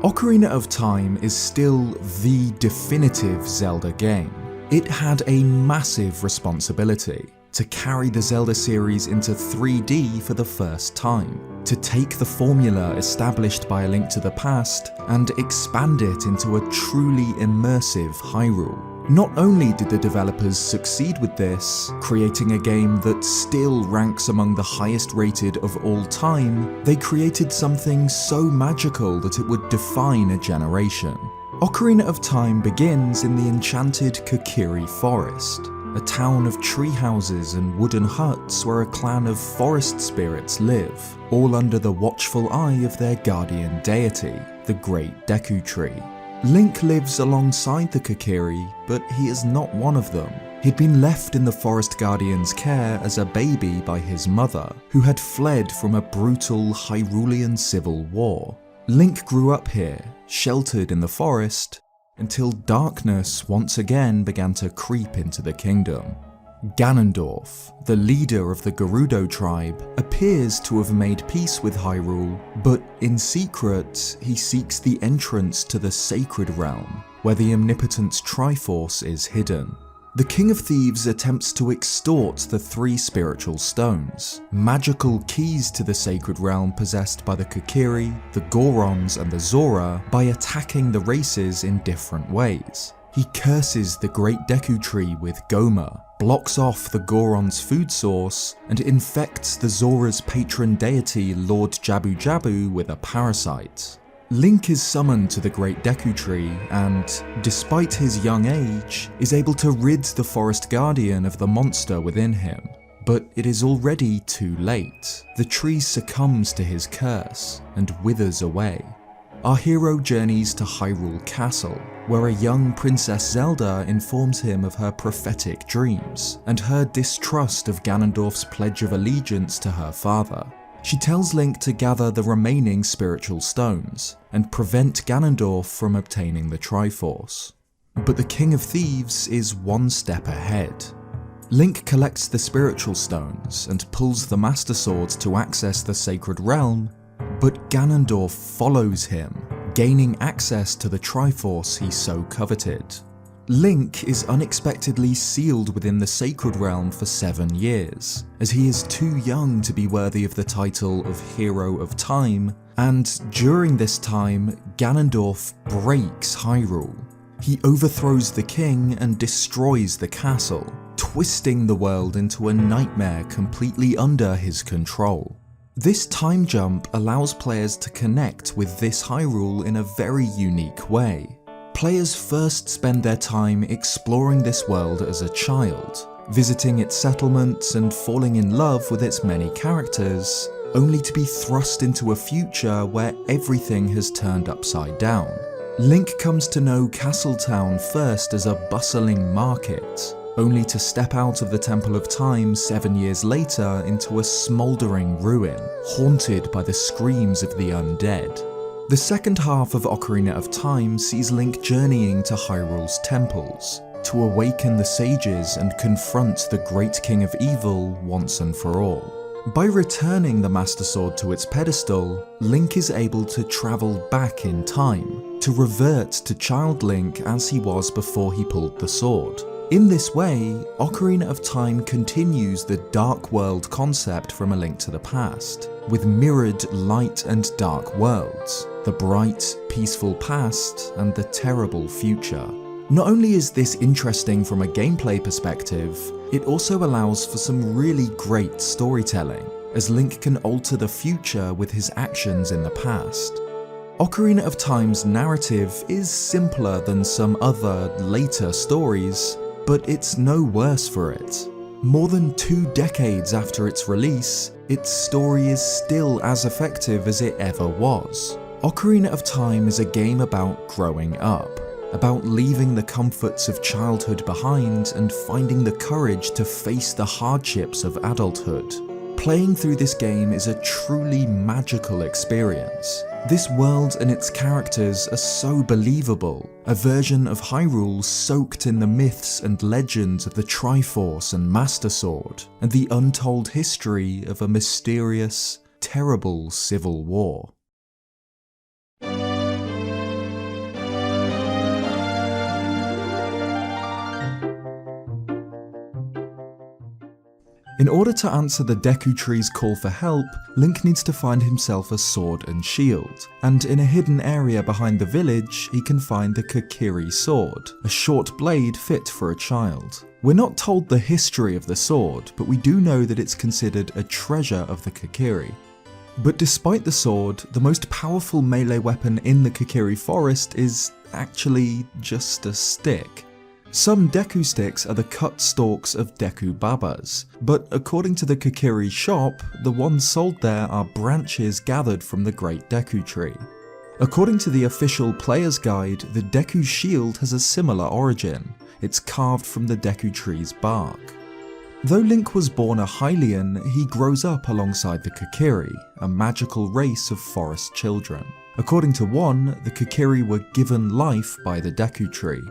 Ocarina of Time is still the definitive Zelda game. It had a massive responsibility to carry the Zelda series into 3D for the first time, to take the formula established by A Link to the Past and expand it into a truly immersive Hyrule. Not only did the developers succeed with this, creating a game that still ranks among the highest rated of all time, they created something so magical that it would define a generation. Ocarina of Time begins in the enchanted Kokiri Forest, a town of tree houses and wooden huts where a clan of forest spirits live, all under the watchful eye of their guardian deity, the Great Deku Tree. Link lives alongside the Kokiri, but he is not one of them. He'd been left in the Forest Guardian's care as a baby by his mother, who had fled from a brutal Hyrulean civil war. Link grew up here, sheltered in the forest, until darkness once again began to creep into the kingdom. Ganondorf, the leader of the Gerudo tribe, appears to have made peace with Hyrule, but in secret he seeks the entrance to the Sacred Realm, where the omnipotent Triforce is hidden. The King of Thieves attempts to extort the 3 spiritual stones, magical keys to the Sacred Realm possessed by the Kokiri, the Gorons and the Zora, by attacking the races in different ways. He curses the Great Deku Tree with Goma, blocks off the Goron's food source, and infects the Zora's patron deity Lord Jabu with a parasite. Link is summoned to the Great Deku Tree and, despite his young age, is able to rid the Forest Guardian of the monster within him. But it is already too late. The tree succumbs to his curse and withers away. Our hero journeys to Hyrule Castle, where a young Princess Zelda informs him of her prophetic dreams, and her distrust of Ganondorf's pledge of allegiance to her father. She tells Link to gather the remaining spiritual stones, and prevent Ganondorf from obtaining the Triforce. But the King of Thieves is one step ahead. Link collects the spiritual stones and pulls the Master Sword to access the Sacred Realm, but Ganondorf follows him, gaining access to the Triforce he so coveted. Link is unexpectedly sealed within the Sacred Realm for 7 years, as he is too young to be worthy of the title of Hero of Time, and during this time, Ganondorf breaks Hyrule. He overthrows the king and destroys the castle, twisting the world into a nightmare completely under his control. This time jump allows players to connect with this Hyrule in a very unique way. Players first spend their time exploring this world as a child, visiting its settlements and falling in love with its many characters, only to be thrust into a future where everything has turned upside down. Link comes to know Castletown first as a bustling market, only to step out of the Temple of Time 7 years later into a smouldering ruin, haunted by the screams of the undead. The second half of Ocarina of Time sees Link journeying to Hyrule's temples, to awaken the sages and confront the Great King of Evil once and for all. By returning the Master Sword to its pedestal, Link is able to travel back in time, to revert to Child Link as he was before he pulled the sword. In this way, Ocarina of Time continues the Dark World concept from A Link to the Past, with mirrored light and dark worlds, the bright, peaceful past and the terrible future. Not only is this interesting from a gameplay perspective, it also allows for some really great storytelling, as Link can alter the future with his actions in the past. Ocarina of Time's narrative is simpler than some other, later stories, but it's no worse for it. More than 2 decades after its release, its story is still as effective as it ever was. Ocarina of Time is a game about growing up, about leaving the comforts of childhood behind and finding the courage to face the hardships of adulthood. Playing through this game is a truly magical experience. This world and its characters are so believable, a version of Hyrule soaked in the myths and legends of the Triforce and Master Sword, and the untold history of a mysterious, terrible civil war. In order to answer the Deku Tree's call for help, Link needs to find himself a sword and shield, and in a hidden area behind the village, he can find the Kokiri sword, a short blade fit for a child. We're not told the history of the sword, but we do know that it's considered a treasure of the Kokiri. But despite the sword, the most powerful melee weapon in the Kokiri forest is actually just a stick. Some Deku sticks are the cut stalks of Deku Babas, but according to the Kokiri shop, the ones sold there are branches gathered from the Great Deku Tree. According to the official player's guide, the Deku shield has a similar origin. It's carved from the Deku Tree's bark. Though Link was born a Hylian, he grows up alongside the Kokiri, a magical race of forest children. According to one, the Kokiri were given life by the Deku Tree.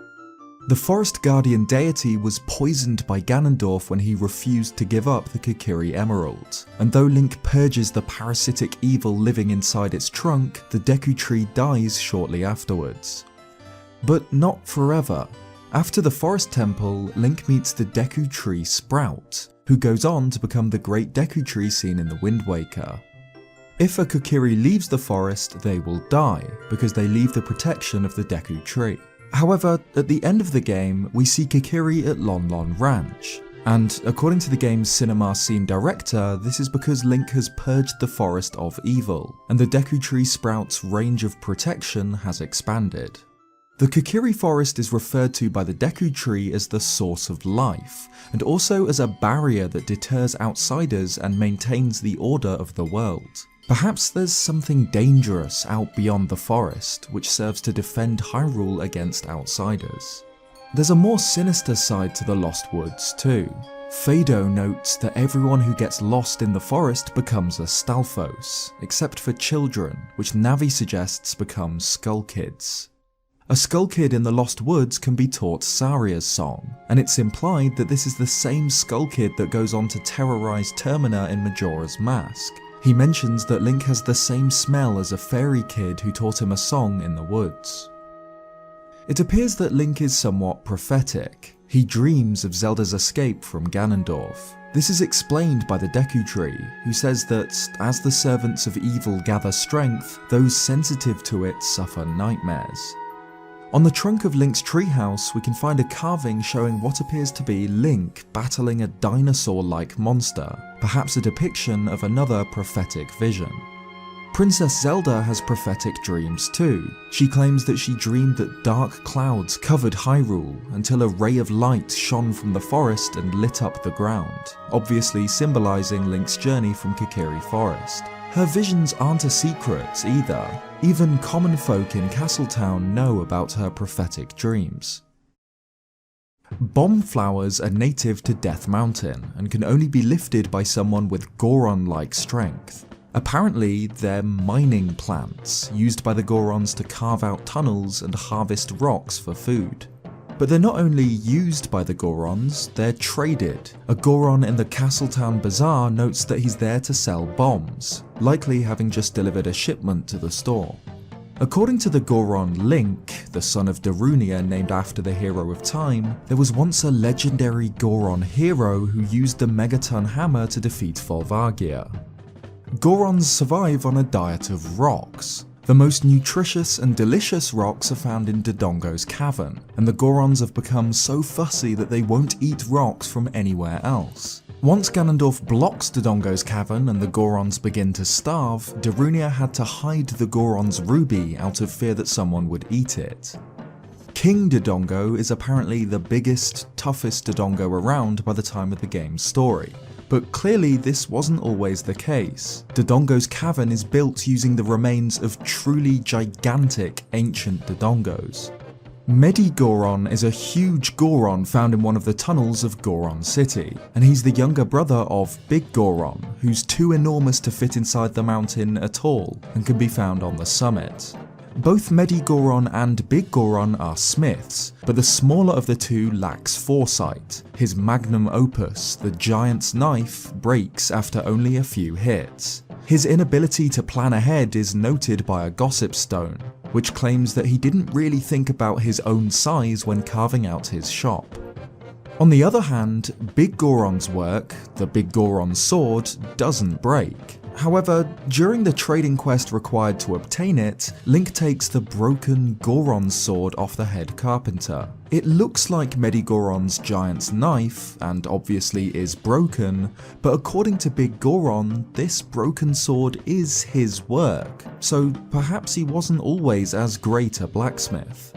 The forest guardian deity was poisoned by Ganondorf when he refused to give up the Kokiri Emerald, and though Link purges the parasitic evil living inside its trunk, the Deku Tree dies shortly afterwards. But not forever. After the Forest Temple, Link meets the Deku Tree Sprout, who goes on to become the great Deku Tree seen in the Wind Waker. If a Kokiri leaves the forest, they will die, because they leave the protection of the Deku Tree. However, at the end of the game, we see Kokiri at Lon Lon Ranch, and according to the game's cinema scene director, this is because Link has purged the forest of evil, and the Deku Tree Sprout's range of protection has expanded. The Kokiri forest is referred to by the Deku Tree as the source of life, and also as a barrier that deters outsiders and maintains the order of the world. Perhaps there's something dangerous out beyond the forest, which serves to defend Hyrule against outsiders. There's a more sinister side to the Lost Woods too. Fado notes that everyone who gets lost in the forest becomes a Stalfos, except for children, which Navi suggests become Skull Kids. A Skull Kid in the Lost Woods can be taught Saria's song, and it's implied that this is the same Skull Kid that goes on to terrorize Termina in Majora's Mask. He mentions that Link has the same smell as a fairy kid who taught him a song in the woods. It appears that Link is somewhat prophetic. He dreams of Zelda's escape from Ganondorf. This is explained by the Deku Tree, who says that as the servants of evil gather strength, those sensitive to it suffer nightmares. On the trunk of Link's treehouse, we can find a carving showing what appears to be Link battling a dinosaur-like monster, perhaps a depiction of another prophetic vision. Princess Zelda has prophetic dreams too. She claims that she dreamed that dark clouds covered Hyrule until a ray of light shone from the forest and lit up the ground, obviously symbolising Link's journey from Kokiri Forest. Her visions aren't a secret either. Even common folk in Castletown know about her prophetic dreams. Bomb flowers are native to Death Mountain and can only be lifted by someone with Goron-like strength. Apparently, they're mining plants, used by the Gorons to carve out tunnels and harvest rocks for food. But they're not only used by the Gorons, they're traded. A Goron in the Castletown Bazaar notes that he's there to sell bombs, likely having just delivered a shipment to the store. According to the Goron Link, the son of Darunia named after the hero of time, there was once a legendary Goron hero who used the Megaton hammer to defeat Volvagia. Gorons survive on a diet of rocks. The most nutritious and delicious rocks are found in Dodongo's cavern, and the Gorons have become so fussy that they won't eat rocks from anywhere else. Once Ganondorf blocks Dodongo's cavern and the Gorons begin to starve, Darunia had to hide the Goron's ruby out of fear that someone would eat it. King Dodongo is apparently the biggest, toughest Dodongo around by the time of the game's story. But clearly this wasn't always the case. Dodongo's cavern is built using the remains of truly gigantic ancient Dodongos. Medigoron is a huge Goron found in one of the tunnels of Goron City, and he's the younger brother of Big Goron, who's too enormous to fit inside the mountain at all, and can be found on the summit. Both Medigoron and Big Goron are smiths, but the smaller of the two lacks foresight. His magnum opus, the giant's knife, breaks after only a few hits. His inability to plan ahead is noted by a gossip stone, which claims that he didn't really think about his own size when carving out his shop. On the other hand, Big Goron's work, the Big Goron sword, doesn't break. However, during the trading quest required to obtain it, Link takes the broken Goron sword off the head carpenter. It looks like Medigoron's giant's knife, and obviously is broken, but according to Big Goron, this broken sword is his work, so perhaps he wasn't always as great a blacksmith.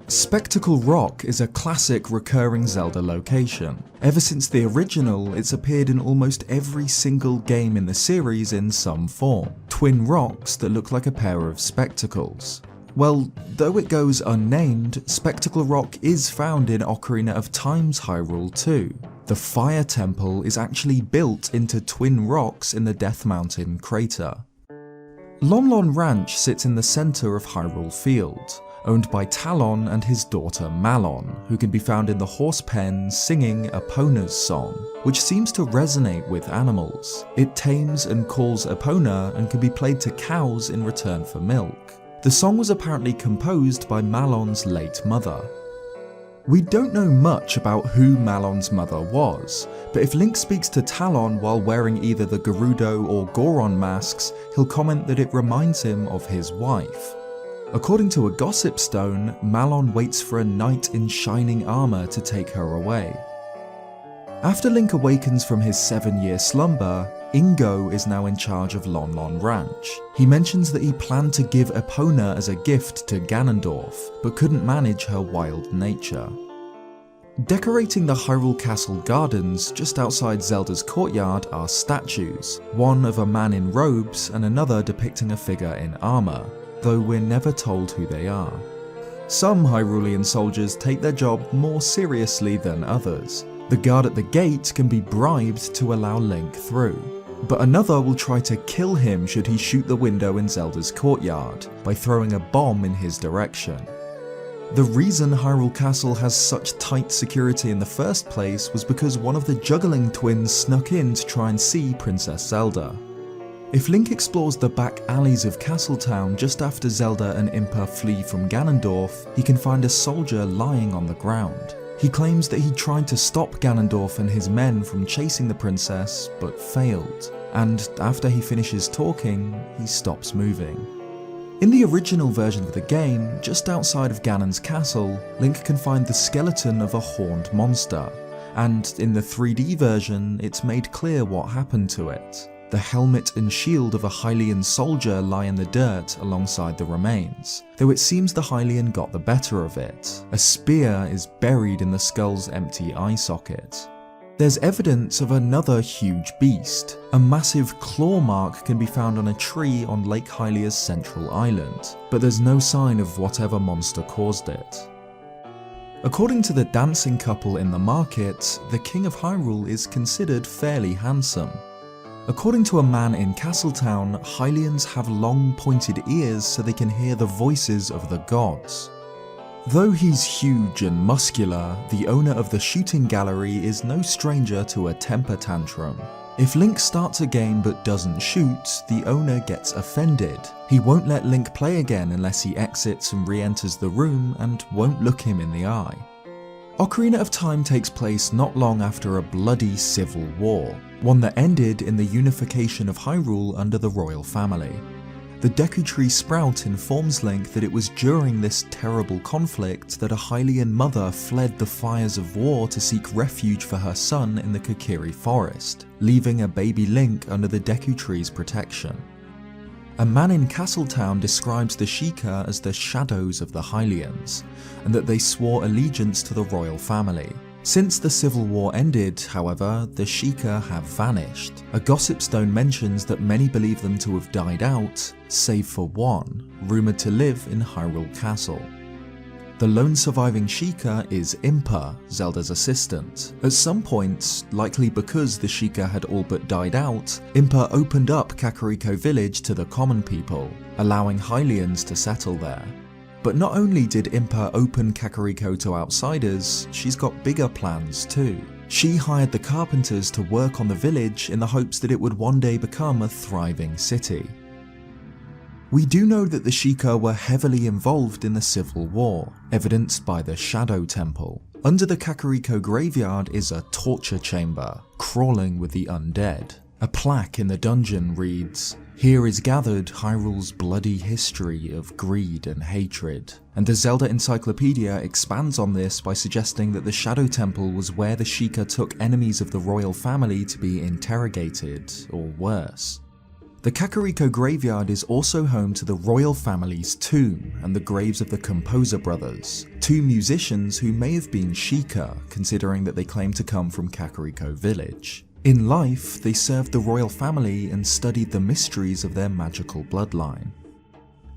Spectacle Rock is a classic recurring Zelda location. Ever since the original, it's appeared in almost every single game in the series in some form. Twin rocks that look like a pair of spectacles. Well, though it goes unnamed, Spectacle Rock is found in Ocarina of Time's Hyrule too. The Fire Temple is actually built into twin rocks in the Death Mountain crater. Lon Lon Ranch sits in the centre of Hyrule Field, owned by Talon and his daughter Malon, who can be found in the horse pen singing Epona's song, which seems to resonate with animals. It tames and calls Epona and can be played to cows in return for milk. The song was apparently composed by Malon's late mother. We don't know much about who Malon's mother was, but if Link speaks to Talon while wearing either the Gerudo or Goron masks, he'll comment that it reminds him of his wife. According to a gossip stone, Malon waits for a knight in shining armour to take her away. After Link awakens from his 7-year slumber, Ingo is now in charge of Lon Lon Ranch. He mentions that he planned to give Epona as a gift to Ganondorf, but couldn't manage her wild nature. Decorating the Hyrule Castle gardens just outside Zelda's courtyard are statues, one of a man in robes and another depicting a figure in armour, though we're never told who they are. Some Hyrulean soldiers take their job more seriously than others. The guard at the gate can be bribed to allow Link through, but another will try to kill him should he shoot the window in Zelda's courtyard by throwing a bomb in his direction. The reason Hyrule Castle has such tight security in the first place was because one of the juggling twins snuck in to try and see Princess Zelda. If Link explores the back alleys of Castletown just after Zelda and Impa flee from Ganondorf, he can find a soldier lying on the ground. He claims that he tried to stop Ganondorf and his men from chasing the princess, but failed, and after he finishes talking, he stops moving. In the original version of the game, just outside of Ganon's castle, Link can find the skeleton of a horned monster, and in the 3D version, it's made clear what happened to it. The helmet and shield of a Hylian soldier lie in the dirt alongside the remains, though it seems the Hylian got the better of it. A spear is buried in the skull's empty eye socket. There's evidence of another huge beast. A massive claw mark can be found on a tree on Lake Hylia's central island, but there's no sign of whatever monster caused it. According to the dancing couple in the market, the King of Hyrule is considered fairly handsome. According to a man in Castletown, Hylians have long pointed ears so they can hear the voices of the gods. Though he's huge and muscular, the owner of the shooting gallery is no stranger to a temper tantrum. If Link starts a game but doesn't shoot, the owner gets offended. He won't let Link play again unless he exits and re-enters the room and won't look him in the eye. Ocarina of Time takes place not long after a bloody civil war, one that ended in the unification of Hyrule under the royal family. The Deku Tree sprout informs Link that it was during this terrible conflict that a Hylian mother fled the fires of war to seek refuge for her son in the Kokiri forest, leaving a baby Link under the Deku Tree's protection. A man in Castletown describes the Sheikah as the shadows of the Hylians, and that they swore allegiance to the royal family. Since the civil war ended, however, the Sheikah have vanished. A gossip stone mentions that many believe them to have died out, save for one, rumoured to live in Hyrule Castle. The lone surviving Sheikah is Impa, Zelda's assistant. At some point, likely because the Sheikah had all but died out, Impa opened up Kakariko village to the common people, allowing Hylians to settle there. But not only did Impa open Kakariko to outsiders, she's got bigger plans too. She hired the carpenters to work on the village in the hopes that it would one day become a thriving city. We do know that the Sheikah were heavily involved in the Civil War, evidenced by the Shadow Temple. Under the Kakariko graveyard is a torture chamber, crawling with the undead. A plaque in the dungeon reads, "Here is gathered Hyrule's bloody history of greed and hatred." And the Zelda Encyclopedia expands on this by suggesting that the Shadow Temple was where the Sheikah took enemies of the royal family to be interrogated, or worse. The Kakariko graveyard is also home to the royal family's tomb and the graves of the Composer brothers, two musicians who may have been Sheikah, considering that they claim to come from Kakariko village. In life, they served the royal family and studied the mysteries of their magical bloodline.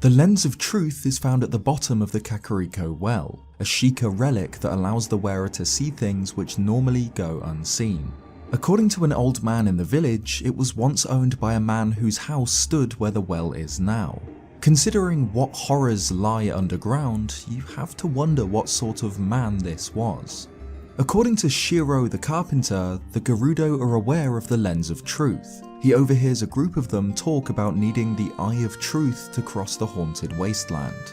The Lens of Truth is found at the bottom of the Kakariko well, a Sheikah relic that allows the wearer to see things which normally go unseen. According to an old man in the village, it was once owned by a man whose house stood where the well is now. Considering what horrors lie underground, you have to wonder what sort of man this was. According to Shiro the carpenter, the Gerudo are aware of the Lens of Truth. He overhears a group of them talk about needing the Eye of Truth to cross the haunted wasteland.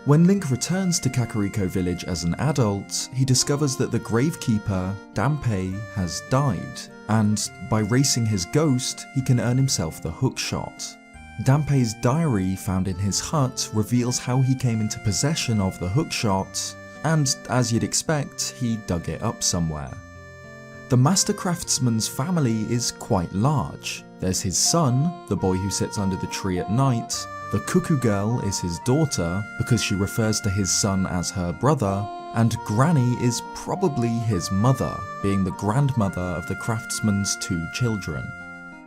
When Link returns to Kakariko village as an adult, he discovers that the gravekeeper, Dampé, has died, and by racing his ghost, he can earn himself the hookshot. Dampé's diary found in his hut reveals how he came into possession of the hookshot, and as you'd expect, he dug it up somewhere. The Master Craftsman's family is quite large. There's his son, the boy who sits under the tree at night. The Cuckoo Girl is his daughter, because she refers to his son as her brother, and Granny is probably his mother, being the grandmother of the craftsman's two children.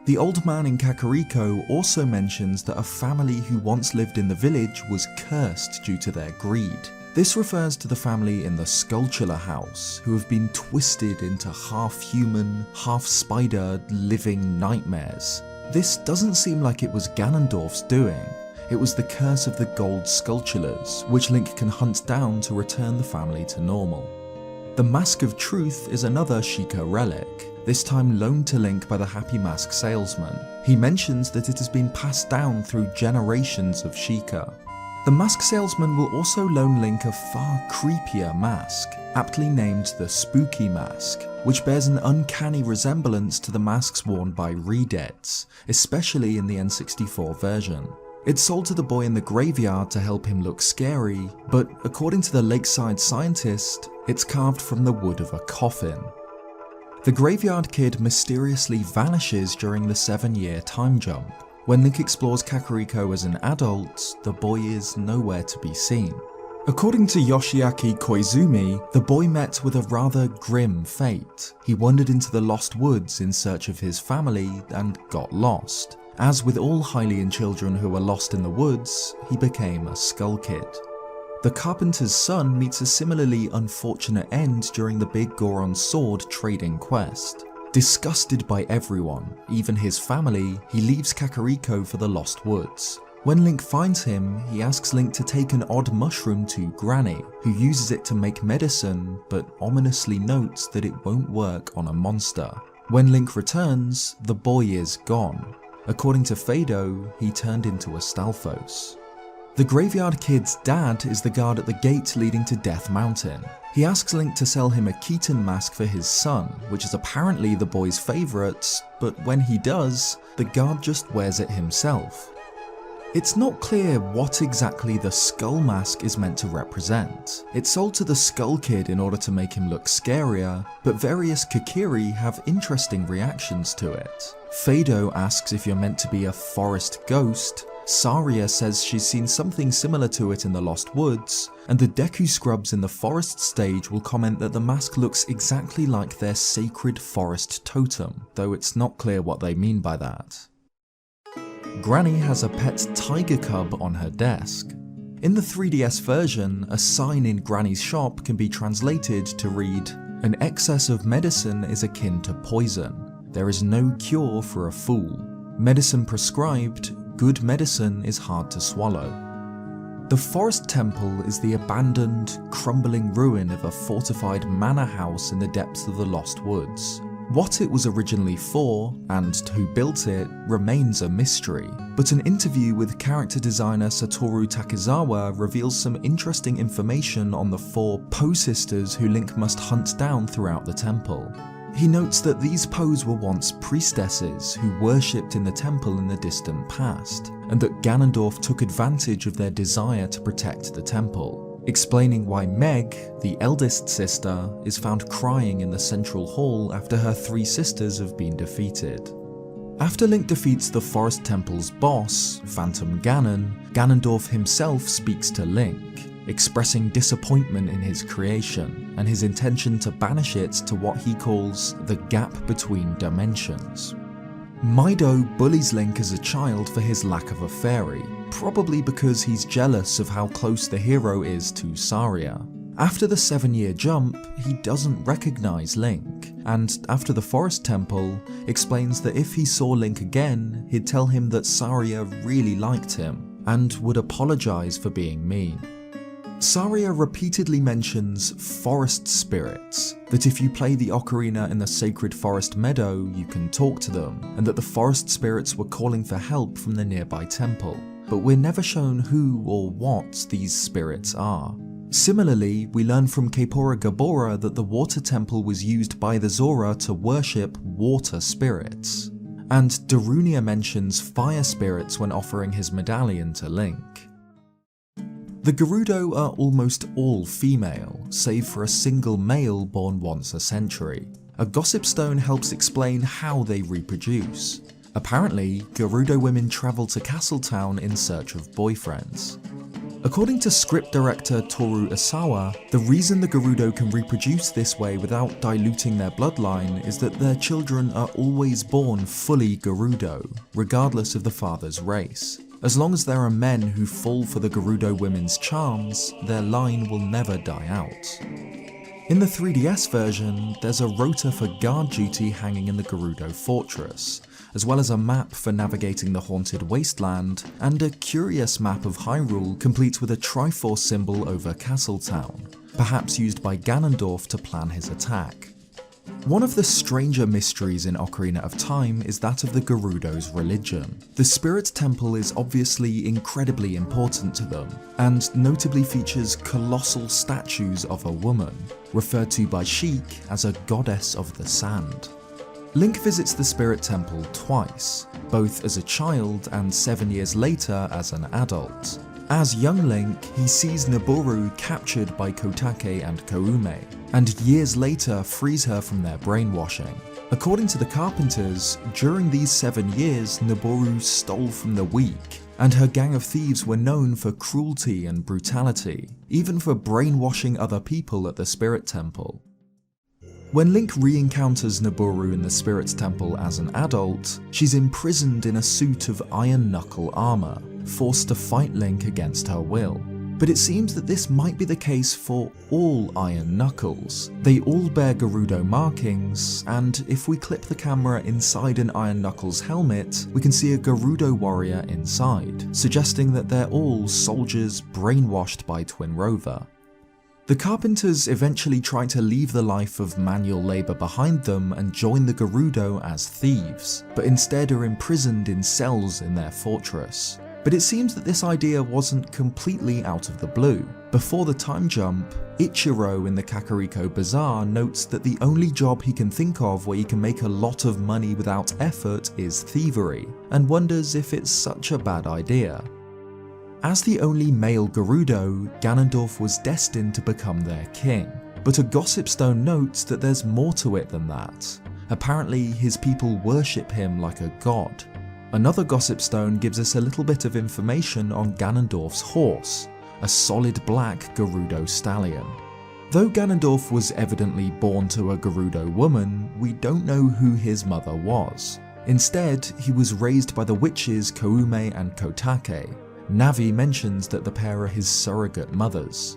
The old man in Kakariko also mentions that a family who once lived in the village was cursed due to their greed. This refers to the family in the Skulltula house, who have been twisted into half-human, half-spider living nightmares. This doesn't seem like it was Ganondorf's doing. It was the curse of the gold Skulltulas, which Link can hunt down to return the family to normal. The Mask of Truth is another Sheikah relic, this time loaned to Link by the Happy Mask salesman. He mentions that it has been passed down through generations of Sheikah. The mask salesman will also loan Link a far creepier mask, aptly named the Spooky Mask, which bears an uncanny resemblance to the masks worn by Redeads, especially in the N64 version. It's sold to the boy in the graveyard to help him look scary, but according to the lakeside scientist, it's carved from the wood of a coffin. The graveyard kid mysteriously vanishes during the 7-year time jump. When Link explores Kakariko as an adult, the boy is nowhere to be seen. According to Yoshiaki Koizumi, the boy met with a rather grim fate. He wandered into the Lost Woods in search of his family and got lost. As with all Hylian children who are lost in the woods, he became a Skull Kid. The carpenter's son meets a similarly unfortunate end during the Big Goron Sword trading quest. Disgusted by everyone, even his family, he leaves Kakariko for the Lost Woods. When Link finds him, he asks Link to take an odd mushroom to Granny, who uses it to make medicine, but ominously notes that it won't work on a monster. When Link returns, the boy is gone. According to Fado, he turned into a Stalfos. The graveyard kid's dad is the guard at the gate leading to Death Mountain. He asks Link to sell him a Keaton mask for his son, which is apparently the boy's favourite, but when he does, the guard just wears it himself. It's not clear what exactly the skull mask is meant to represent. It's sold to the Skull Kid in order to make him look scarier, but various Kokiri have interesting reactions to it. Fado asks if you're meant to be a forest ghost, Saria says she's seen something similar to it in the Lost Woods, and the Deku Scrubs in the forest stage will comment that the mask looks exactly like their sacred forest totem, though it's not clear what they mean by that. Granny has a pet tiger cub on her desk. In the 3DS version, a sign in Granny's shop can be translated to read, "An excess of medicine is akin to poison. There is no cure for a fool. Medicine prescribed, good medicine is hard to swallow." The Forest Temple is the abandoned, crumbling ruin of a fortified manor house in the depths of the Lost Woods. What it was originally for, and who built it, remains a mystery, but an interview with character designer Satoru Takizawa reveals some interesting information on the 4 Po sisters who Link must hunt down throughout the temple. He notes that these Poes were once priestesses who worshipped in the temple in the distant past, and that Ganondorf took advantage of their desire to protect the temple, explaining why Meg, the eldest sister, is found crying in the central hall after her 3 sisters have been defeated. After Link defeats the Forest Temple's boss, Phantom Ganon, Ganondorf himself speaks to Link, expressing disappointment in his creation and his intention to banish it to what he calls the gap between dimensions. Mido bullies Link as a child for his lack of a fairy, probably because he's jealous of how close the hero is to Saria. After the 7-year jump, he doesn't recognize Link, and after the Forest Temple, explains that if he saw Link again, he'd tell him that Saria really liked him, and would apologize for being mean. Saria repeatedly mentions forest spirits, that if you play the ocarina in the sacred forest meadow, you can talk to them, and that the forest spirits were calling for help from the nearby temple, but we're never shown who or what these spirits are. Similarly, we learn from Kaepora Gaebora that the water temple was used by the Zora to worship water spirits, and Darunia mentions fire spirits when offering his medallion to Link. The Gerudo are almost all female, save for a single male born once a century. A gossip stone helps explain how they reproduce. Apparently, Gerudo women travel to Castletown in search of boyfriends. According to script director Toru Osawa, the reason the Gerudo can reproduce this way without diluting their bloodline is that their children are always born fully Gerudo, regardless of the father's race. As long as there are men who fall for the Gerudo women's charms, their line will never die out. In the 3DS version, there's a rota for guard duty hanging in the Gerudo fortress, as well as a map for navigating the haunted wasteland, and a curious map of Hyrule complete with a Triforce symbol over Castletown, perhaps used by Ganondorf to plan his attack. One of the stranger mysteries in Ocarina of Time is that of the Gerudo's religion. The Spirit Temple is obviously incredibly important to them, and notably features colossal statues of a woman, referred to by Sheik as a goddess of the sand. Link visits the Spirit Temple twice, both as a child and 7 years later as an adult. As young Link, he sees Nabooru captured by Kotake and Koume, and years later frees her from their brainwashing. According to the Carpenters, during these 7 years, Nabooru stole from the weak, and her gang of thieves were known for cruelty and brutality, even for brainwashing other people at the Spirit Temple. When Link re-encounters Nabooru in the Spirit Temple as an adult, she's imprisoned in a suit of iron knuckle armor, forced to fight Link against her will. But it seems that this might be the case for all Iron Knuckles. They all bear Gerudo markings, and if we clip the camera inside an Iron Knuckles helmet, we can see a Gerudo warrior inside, suggesting that they're all soldiers brainwashed by Twinrova. The Carpenters eventually try to leave the life of manual labour behind them and join the Gerudo as thieves, but instead are imprisoned in cells in their fortress. But it seems that this idea wasn't completely out of the blue. Before the time jump, Ichiro in the Kakariko Bazaar notes that the only job he can think of where he can make a lot of money without effort is thievery, and wonders if it's such a bad idea. As the only male Gerudo, Ganondorf was destined to become their king, but a gossip stone notes that there's more to it than that. Apparently his people worship him like a god. Another gossip stone gives us a little bit of information on Ganondorf's horse, a solid black Gerudo stallion. Though Ganondorf was evidently born to a Gerudo woman, we don't know who his mother was. Instead, he was raised by the witches Koume and Kotake. Navi mentions that the pair are his surrogate mothers.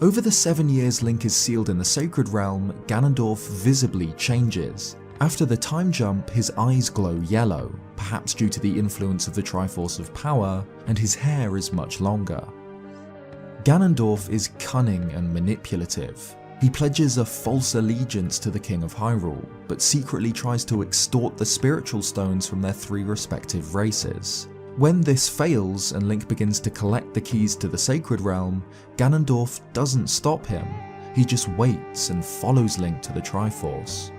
Over the 7 years Link is sealed in the Sacred Realm, Ganondorf visibly changes. After the time jump, his eyes glow yellow, perhaps due to the influence of the Triforce of Power, and his hair is much longer. Ganondorf is cunning and manipulative. He pledges a false allegiance to the King of Hyrule, but secretly tries to extort the spiritual stones from their 3 respective races. When this fails and Link begins to collect the keys to the Sacred Realm, Ganondorf doesn't stop him. He just waits and follows Link to the Triforce.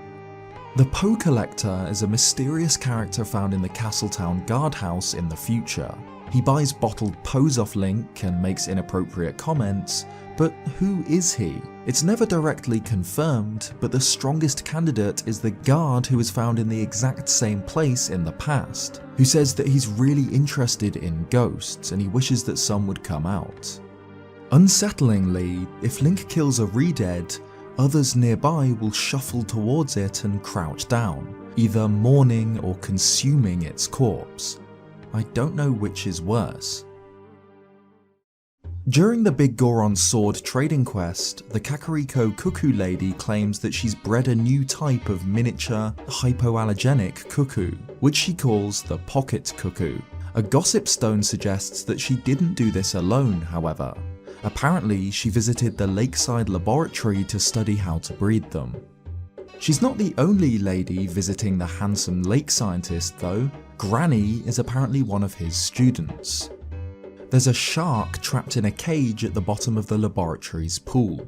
The Poe Collector is a mysterious character found in the Castletown guardhouse in the future. He buys bottled Poes off Link and makes inappropriate comments, but who is he? It's never directly confirmed, but the strongest candidate is the guard who was found in the exact same place in the past, who says that he's really interested in ghosts and he wishes that some would come out. Unsettlingly, if Link kills a Redead, others nearby will shuffle towards it and crouch down, either mourning or consuming its corpse. I don't know which is worse. During the Big Goron Sword trading quest, the Kakariko Cuckoo Lady claims that she's bred a new type of miniature, hypoallergenic cuckoo, which she calls the Pocket Cuckoo. A gossip stone suggests that she didn't do this alone, however. Apparently, she visited the Lakeside Laboratory to study how to breed them. She's not the only lady visiting the handsome lake scientist though. Granny is apparently one of his students. There's a shark trapped in a cage at the bottom of the laboratory's pool.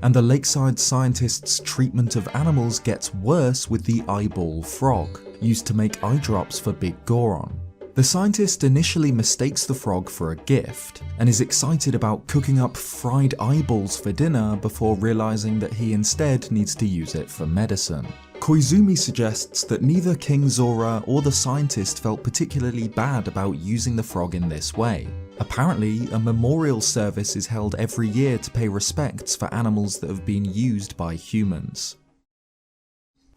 And the lakeside scientist's treatment of animals gets worse with the eyeball frog, used to make eye drops for Big Goron. The scientist initially mistakes the frog for a gift, and is excited about cooking up fried eyeballs for dinner before realizing that he instead needs to use it for medicine. Koizumi suggests that neither King Zora or the scientist felt particularly bad about using the frog in this way. Apparently, a memorial service is held every year to pay respects for animals that have been used by humans.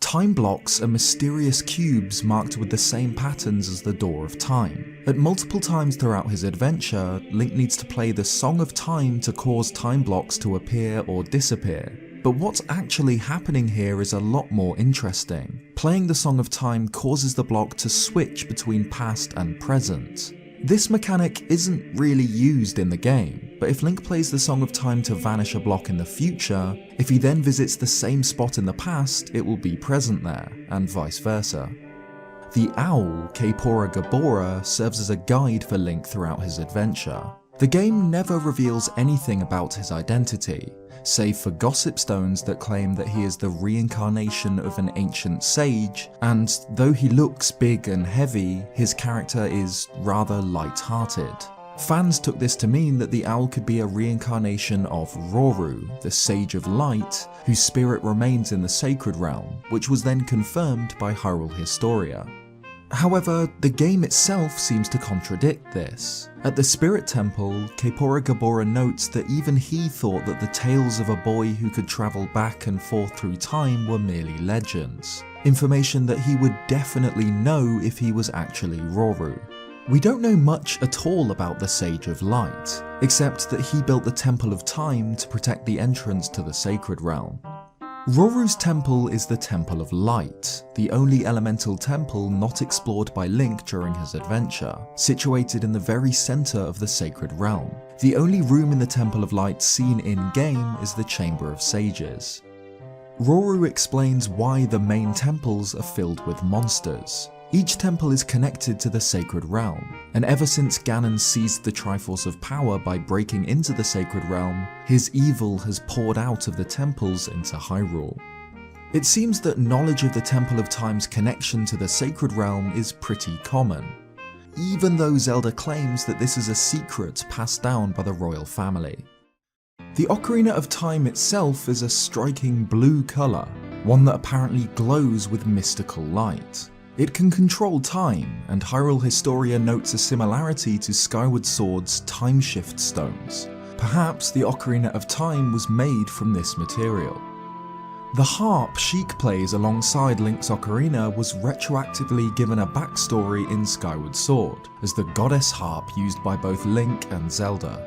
Time blocks are mysterious cubes marked with the same patterns as the Door of Time. At multiple times throughout his adventure, Link needs to play the Song of Time to cause time blocks to appear or disappear. But what's actually happening here is a lot more interesting. Playing the Song of Time causes the block to switch between past and present. This mechanic isn't really used in the game, but if Link plays the Song of Time to vanish a block in the future, if he then visits the same spot in the past, it will be present there, and vice versa. The owl, Kaepora Gabora, serves as a guide for Link throughout his adventure. The game never reveals anything about his identity, save for gossip stones that claim that he is the reincarnation of an ancient sage, and though he looks big and heavy, his character is rather light-hearted. Fans took this to mean that the owl could be a reincarnation of Roru, the Sage of Light, whose spirit remains in the Sacred Realm, which was then confirmed by Hyrule Historia. However, the game itself seems to contradict this. At the Spirit Temple, Kaepora Gabora notes that even he thought that the tales of a boy who could travel back and forth through time were merely legends. Information that he would definitely know if he was actually Roru. We don't know much at all about the Sage of Light, except that he built the Temple of Time to protect the entrance to the Sacred Realm. Roru's temple is the Temple of Light, the only elemental temple not explored by Link during his adventure, situated in the very centre of the Sacred Realm. The only room in the Temple of Light seen in-game is the Chamber of Sages. Roru explains why the main temples are filled with monsters. Each temple is connected to the Sacred Realm, and ever since Ganon seized the Triforce of Power by breaking into the Sacred Realm, his evil has poured out of the temples into Hyrule. It seems that knowledge of the Temple of Time's connection to the Sacred Realm is pretty common, even though Zelda claims that this is a secret passed down by the royal family. The Ocarina of Time itself is a striking blue colour, one that apparently glows with mystical light. It can control time, and Hyrule Historia notes a similarity to Skyward Sword's Time Shift Stones. Perhaps the Ocarina of Time was made from this material. The harp Sheik plays alongside Link's ocarina was retroactively given a backstory in Skyward Sword, as the goddess harp used by both Link and Zelda.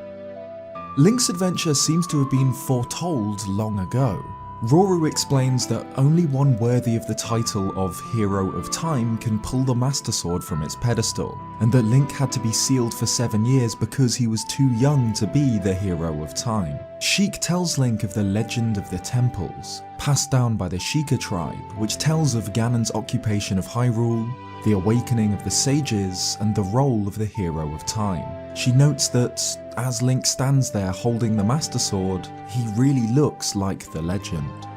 Link's adventure seems to have been foretold long ago. Roru explains that only one worthy of the title of Hero of Time can pull the Master Sword from its pedestal, and that Link had to be sealed for 7 years because he was too young to be the Hero of Time. Sheik tells Link of the legend of the temples, passed down by the Sheikah tribe, which tells of Ganon's occupation of Hyrule, the awakening of the sages, and the role of the Hero of Time. She notes that, as Link stands there holding the Master Sword, he really looks like the legend.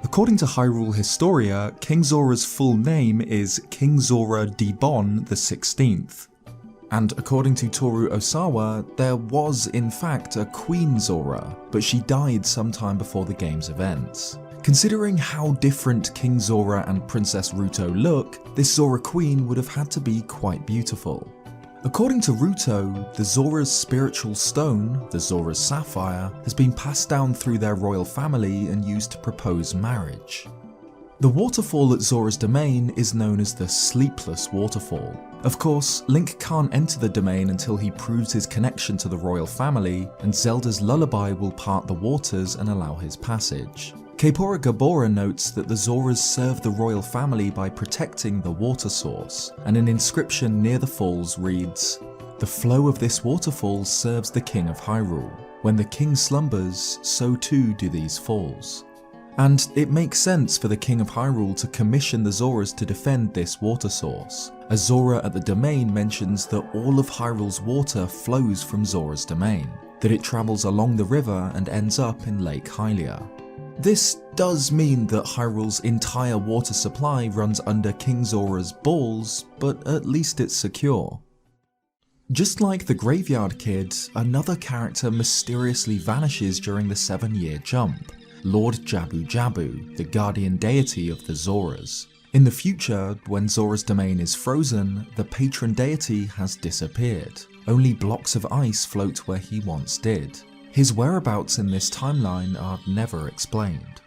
According to Hyrule Historia, King Zora's full name is King Zora Dibon XVI. And according to Toru Osawa, there was in fact a Queen Zora, but she died sometime before the game's events. Considering how different King Zora and Princess Ruto look, this Zora Queen would have had to be quite beautiful. According to Ruto, the Zora's spiritual stone, the Zora's Sapphire, has been passed down through their royal family and used to propose marriage. The waterfall at Zora's domain is known as the Sleepless Waterfall. Of course, Link can't enter the domain until he proves his connection to the royal family, and Zelda's lullaby will part the waters and allow his passage. Kaepora Gabora notes that the Zoras serve the royal family by protecting the water source, and an inscription near the falls reads, "The flow of this waterfall serves the King of Hyrule. When the king slumbers, so too do these falls." And it makes sense for the King of Hyrule to commission the Zoras to defend this water source, as Zora at the domain mentions that all of Hyrule's water flows from Zora's domain, that it travels along the river and ends up in Lake Hylia. This does mean that Hyrule's entire water supply runs under King Zora's balls, but at least it's secure. Just like the Graveyard Kid, another character mysteriously vanishes during the 7-year jump, Lord Jabu Jabu, the guardian deity of the Zoras. In the future, when Zora's domain is frozen, the patron deity has disappeared. Only blocks of ice float where he once did. His whereabouts in this timeline are never explained.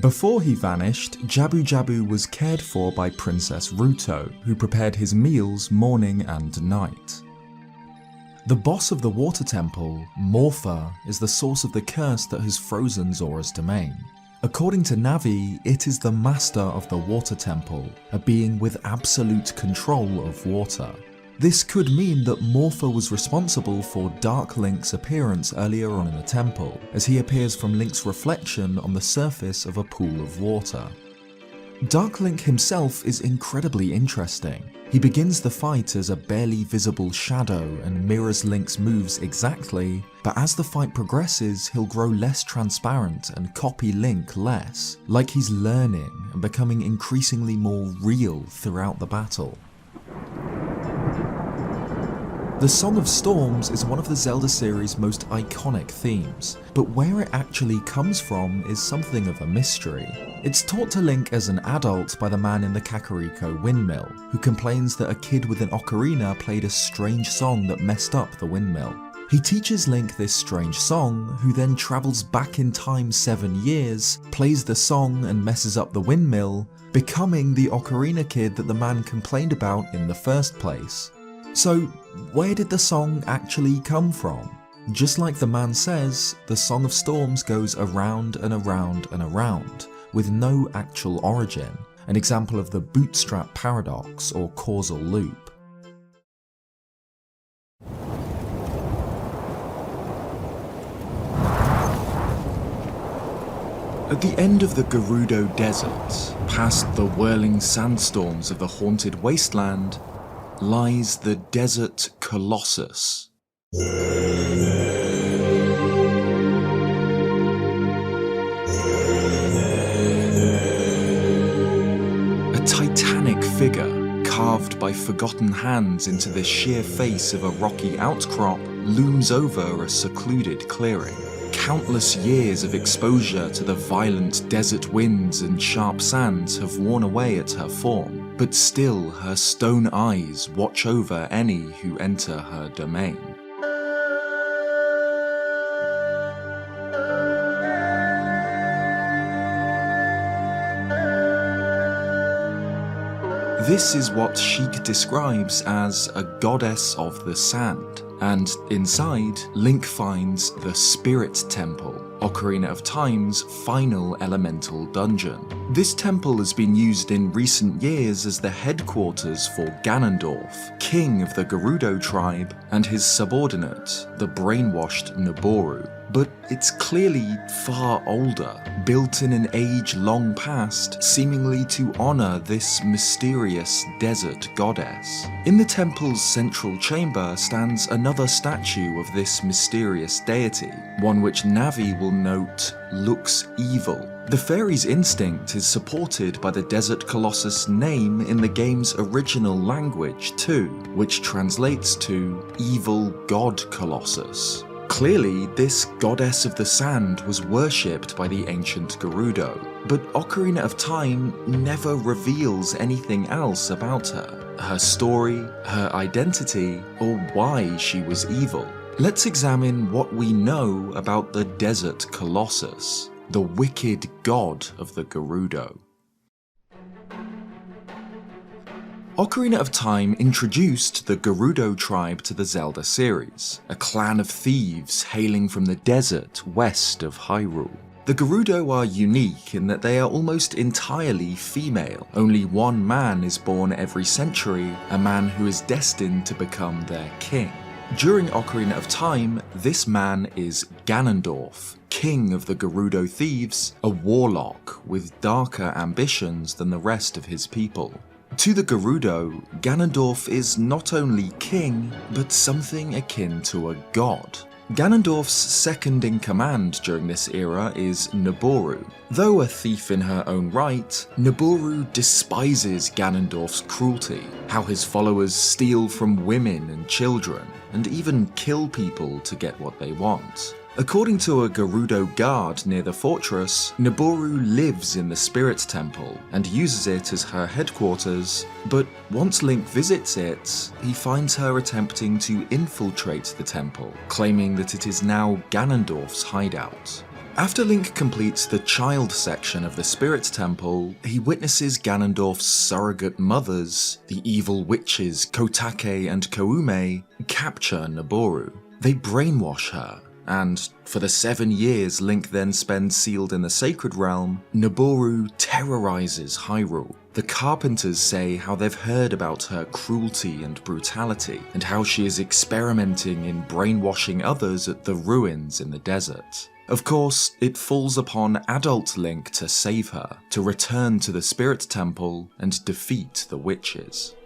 Before he vanished, Jabu Jabu was cared for by Princess Ruto, who prepared his meals morning and night. The boss of the water temple, Morpha, is the source of the curse that has frozen Zora's domain. According to Navi, it is the master of the water temple, a being with absolute control of water. This could mean that Morpha was responsible for Dark Link's appearance earlier on in the temple, as he appears from Link's reflection on the surface of a pool of water. Dark Link himself is incredibly interesting. He begins the fight as a barely visible shadow and mirrors Link's moves exactly, but as the fight progresses, he'll grow less transparent and copy Link less, like he's learning and becoming increasingly more real throughout the battle. The Song of Storms is one of the Zelda series' most iconic themes, but where it actually comes from is something of a mystery. It's taught to Link as an adult by the man in the Kakariko windmill, who complains that a kid with an ocarina played a strange song that messed up the windmill. He teaches Link this strange song, who then travels back in time 7 years, plays the song and messes up the windmill, becoming the ocarina kid that the man complained about in the first place. So, where did the song actually come from? Just like the man says, the Song of Storms goes around and around and around, with no actual origin, an example of the bootstrap paradox or causal loop. At the end of the Gerudo Desert, past the whirling sandstorms of the haunted wasteland, lies the Desert Colossus. A titanic figure, carved by forgotten hands into the sheer face of a rocky outcrop, looms over a secluded clearing. Countless years of exposure to the violent desert winds and sharp sands have worn away at her form, but still her stone eyes watch over any who enter her domain. This is what Sheik describes as a goddess of the sand. and inside, Link finds the Spirit Temple, Ocarina of Time's final elemental dungeon. This temple has been used in recent years as the headquarters for Ganondorf, king of the Gerudo tribe, and his subordinate, the brainwashed Naboru. But it's clearly far older, built in an age long past, seemingly to honour this mysterious desert goddess. In the temple's central chamber stands another statue of this mysterious deity, one which Navi will note looks evil. The fairy's instinct is supported by the Desert Colossus name in the game's original language too, which translates to Evil God Colossus. Clearly, this goddess of the sand was worshipped by the ancient Gerudo, but Ocarina of Time never reveals anything else about her story, her identity, or why she was evil. Let's examine what we know about the Desert Colossus, the wicked god of the Gerudo. Ocarina of Time introduced the Gerudo tribe to the Zelda series, a clan of thieves hailing from the desert west of Hyrule. The Gerudo are unique in that they are almost entirely female. Only one man is born every century, a man who is destined to become their king. During Ocarina of Time, this man is Ganondorf, king of the Gerudo thieves, a warlock with darker ambitions than the rest of his people. To the Gerudo, Ganondorf is not only king, but something akin to a god. Ganondorf's second in command during this era is Naboru. Though a thief in her own right, Naboru despises Ganondorf's cruelty, how his followers steal from women and children, and even kill people to get what they want. According to a Gerudo guard near the fortress, Naboru lives in the Spirit Temple and uses it as her headquarters, but once Link visits it, he finds her attempting to infiltrate the temple, claiming that it is now Ganondorf's hideout. After Link completes the child section of the Spirit Temple, he witnesses Ganondorf's surrogate mothers, the evil witches Kotake and Koume, capture Naboru. They brainwash her, and for the 7 years Link then spends sealed in the Sacred Realm, Naboru terrorizes Hyrule. The Carpenters say how they've heard about her cruelty and brutality, and how she is experimenting in brainwashing others at the ruins in the desert. Of course, it falls upon adult Link to save her, to return to the Spirit Temple and defeat the witches.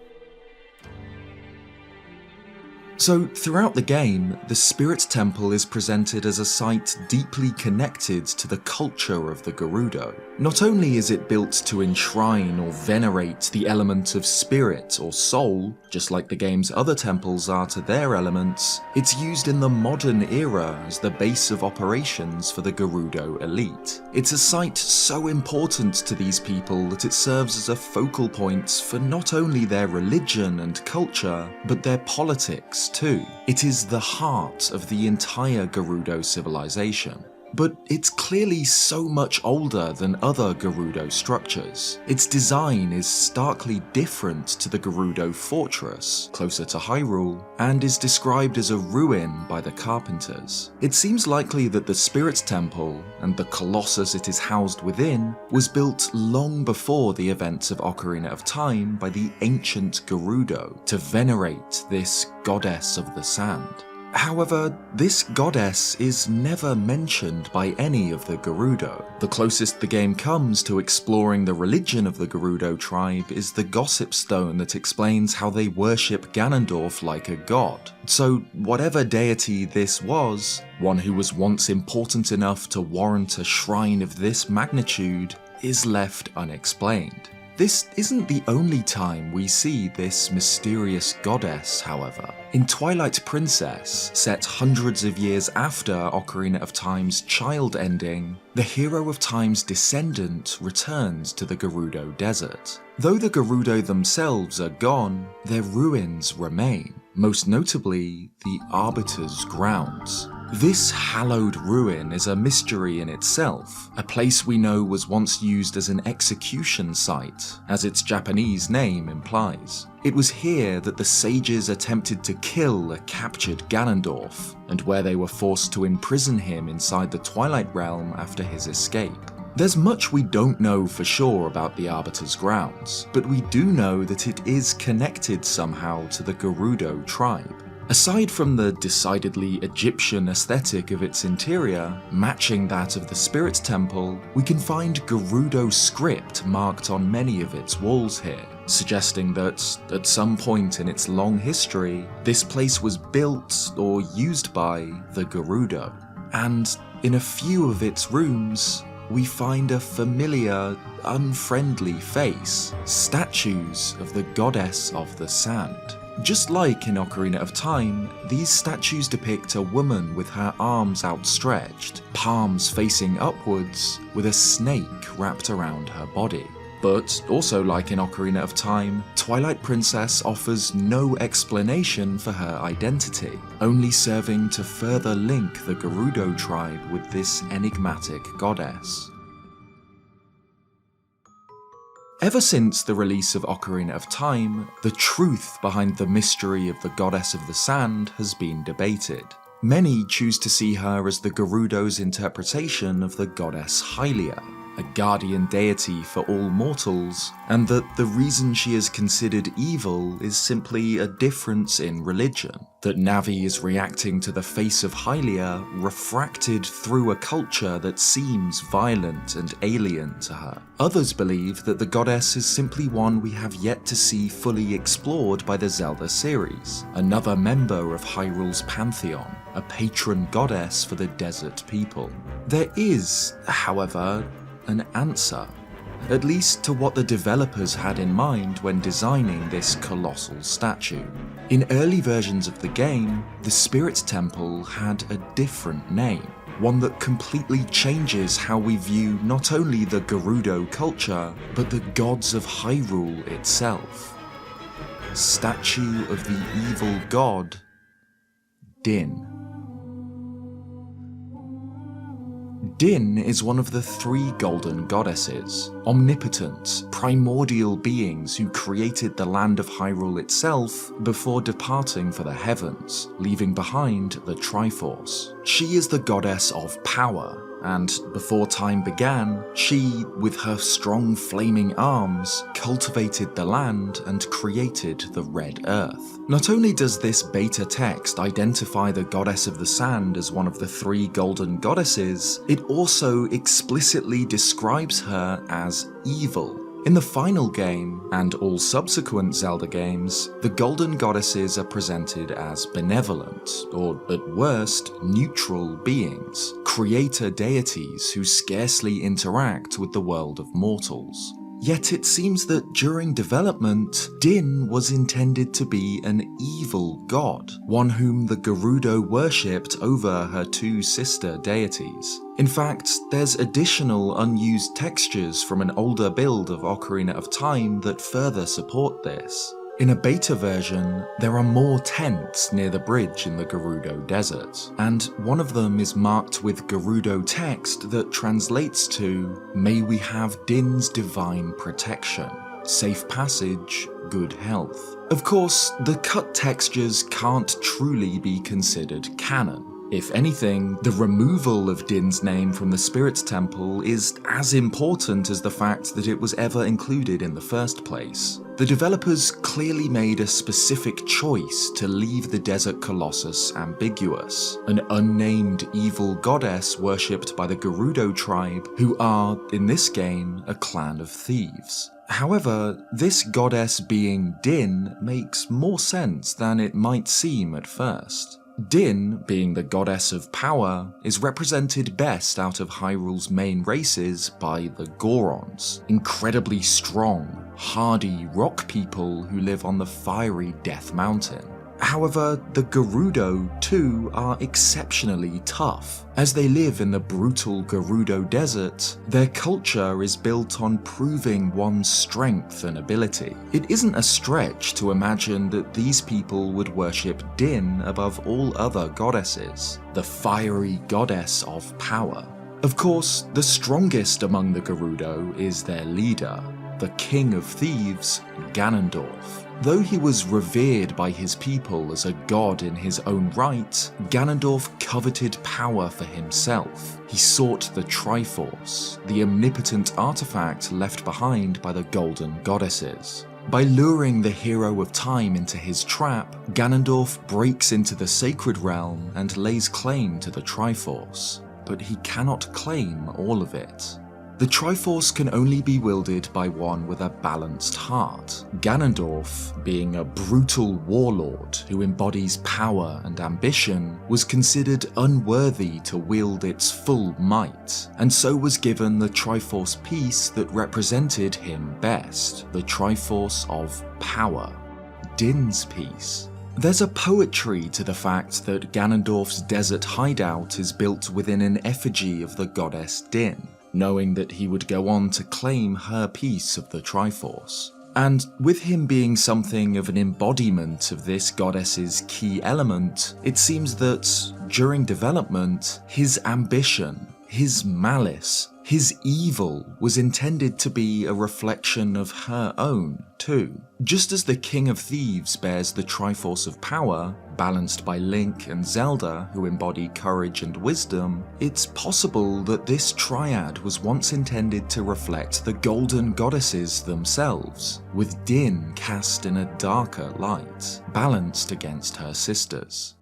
So, throughout the game, the Spirit Temple is presented as a site deeply connected to the culture of the Gerudo. Not only is it built to enshrine or venerate the element of spirit or soul, just like the game's other temples are to their elements, it's used in the modern era as the base of operations for the Gerudo elite. It's a site so important to these people that it serves as a focal point for not only their religion and culture, but their politics too. It is the heart of the entire Gerudo civilization. But it's clearly so much older than other Gerudo structures. Its design is starkly different to the Gerudo fortress, closer to Hyrule, and is described as a ruin by the Carpenters. It seems likely that the Spirit Temple, and the Colossus it is housed within, was built long before the events of Ocarina of Time by the ancient Gerudo to venerate this goddess of the sand. However, this goddess is never mentioned by any of the Gerudo. The closest the game comes to exploring the religion of the Gerudo tribe is the Gossip Stone that explains how they worship Ganondorf like a god. So whatever deity this was, one who was once important enough to warrant a shrine of this magnitude, is left unexplained. This isn't the only time we see this mysterious goddess, however. In Twilight Princess, set hundreds of years after Ocarina of Time's child ending, the Hero of Time's descendant returns to the Gerudo Desert. Though the Gerudo themselves are gone, their ruins remain, most notably the Arbiter's Grounds. This hallowed ruin is a mystery in itself, a place we know was once used as an execution site, as its Japanese name implies. It was here that the sages attempted to kill a captured Ganondorf, and where they were forced to imprison him inside the Twilight Realm after his escape. There's much we don't know for sure about the Arbiter's grounds, but we do know that it is connected somehow to the Gerudo tribe. Aside from the decidedly Egyptian aesthetic of its interior, matching that of the Spirit Temple, we can find Gerudo script marked on many of its walls here, suggesting that, at some point in its long history, this place was built or used by the Gerudo. And in a few of its rooms, we find a familiar, unfriendly face, statues of the goddess of the sand. Just like in Ocarina of Time, these statues depict a woman with her arms outstretched, palms facing upwards, with a snake wrapped around her body. But also like in Ocarina of Time, Twilight Princess offers no explanation for her identity, only serving to further link the Gerudo tribe with this enigmatic goddess. Ever since the release of Ocarina of Time, the truth behind the mystery of the Goddess of the Sand has been debated. Many choose to see her as the Gerudo's interpretation of the goddess Hylia, a guardian deity for all mortals, and that the reason she is considered evil is simply a difference in religion, that Navi is reacting to the face of Hylia refracted through a culture that seems violent and alien to her. Others believe that the goddess is simply one we have yet to see fully explored by the Zelda series, another member of Hyrule's pantheon, a patron goddess for the desert people. There is, however, an answer, at least to what the developers had in mind when designing this colossal statue. In early versions of the game, the Spirit Temple had a different name, one that completely changes how we view not only the Gerudo culture, but the gods of Hyrule itself. Statue of the evil god, Din. Din is one of the three golden goddesses, omnipotent, primordial beings who created the land of Hyrule itself before departing for the heavens, leaving behind the Triforce. She is the goddess of power, and before time began, she, with her strong flaming arms, cultivated the land and created the Red Earth. Not only does this beta text identify the Goddess of the Sand as one of the three golden goddesses, it also explicitly describes her as evil. In the final game, and all subsequent Zelda games, the Golden Goddesses are presented as benevolent, or at worst, neutral beings, creator deities who scarcely interact with the world of mortals. Yet it seems that during development, Din was intended to be an evil god, one whom the Gerudo worshipped over her two sister deities. In fact, there's additional unused textures from an older build of Ocarina of Time that further support this. In a beta version, there are more tents near the bridge in the Gerudo Desert, and one of them is marked with Gerudo text that translates to, "May we have Din's divine protection, safe passage, good health." Of course, the cut textures can't truly be considered canon. If anything, the removal of Din's name from the Spirit Temple is as important as the fact that it was ever included in the first place. The developers clearly made a specific choice to leave the Desert Colossus ambiguous, an unnamed evil goddess worshipped by the Gerudo tribe, who are, in this game, a clan of thieves. However, this goddess being Din makes more sense than it might seem at first. Din, being the goddess of power, is represented best out of Hyrule's main races by the Gorons, incredibly strong, hardy rock people who live on the fiery Death Mountain. However, the Gerudo too are exceptionally tough. As they live in the brutal Gerudo Desert, their culture is built on proving one's strength and ability. It isn't a stretch to imagine that these people would worship Din above all other goddesses, the fiery goddess of power. Of course, the strongest among the Gerudo is their leader, the King of Thieves, Ganondorf. Though he was revered by his people as a god in his own right, Ganondorf coveted power for himself. He sought the Triforce, the omnipotent artifact left behind by the Golden Goddesses. By luring the hero of time into his trap, Ganondorf breaks into the sacred realm and lays claim to the Triforce, but he cannot claim all of it. The Triforce can only be wielded by one with a balanced heart. Ganondorf, being a brutal warlord who embodies power and ambition, was considered unworthy to wield its full might, and so was given the Triforce piece that represented him best, the Triforce of Power, Din's piece. There's a poetry to the fact that Ganondorf's desert hideout is built within an effigy of the goddess Din, knowing that he would go on to claim her piece of the Triforce. And with him being something of an embodiment of this goddess's key element, it seems that, during development, his ambition, his malice, his evil was intended to be a reflection of her own, too. Just as the King of Thieves bears the Triforce of Power, balanced by Link and Zelda, who embody courage and wisdom, it's possible that this triad was once intended to reflect the Golden Goddesses themselves, with Din cast in a darker light, balanced against her sisters.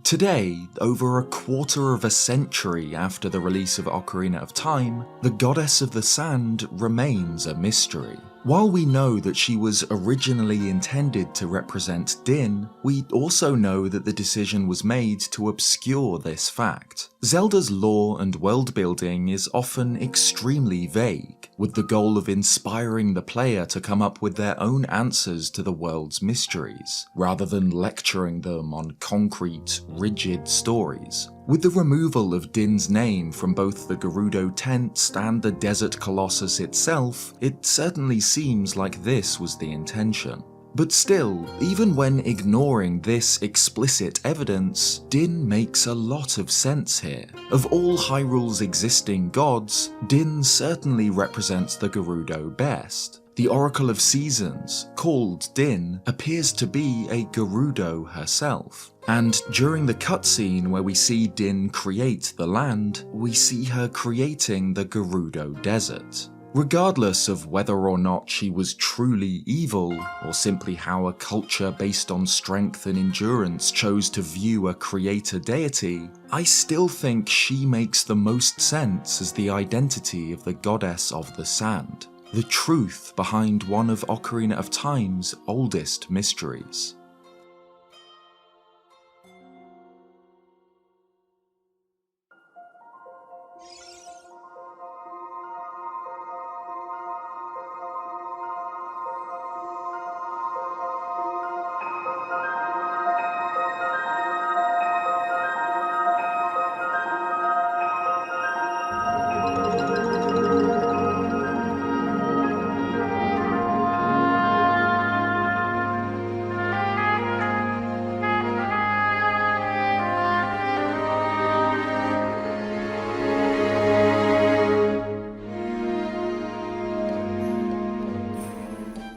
Today, over a quarter of a century after the release of Ocarina of Time, the Goddess of the Sand remains a mystery. While we know that she was originally intended to represent Din, we also know that the decision was made to obscure this fact. Zelda's lore and world building is often extremely vague, with the goal of inspiring the player to come up with their own answers to the world's mysteries, rather than lecturing them on concrete, rigid stories. With the removal of Din's name from both the Gerudo tents and the Desert Colossus itself, it certainly seems like this was the intention. But still, even when ignoring this explicit evidence, Din makes a lot of sense here. Of all Hyrule's existing gods, Din certainly represents the Gerudo best. The Oracle of Seasons, called Din, appears to be a Gerudo herself. And during the cutscene where we see Din create the land, we see her creating the Gerudo Desert. Regardless of whether or not she was truly evil, or simply how a culture based on strength and endurance chose to view a creator deity, I still think she makes the most sense as the identity of the Goddess of the Sand, the truth behind one of Ocarina of Time's oldest mysteries.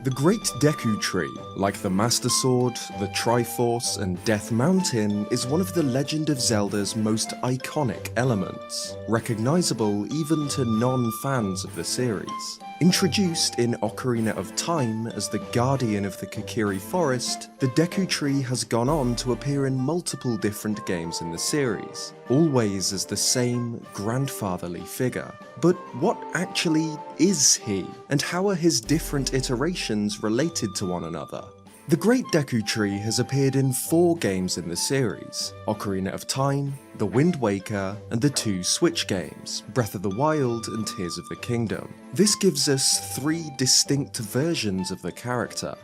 The Great Deku Tree, like the Master Sword, the Triforce, and Death Mountain, is one of the Legend of Zelda's most iconic elements, recognizable even to non-fans of the series. Introduced in Ocarina of Time as the guardian of the Kokiri Forest, the Deku Tree has gone on to appear in multiple different games in the series, always as the same grandfatherly figure. But what actually is he, and how are his different iterations related to one another? The Great Deku Tree has appeared in 4 games in the series: Ocarina of Time, The Wind Waker, and the 2 Switch games, Breath of the Wild and Tears of the Kingdom. This gives us 3 distinct versions of the character.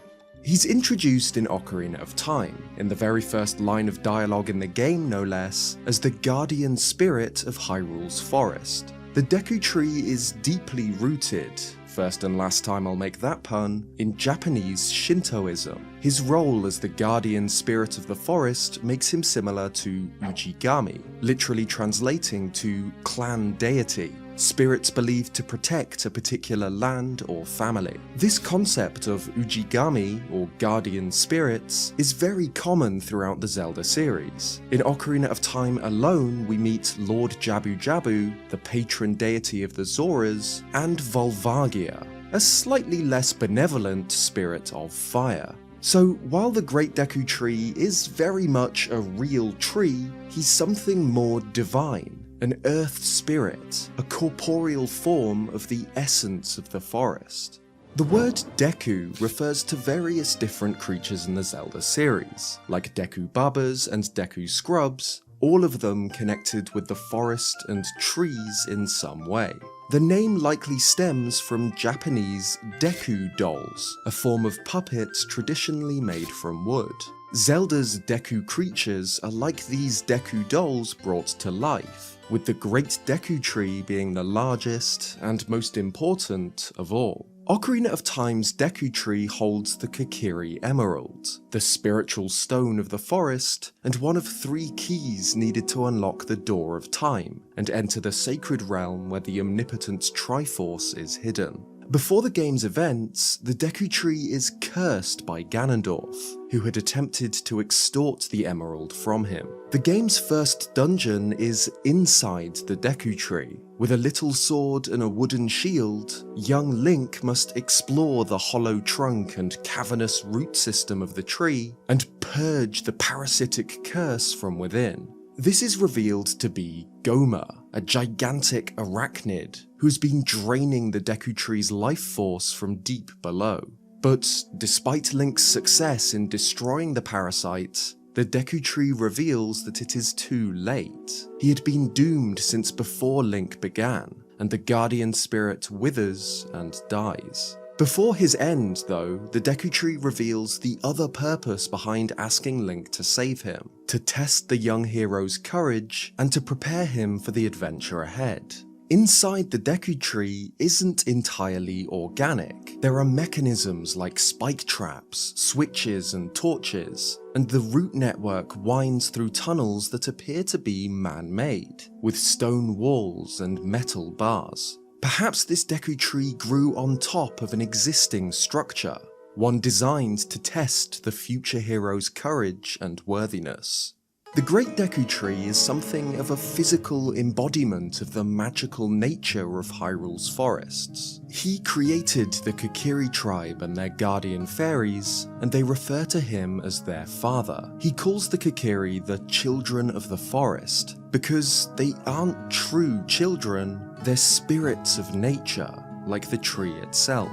He's introduced in Ocarina of Time, in the very first line of dialogue in the game no less, as the guardian spirit of Hyrule's forest. The Deku Tree is deeply rooted, first and last time I'll make that pun, in Japanese Shintoism. His role as the guardian spirit of the forest makes him similar to Ujigami, literally translating to clan deity, spirits believed to protect a particular land or family. This concept of Ujigami, or guardian spirits, is very common throughout the Zelda series. In Ocarina of Time alone, we meet Lord Jabu, the patron deity of the Zoras, and Volvagia, a slightly less benevolent spirit of fire. So while the Great Deku Tree is very much a real tree, he's something more divine. An earth spirit, a corporeal form of the essence of the forest. The word Deku refers to various different creatures in the Zelda series, like Deku Babas and Deku Scrubs, all of them connected with the forest and trees in some way. The name likely stems from Japanese Deku dolls, a form of puppets traditionally made from wood. Zelda's Deku creatures are like these Deku dolls brought to life, with the Great Deku Tree being the largest and most important of all. Ocarina of Time's Deku Tree holds the Kokiri Emerald, the spiritual stone of the forest, and one of 3 keys needed to unlock the Door of Time and enter the sacred realm where the omnipotent Triforce is hidden. Before the game's events, the Deku Tree is cursed by Ganondorf, who had attempted to extort the emerald from him. The game's first dungeon is inside the Deku Tree. With a little sword and a wooden shield, young Link must explore the hollow trunk and cavernous root system of the tree and purge the parasitic curse from within. This is revealed to be Goma, a gigantic arachnid who's been draining the Deku Tree's life force from deep below. But despite Link's success in destroying the parasite, the Deku Tree reveals that it is too late. He had been doomed since before Link began, and the guardian spirit withers and dies. Before his end, though, the Deku Tree reveals the other purpose behind asking Link to save him, to test the young hero's courage and to prepare him for the adventure ahead. Inside the Deku Tree isn't entirely organic. There are mechanisms like spike traps, switches and torches, and the root network winds through tunnels that appear to be man-made, with stone walls and metal bars. Perhaps this Deku Tree grew on top of an existing structure, one designed to test the future hero's courage and worthiness. The Great Deku Tree is something of a physical embodiment of the magical nature of Hyrule's forests. He created the Kokiri tribe and their guardian fairies, and they refer to him as their father. He calls the Kokiri the children of the forest, because they aren't true children, they're spirits of nature, like the tree itself.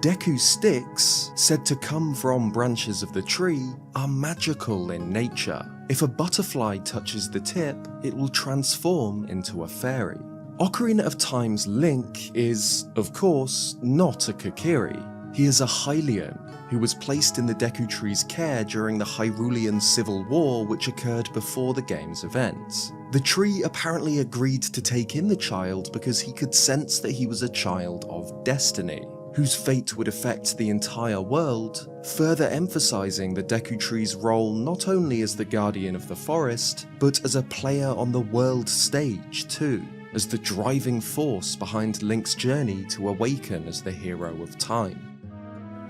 Deku sticks, said to come from branches of the tree, are magical in nature. If a butterfly touches the tip, it will transform into a fairy. Ocarina of Time's Link is, of course, not a Kokiri. He is a Hylian, who was placed in the Deku Tree's care during the Hyrulean Civil War which occurred before the game's events. The tree apparently agreed to take in the child because he could sense that he was a child of destiny, whose fate would affect the entire world, further emphasizing the Deku Tree's role not only as the guardian of the forest, but as a player on the world stage too, as the driving force behind Link's journey to awaken as the hero of time.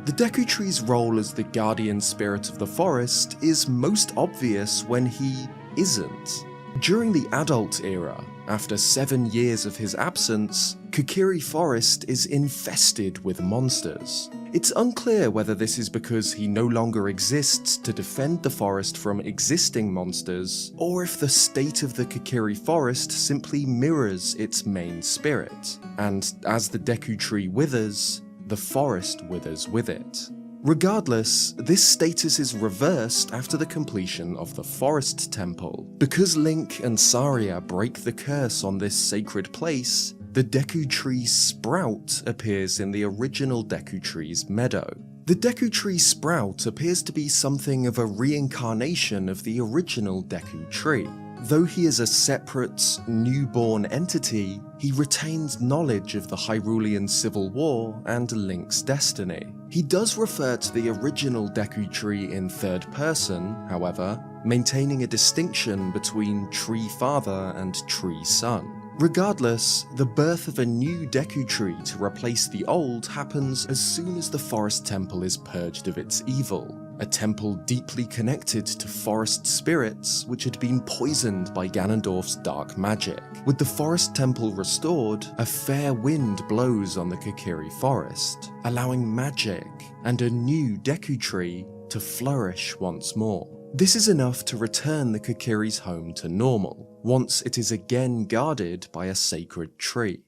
The Deku Tree's role as the guardian spirit of the forest is most obvious when he isn't. During the adult era, after 7 years of his absence, Kokiri Forest is infested with monsters. It's unclear whether this is because he no longer exists to defend the forest from existing monsters, or if the state of the Kokiri Forest simply mirrors its main spirit, and as the Deku Tree withers, the forest withers with it. Regardless, this status is reversed after the completion of the Forest Temple. Because Link and Saria break the curse on this sacred place, the Deku Tree sprout appears in the original Deku Tree's meadow. The Deku Tree sprout appears to be something of a reincarnation of the original Deku Tree. Though he is a separate, newborn entity, he retains knowledge of the Hyrulean Civil War and Link's destiny. He does refer to the original Deku Tree in third person, however, maintaining a distinction between Tree Father and Tree Son. Regardless, the birth of a new Deku Tree to replace the old happens as soon as the Forest Temple is purged of its evil, a temple deeply connected to forest spirits which had been poisoned by Ganondorf's dark magic. With the Forest Temple restored, a fair wind blows on the Kokiri Forest, allowing magic and a new Deku Tree to flourish once more. This is enough to return the Kokiri's home to normal, once it is again guarded by a sacred tree.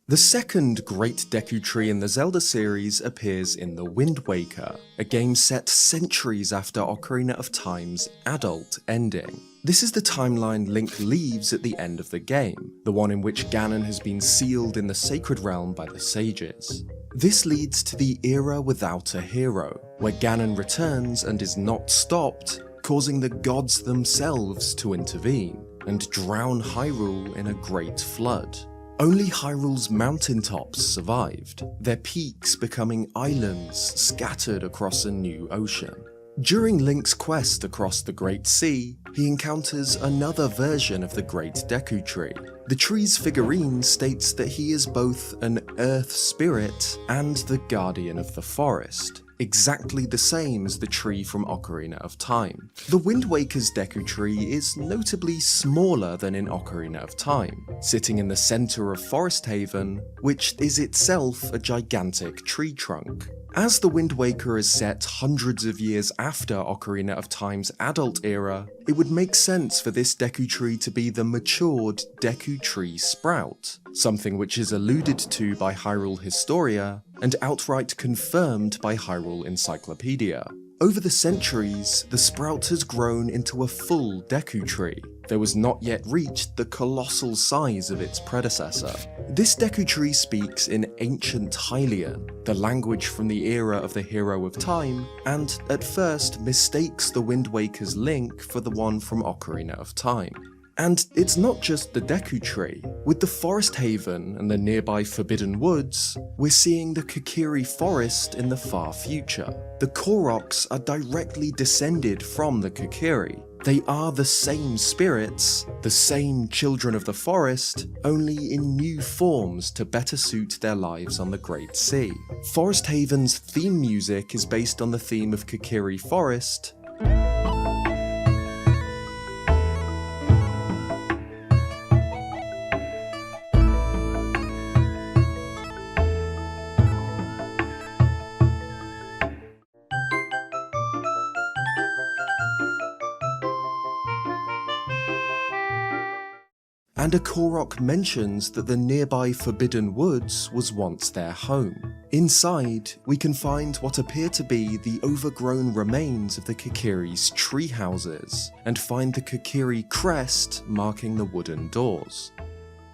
The second great Deku Tree in the Zelda series appears in The Wind Waker, a game set centuries after Ocarina of Time's adult ending. This is the timeline Link leaves at the end of the game, the one in which Ganon has been sealed in the Sacred Realm by the sages. This leads to the Era Without a Hero, where Ganon returns and is not stopped, causing the gods themselves to intervene and drown Hyrule in a great flood. Only Hyrule's mountaintops survived, their peaks becoming islands scattered across a new ocean. During Link's quest across the Great Sea, he encounters another version of the Great Deku Tree. The tree's figurine states that he is both an earth spirit and the guardian of the forest, exactly the same as the tree from Ocarina of Time. The Wind Waker's Deku Tree is notably smaller than in Ocarina of Time, sitting in the center of Forest Haven, which is itself a gigantic tree trunk. As the Wind Waker is set hundreds of years after Ocarina of Time's adult era, it would make sense for this Deku Tree to be the matured Deku Tree sprout, something which is alluded to by Hyrule Historia and outright confirmed by Hyrule Encyclopedia. Over the centuries, the sprout has grown into a full Deku Tree, though has not yet reached the colossal size of its predecessor. This Deku Tree speaks in ancient Hylian, the language from the era of the Hero of Time, and at first mistakes the Wind Waker's Link for the one from Ocarina of Time. And it's not just the Deku Tree. With the Forest Haven and the nearby Forbidden Woods, we're seeing the Kokiri Forest in the far future. The Koroks are directly descended from the Kokiri. They are the same spirits, the same children of the forest, only in new forms to better suit their lives on the Great Sea. Forest Haven's theme music is based on the theme of Kokiri Forest, and a Korok mentions that the nearby Forbidden Woods was once their home. Inside, we can find what appear to be the overgrown remains of the Kokiri's tree houses, and find the Kokiri crest marking the wooden doors.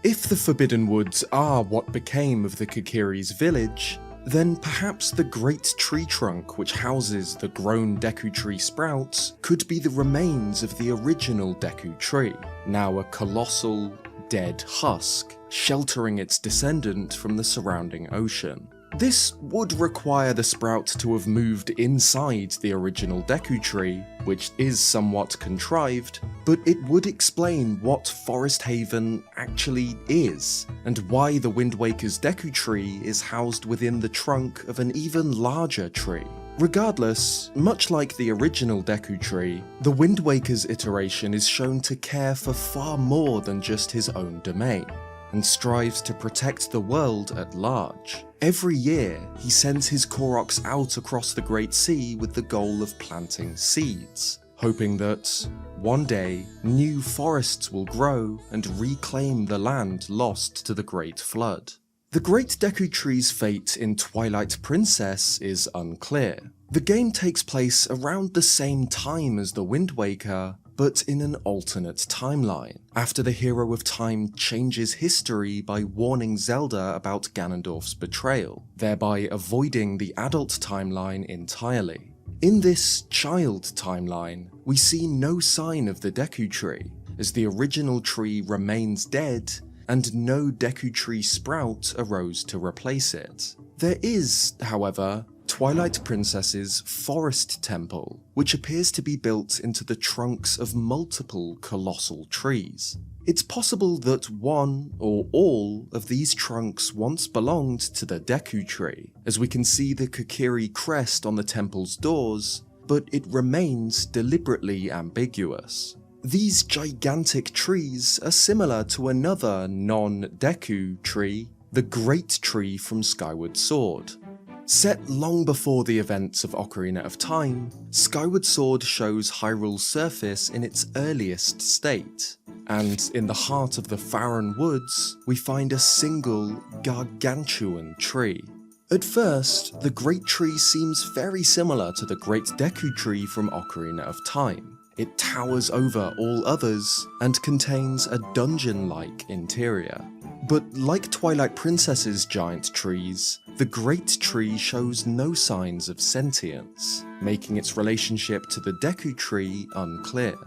If the Forbidden Woods are what became of the Kokiri's village, then perhaps the great tree trunk which houses the grown Deku Tree sprouts could be the remains of the original Deku Tree, now a colossal, dead husk, sheltering its descendant from the surrounding ocean. This would require the sprout to have moved inside the original Deku Tree, which is somewhat contrived, but it would explain what Forest Haven actually is, and why the Wind Waker's Deku Tree is housed within the trunk of an even larger tree. Regardless, much like the original Deku Tree, the Wind Waker's iteration is shown to care for far more than just his own domain, and strives to protect the world at large. Every year, he sends his Koroks out across the Great Sea with the goal of planting seeds, hoping that, one day, new forests will grow and reclaim the land lost to the Great Flood. The Great Deku Tree's fate in Twilight Princess is unclear. The game takes place around the same time as The Wind Waker, but in an alternate timeline, after the Hero of Time changes history by warning Zelda about Ganondorf's betrayal, thereby avoiding the adult timeline entirely. In this child timeline, we see no sign of the Deku Tree, as the original tree remains dead and no Deku Tree sprout arose to replace it. There is, however, Twilight Princess's Forest Temple, which appears to be built into the trunks of multiple colossal trees. It's possible that one or all of these trunks once belonged to the Deku Tree, as we can see the Kokiri crest on the temple's doors, but it remains deliberately ambiguous. These gigantic trees are similar to another non-Deku tree, the Great Tree from Skyward Sword. Set long before the events of Ocarina of Time, Skyward Sword shows Hyrule's surface in its earliest state, and in the heart of the Faron Woods, we find a single, gargantuan tree. At first, the Great Tree seems very similar to the Great Deku Tree from Ocarina of Time. It towers over all others and contains a dungeon-like interior. But like Twilight Princess's giant trees, the Great Tree shows no signs of sentience, making its relationship to the Deku Tree unclear.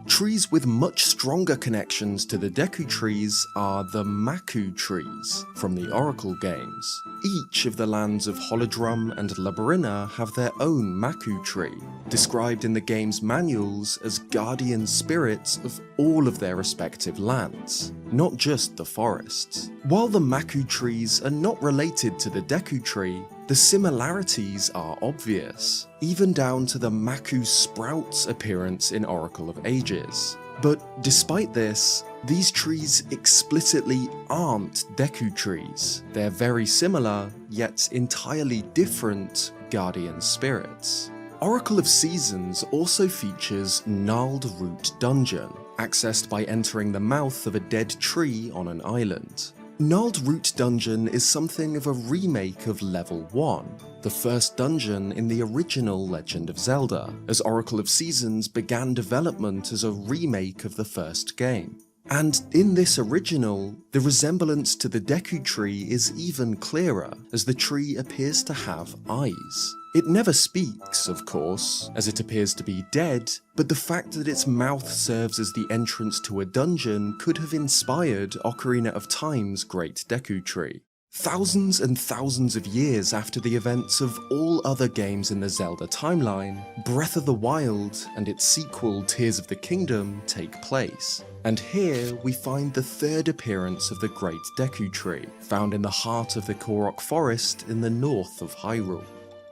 Trees with much stronger connections to the Deku trees are the Maku trees from the Oracle games. Each of the lands of Holodrum and Labyrinth have their own Maku tree, described in the game's manuals as guardian spirits of all of their respective lands, not just the forests. While the Maku trees are not related to the Deku tree, the similarities are obvious, even down to the Maku Sprout's appearance in Oracle of Ages. But despite this, these trees explicitly aren't Deku trees. They're very similar, yet entirely different guardian spirits. Oracle of Seasons also features Gnarled Root Dungeon, accessed by entering the mouth of a dead tree on an island. Gnarled Root Dungeon is something of a remake of Level 1, the first dungeon in the original Legend of Zelda, as Oracle of Seasons began development as a remake of the first game. And in this original, the resemblance to the Deku Tree is even clearer, as the tree appears to have eyes. It never speaks, of course, as it appears to be dead, but the fact that its mouth serves as the entrance to a dungeon could have inspired Ocarina of Time's Great Deku Tree. Thousands and thousands of years after the events of all other games in the Zelda timeline, Breath of the Wild and its sequel Tears of the Kingdom take place. And here we find the third appearance of the Great Deku Tree, found in the heart of the Korok Forest in the north of Hyrule.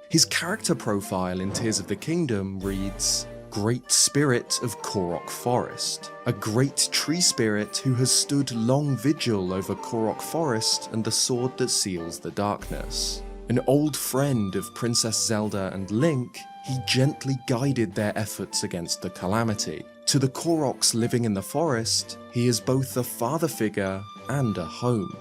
His character profile in Tears of the Kingdom reads, Great Spirit of Korok Forest, a great tree spirit who has stood long vigil over Korok Forest and the sword that seals the darkness. An old friend of Princess Zelda and Link, he gently guided their efforts against the calamity. To the Koroks living in the forest, he is both a father figure and a home.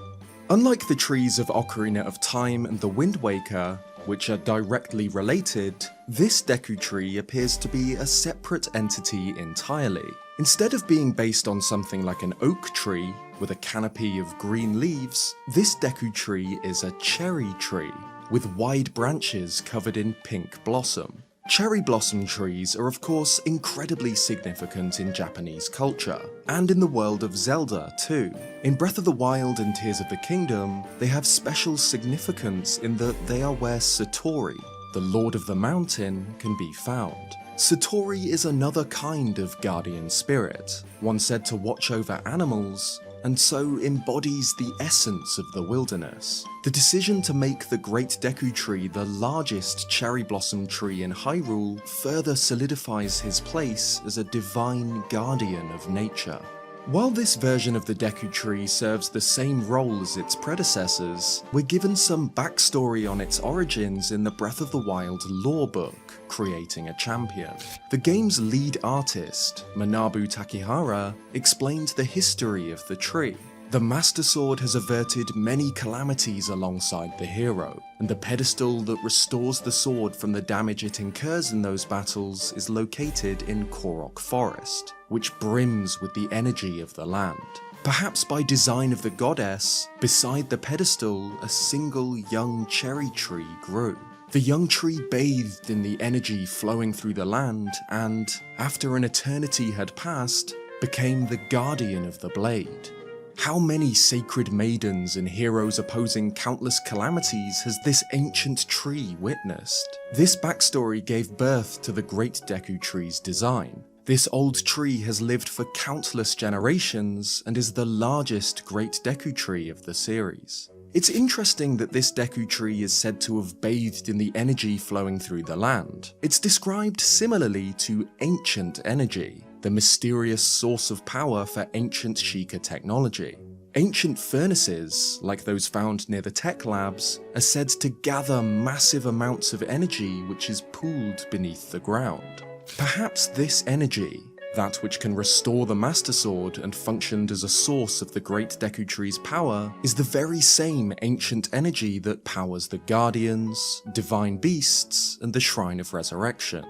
Unlike the trees of Ocarina of Time and the Wind Waker, which are directly related, this Deku Tree appears to be a separate entity entirely. Instead of being based on something like an oak tree with a canopy of green leaves, this Deku Tree is a cherry tree with wide branches covered in pink blossom. Cherry blossom trees are of course incredibly significant in Japanese culture, and in the world of Zelda too. In Breath of the Wild and Tears of the Kingdom, they have special significance in that they are where Satori, the Lord of the Mountain, can be found. Satori is another kind of guardian spirit, one said to watch over animals, and so embodies the essence of the wilderness. The decision to make the Great Deku Tree the largest cherry blossom tree in Hyrule further solidifies his place as a divine guardian of nature. While this version of the Deku Tree serves the same role as its predecessors, we're given some backstory on its origins in the Breath of the Wild lore book, Creating a Champion. The game's lead artist, Manabu Takehara, explained the history of the tree. The Master Sword has averted many calamities alongside the hero, and the pedestal that restores the sword from the damage it incurs in those battles is located in Korok Forest, which brims with the energy of the land. Perhaps by design of the goddess, beside the pedestal a single young cherry tree grew. The young tree bathed in the energy flowing through the land and, after an eternity had passed, became the guardian of the blade. How many sacred maidens and heroes opposing countless calamities has this ancient tree witnessed? This backstory gave birth to the Great Deku Tree's design. This old tree has lived for countless generations and is the largest Great Deku Tree of the series. It's interesting that this Deku Tree is said to have bathed in the energy flowing through the land. It's described similarly to ancient energy, the mysterious source of power for ancient Sheikah technology. Ancient furnaces, like those found near the tech labs, are said to gather massive amounts of energy which is pooled beneath the ground. Perhaps this energy, that which can restore the Master Sword and functioned as a source of the Great Deku Tree's power, is the very same ancient energy that powers the Guardians, Divine Beasts, and the Shrine of Resurrection.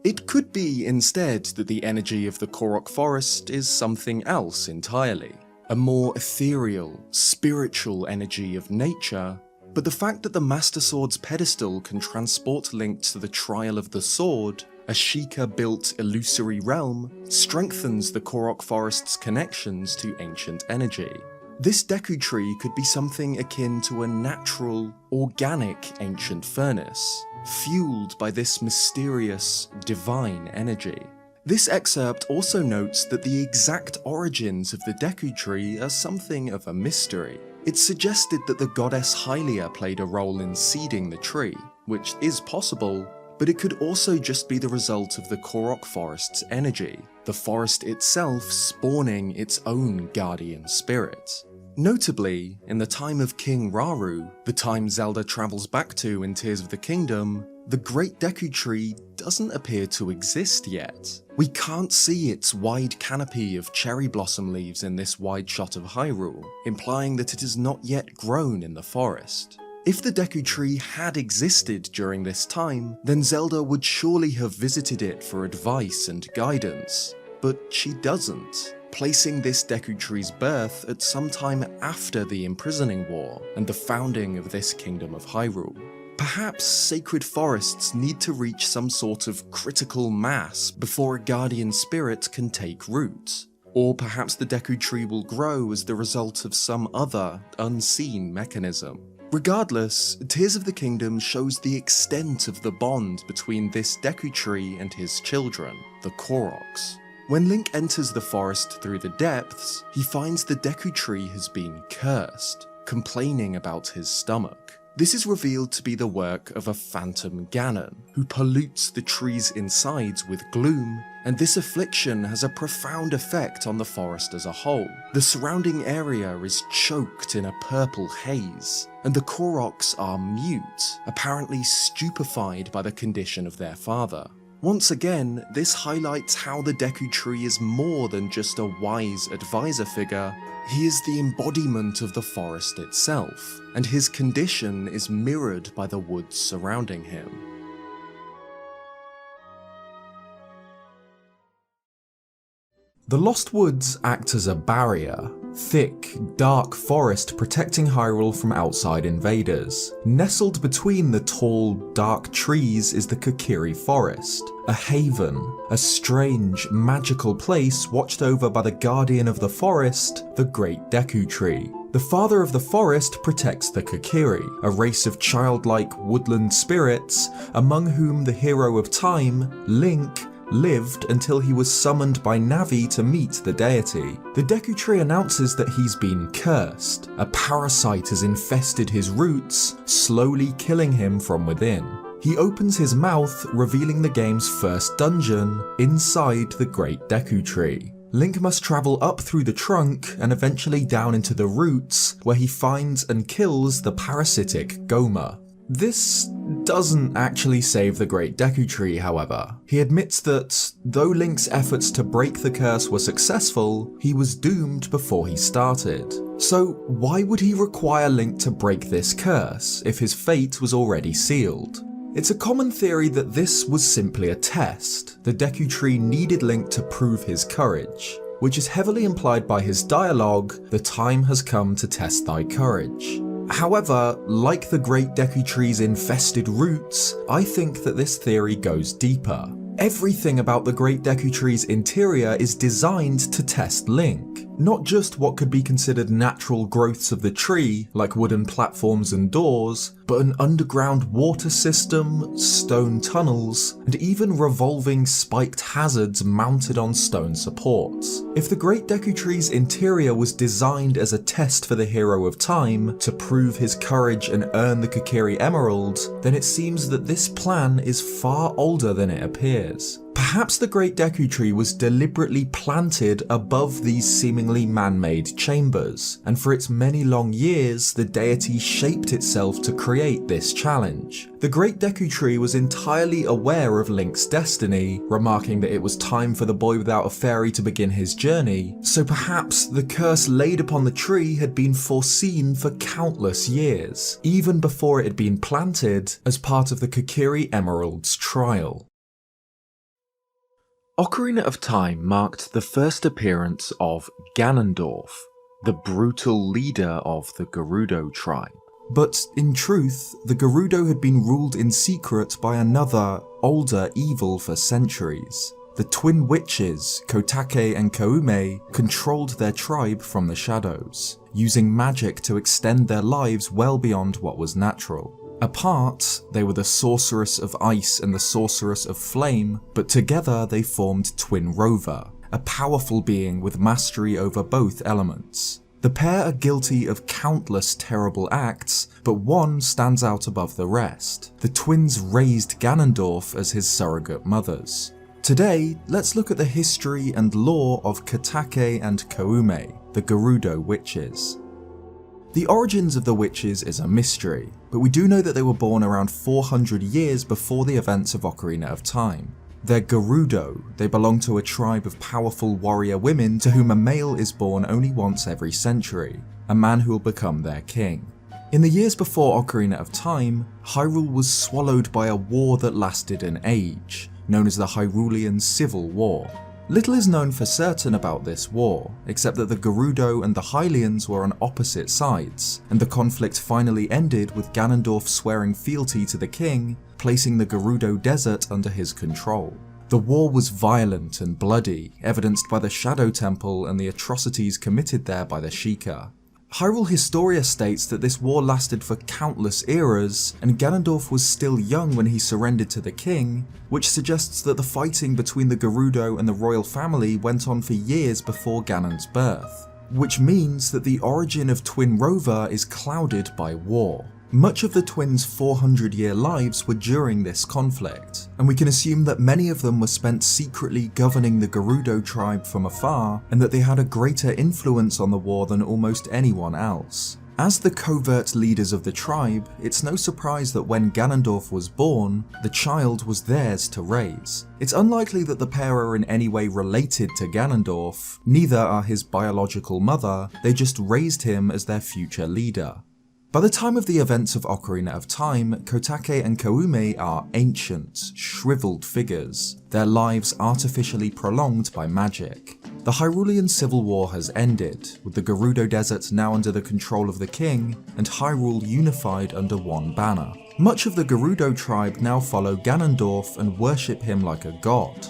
It could be instead that the energy of the Korok Forest is something else entirely, a more ethereal, spiritual energy of nature, but the fact that the Master Sword's pedestal can transport Link to the Trial of the Sword, a Sheikah-built illusory realm, strengthens the Korok Forest's connections to ancient energy. This Deku Tree could be something akin to a natural, organic ancient furnace, fueled by this mysterious, divine energy. This excerpt also notes that the exact origins of the Deku Tree are something of a mystery. It's suggested that the goddess Hylia played a role in seeding the tree, which is possible, but it could also just be the result of the Korok Forest's energy, the forest itself spawning its own guardian spirit. Notably, in the time of King Rauru, the time Zelda travels back to in Tears of the Kingdom, the Great Deku Tree doesn't appear to exist yet. We can't see its wide canopy of cherry blossom leaves in this wide shot of Hyrule, implying that it has not yet grown in the forest. If the Deku Tree had existed during this time, then Zelda would surely have visited it for advice and guidance, but she doesn't, placing this Deku Tree's birth at some time after the Imprisoning War and the founding of this Kingdom of Hyrule. Perhaps sacred forests need to reach some sort of critical mass before a guardian spirit can take root. Or perhaps the Deku Tree will grow as the result of some other, unseen mechanism. Regardless, Tears of the Kingdom shows the extent of the bond between this Deku Tree and his children, the Koroks. When Link enters the forest through the depths, he finds the Deku Tree has been cursed, complaining about his stomach. This is revealed to be the work of a phantom Ganon, who pollutes the tree's insides with gloom, and this affliction has a profound effect on the forest as a whole. The surrounding area is choked in a purple haze, and the Koroks are mute, apparently stupefied by the condition of their father. Once again, this highlights how the Deku Tree is more than just a wise advisor figure. He is the embodiment of the forest itself, and his condition is mirrored by the woods surrounding him. The Lost Woods act as a barrier, thick, dark forest protecting Hyrule from outside invaders. Nestled between the tall, dark trees is the Kokiri Forest, a haven, a strange, magical place watched over by the guardian of the forest, the Great Deku Tree. The father of the forest protects the Kokiri, a race of childlike woodland spirits, among whom the hero of time, Link, lived until he was summoned by Navi to meet the deity. The Deku Tree announces that he's been cursed. A parasite has infested his roots, slowly killing him from within. He opens his mouth, revealing the game's first dungeon, inside the Great Deku Tree. Link must travel up through the trunk and eventually down into the roots, where he finds and kills the parasitic Goma. This doesn't actually save the Great Deku Tree, however. He admits that, though Link's efforts to break the curse were successful, he was doomed before he started. So why would he require Link to break this curse if his fate was already sealed? It's a common theory that this was simply a test. The Deku Tree needed Link to prove his courage, which is heavily implied by his dialogue, "The time has come to test thy courage." However, like the Great Deku Tree's infested roots, I think that this theory goes deeper. Everything about the Great Deku Tree's interior is designed to test Link. Not just what could be considered natural growths of the tree, like wooden platforms and doors, but an underground water system, stone tunnels, and even revolving spiked hazards mounted on stone supports. If the Great Deku Tree's interior was designed as a test for the Hero of Time to prove his courage and earn the Kokiri Emerald, then it seems that this plan is far older than it appears. Perhaps the Great Deku Tree was deliberately planted above these seemingly man-made chambers, and for its many long years, the deity shaped itself to create this challenge. The Great Deku Tree was entirely aware of Link's destiny, remarking that it was time for the boy without a fairy to begin his journey, so perhaps the curse laid upon the tree had been foreseen for countless years, even before it had been planted as part of the Kokiri Emerald's trial. Ocarina of Time marked the first appearance of Ganondorf, the brutal leader of the Gerudo tribe. But in truth, the Gerudo had been ruled in secret by another, older evil for centuries. The twin witches, Kotake and Koume, controlled their tribe from the shadows, using magic to extend their lives well beyond what was natural. Apart, they were the Sorceress of Ice and the Sorceress of Flame, but together they formed Twinrova, a powerful being with mastery over both elements. The pair are guilty of countless terrible acts, but one stands out above the rest. The twins raised Ganondorf as his surrogate mothers. Today, let's look at the history and lore of Kotake and Koume, the Gerudo witches. The origins of the witches is a mystery, but we do know that they were born around 400 years before the events of Ocarina of Time. They're Gerudo, they belong to a tribe of powerful warrior women to whom a male is born only once every century, a man who will become their king. In the years before Ocarina of Time, Hyrule was swallowed by a war that lasted an age, known as the Hyrulean Civil War. Little is known for certain about this war, except that the Gerudo and the Hylians were on opposite sides, and the conflict finally ended with Ganondorf swearing fealty to the king, placing the Gerudo Desert under his control. The war was violent and bloody, evidenced by the Shadow Temple and the atrocities committed there by the Sheikah. Hyrule Historia states that this war lasted for countless eras, and Ganondorf was still young when he surrendered to the king, which suggests that the fighting between the Gerudo and the royal family went on for years before Ganon's birth, which means that the origin of Twinrova is clouded by war. Much of the twins' 400-year lives were during this conflict, and we can assume that many of them were spent secretly governing the Gerudo tribe from afar, and that they had a greater influence on the war than almost anyone else. As the covert leaders of the tribe, it's no surprise that when Ganondorf was born, the child was theirs to raise. It's unlikely that the pair are in any way related to Ganondorf, neither are his biological mother, they just raised him as their future leader. By the time of the events of Ocarina of Time, Kotake and Koume are ancient, shriveled figures, their lives artificially prolonged by magic. The Hyrulean Civil War has ended, with the Gerudo Desert now under the control of the king, and Hyrule unified under one banner. Much of the Gerudo tribe now follow Ganondorf and worship him like a god.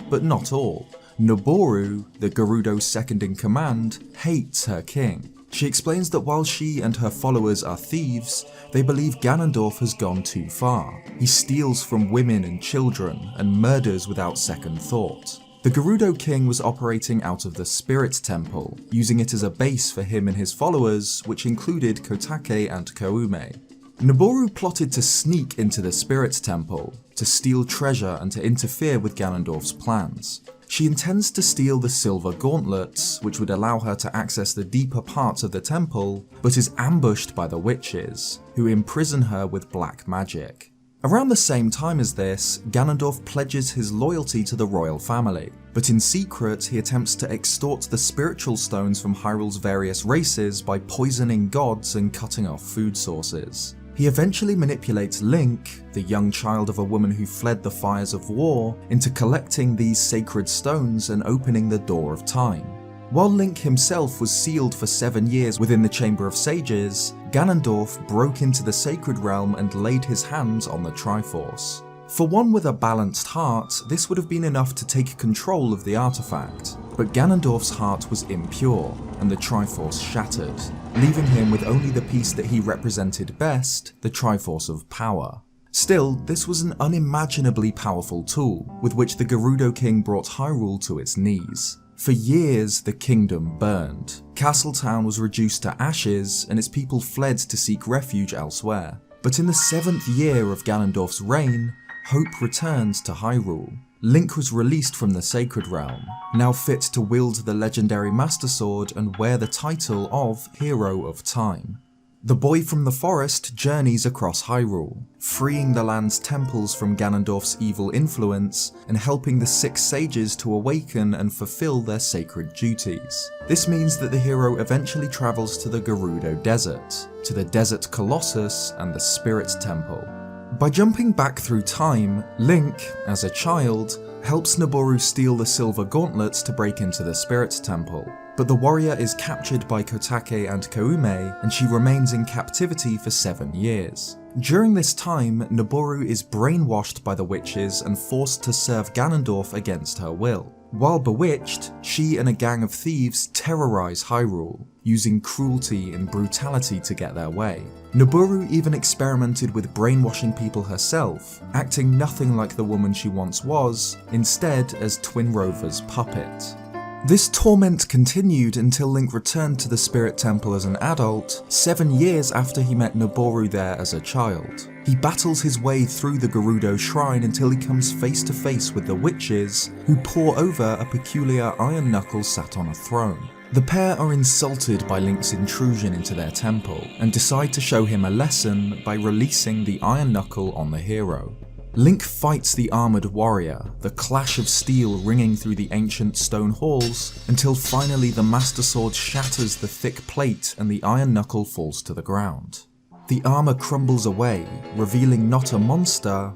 But not all. Noboru, the Gerudo's second-in-command, hates her king. She explains that while she and her followers are thieves, they believe Ganondorf has gone too far. He steals from women and children, and murders without second thought. The Gerudo king was operating out of the Spirit Temple, using it as a base for him and his followers, which included Kotake and Koume. Noboru plotted to sneak into the Spirit Temple, to steal treasure and to interfere with Ganondorf's plans. She intends to steal the silver gauntlets, which would allow her to access the deeper parts of the temple, but is ambushed by the witches, who imprison her with black magic. Around the same time as this, Ganondorf pledges his loyalty to the royal family. but in secret he attempts to extort the spiritual stones from Hyrule's various races by poisoning gods and cutting off food sources. He eventually manipulates Link, the young child of a woman who fled the fires of war, into collecting these sacred stones and opening the Door of Time. While Link himself was sealed for 7 years within the Chamber of Sages, Ganondorf broke into the Sacred Realm and laid his hands on the Triforce. For one with a balanced heart, this would have been enough to take control of the artifact, but Ganondorf's heart was impure, and the Triforce shattered, leaving him with only the piece that he represented best, the Triforce of Power. Still, this was an unimaginably powerful tool, with which the Gerudo King brought Hyrule to its knees. For years, the kingdom burned. Castletown was reduced to ashes, and its people fled to seek refuge elsewhere. But in the 7th year of Ganondorf's reign, hope returned to Hyrule. Link was released from the Sacred Realm, now fit to wield the legendary Master Sword and wear the title of Hero of Time. The boy from the forest journeys across Hyrule, freeing the land's temples from Ganondorf's evil influence and helping the 6 sages to awaken and fulfill their sacred duties. This means that the hero eventually travels to the Gerudo Desert, to the Desert Colossus and the Spirit Temple. By jumping back through time, Link, as a child, helps Naboru steal the silver gauntlets to break into the Spirit Temple. But the warrior is captured by Kotake and Koume, and she remains in captivity for 7 years. During this time, Naboru is brainwashed by the witches and forced to serve Ganondorf against her will. While bewitched, she and a gang of thieves terrorize Hyrule, using cruelty and brutality to get their way. Naboru even experimented with brainwashing people herself, acting nothing like the woman she once was, instead as Twinrova's puppet. This torment continued until Link returned to the Spirit Temple as an adult, 7 years after he met Naboru there as a child. He battles his way through the Gerudo Shrine until he comes face to face with the witches, who pore over a peculiar iron knuckle sat on a throne. The pair are insulted by Link's intrusion into their temple, and decide to show him a lesson by releasing the iron knuckle on the hero. Link fights the armoured warrior, the clash of steel ringing through the ancient stone halls, until finally the Master Sword shatters the thick plate and the iron knuckle falls to the ground. The armour crumbles away, revealing not a monster,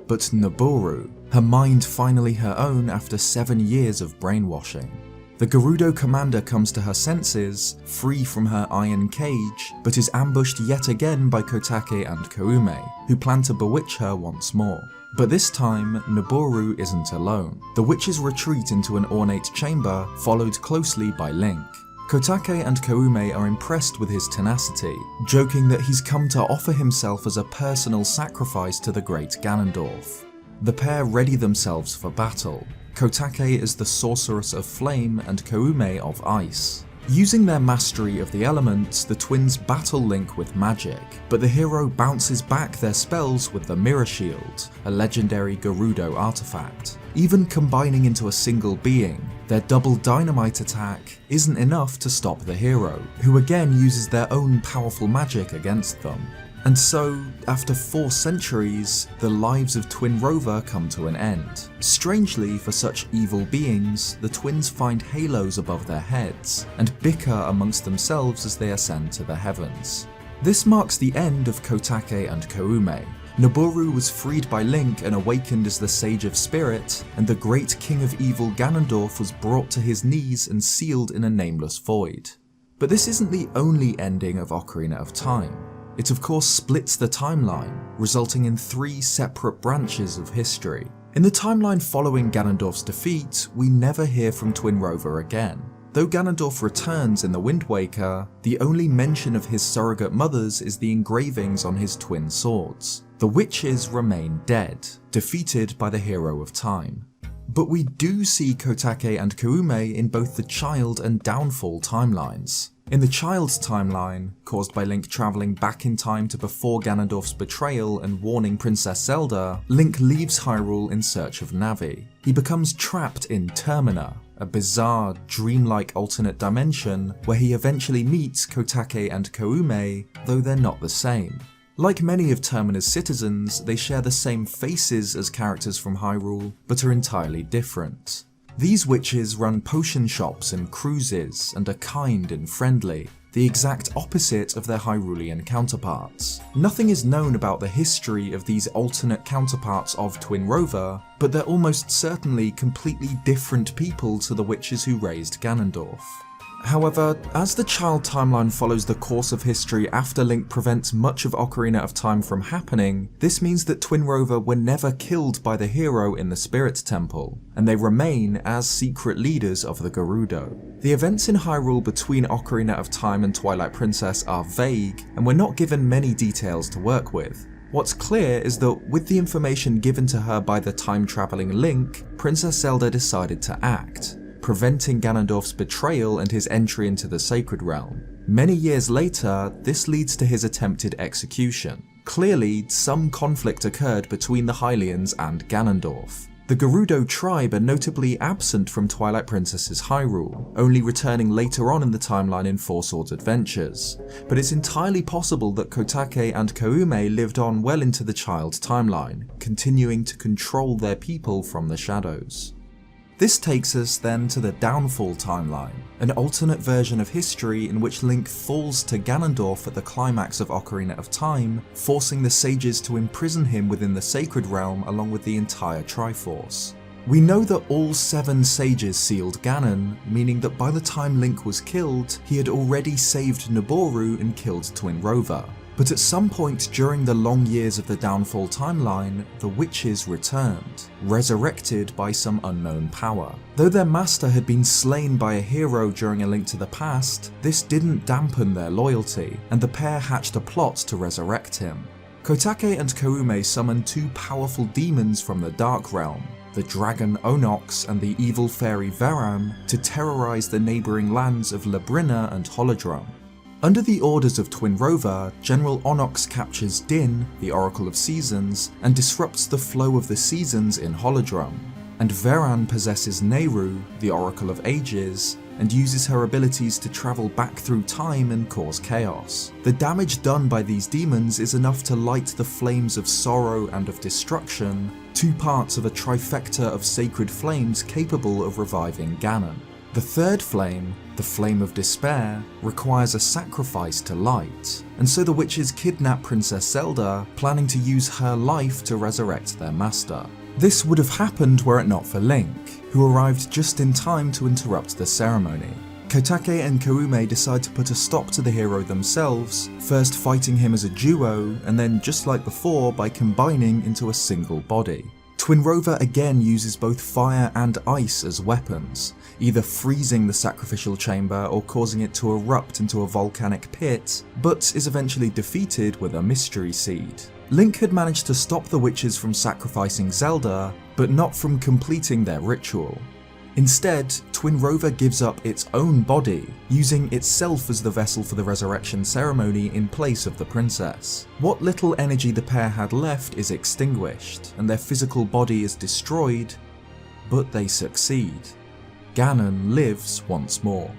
but Naboru, her mind finally her own after 7 years of brainwashing. The Gerudo commander comes to her senses, free from her iron cage, but is ambushed yet again by Kotake and Koume, who plan to bewitch her once more. But this time, Naboru isn't alone. The witches retreat into an ornate chamber, followed closely by Link. Kotake and Koume are impressed with his tenacity, joking that he's come to offer himself as a personal sacrifice to the great Ganondorf. The pair ready themselves for battle. Kotake is the sorceress of flame and Koume of ice. Using their mastery of the elements, the twins battle Link with magic, but the hero bounces back their spells with the Mirror Shield, a legendary Gerudo artifact. Even combining into a single being, their double dynamite attack isn't enough to stop the hero, who again uses their own powerful magic against them. And so, after 4 centuries, the lives of Twinrova come to an end. Strangely, for such evil beings, the twins find halos above their heads, and bicker amongst themselves as they ascend to the heavens. This marks the end of Kotake and Koume. Naboru was freed by Link and awakened as the Sage of Spirit, and the great King of Evil Ganondorf was brought to his knees and sealed in a nameless void. But this isn't the only ending of Ocarina of Time. It of course splits the timeline, resulting in 3 separate branches of history. In the timeline following Ganondorf's defeat, we never hear from Twinrova again. Though Ganondorf returns in the Wind Waker, the only mention of his surrogate mothers is the engravings on his twin swords. The witches remain dead, defeated by the Hero of Time. But we do see Kotake and Koume in both the Child and Downfall timelines. In the Child's timeline, caused by Link travelling back in time to before Ganondorf's betrayal and warning Princess Zelda, Link leaves Hyrule in search of Navi. He becomes trapped in Termina, a bizarre, dreamlike alternate dimension where he eventually meets Kotake and Koume, though they're not the same. Like many of Termina's citizens, they share the same faces as characters from Hyrule, but are entirely different. These witches run potion shops and cruises and are kind and friendly, the exact opposite of their Hyrulean counterparts. Nothing is known about the history of these alternate counterparts of Twinrova, but they're almost certainly completely different people to the witches who raised Ganondorf. However, as the child timeline follows the course of history after Link prevents much of Ocarina of Time from happening, this means that Twinrova were never killed by the hero in the Spirit Temple, and they remain as secret leaders of the Gerudo. The events in Hyrule between Ocarina of Time and Twilight Princess are vague, and we're not given many details to work with. What's clear is that with the information given to her by the time-travelling Link, Princess Zelda decided to act, preventing Ganondorf's betrayal and his entry into the Sacred Realm. Many years later, this leads to his attempted execution. Clearly, some conflict occurred between the Hylians and Ganondorf. The Gerudo tribe are notably absent from Twilight Princess's Hyrule, only returning later on in the timeline in Four Swords Adventures, but it's entirely possible that Kotake and Koume lived on well into the child timeline, continuing to control their people from the shadows. This takes us then to the Downfall timeline, an alternate version of history in which Link falls to Ganondorf at the climax of Ocarina of Time, forcing the sages to imprison him within the Sacred Realm along with the entire Triforce. We know that all 7 sages sealed Ganon, meaning that by the time Link was killed, he had already saved Naboru and killed Twinrova. But at some point during the long years of the Downfall timeline, the witches returned, resurrected by some unknown power. Though their master had been slain by a hero during A Link to the Past, this didn't dampen their loyalty, and the pair hatched a plot to resurrect him. Kotake and Koume summoned 2 powerful demons from the Dark Realm, the dragon Onox and the evil fairy Veram, to terrorize the neighboring lands of Labrina and Holodrum. Under the orders of Twinrova, General Onox captures Din, the Oracle of Seasons, and disrupts the flow of the seasons in Holodrum, and Veran possesses Nehru, the Oracle of Ages, and uses her abilities to travel back through time and cause chaos. The damage done by these demons is enough to light the flames of sorrow and of destruction, 2 parts of a trifecta of sacred flames capable of reviving Ganon. The third flame, the Flame of Despair, requires a sacrifice to light, and so the witches kidnap Princess Zelda, planning to use her life to resurrect their master. This would have happened were it not for Link, who arrived just in time to interrupt the ceremony. Kotake and Koume decide to put a stop to the hero themselves, first fighting him as a duo, and then just like before by combining into a single body. Twinrova again uses both fire and ice as weapons, either freezing the sacrificial chamber or causing it to erupt into a volcanic pit, but is eventually defeated with a mystery seed. Link had managed to stop the witches from sacrificing Zelda, but not from completing their ritual. Instead, Twinrova gives up its own body, using itself as the vessel for the resurrection ceremony in place of the princess. What little energy the pair had left is extinguished, and their physical body is destroyed, but they succeed. Ganon lives once more.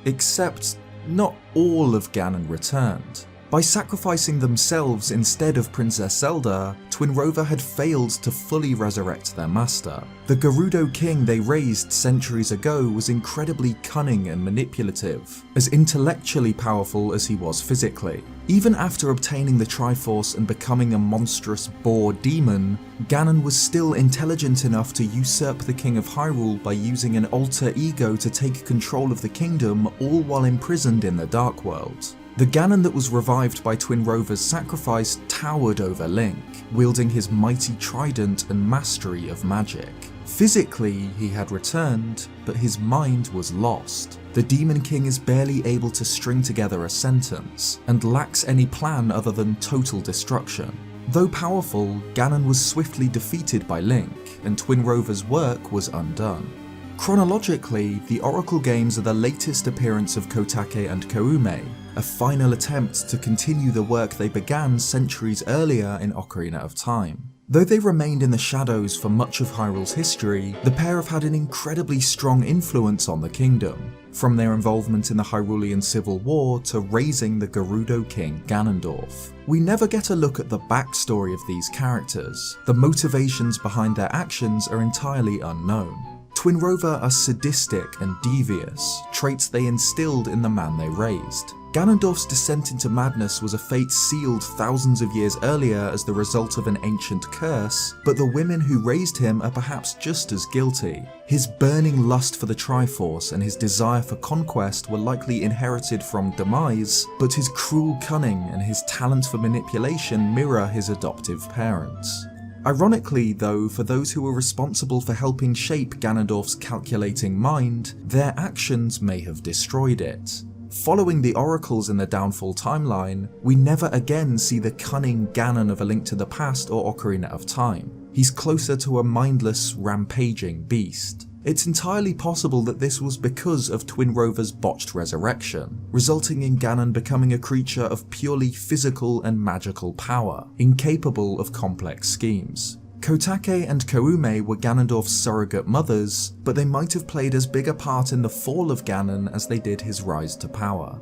Except, not all of Ganon returned. By sacrificing themselves instead of Princess Zelda, Twinrova had failed to fully resurrect their master. The Gerudo king they raised centuries ago was incredibly cunning and manipulative, as intellectually powerful as he was physically. Even after obtaining the Triforce and becoming a monstrous boar demon, Ganon was still intelligent enough to usurp the King of Hyrule by using an alter ego to take control of the kingdom, all while imprisoned in the Dark World. The Ganon that was revived by Twinrova's sacrifice towered over Link, wielding his mighty trident and mastery of magic. Physically, he had returned, but his mind was lost. The Demon King is barely able to string together a sentence, and lacks any plan other than total destruction. Though powerful, Ganon was swiftly defeated by Link, and Twinrova's work was undone. Chronologically, the Oracle games are the latest appearance of Kotake and Koume, a final attempt to continue the work they began centuries earlier in Ocarina of Time. Though they remained in the shadows for much of Hyrule's history, the pair have had an incredibly strong influence on the kingdom, from their involvement in the Hyrulean Civil War to raising the Gerudo king Ganondorf. We never get a look at the backstory of these characters. The motivations behind their actions are entirely unknown. Twinrova are sadistic and devious, traits they instilled in the man they raised. Ganondorf's descent into madness was a fate sealed thousands of years earlier as the result of an ancient curse, but the women who raised him are perhaps just as guilty. His burning lust for the Triforce and his desire for conquest were likely inherited from Demise, but his cruel cunning and his talent for manipulation mirror his adoptive parents. Ironically though, for those who were responsible for helping shape Ganondorf's calculating mind, their actions may have destroyed it. Following the oracles in the Downfall timeline, we never again see the cunning Ganon of A Link to the Past or Ocarina of Time. He's closer to a mindless, rampaging beast. It's entirely possible that this was because of Twinrova's botched resurrection, resulting in Ganon becoming a creature of purely physical and magical power, incapable of complex schemes. Kotake and Koume were Ganondorf's surrogate mothers, but they might have played as big a part in the fall of Ganon as they did his rise to power.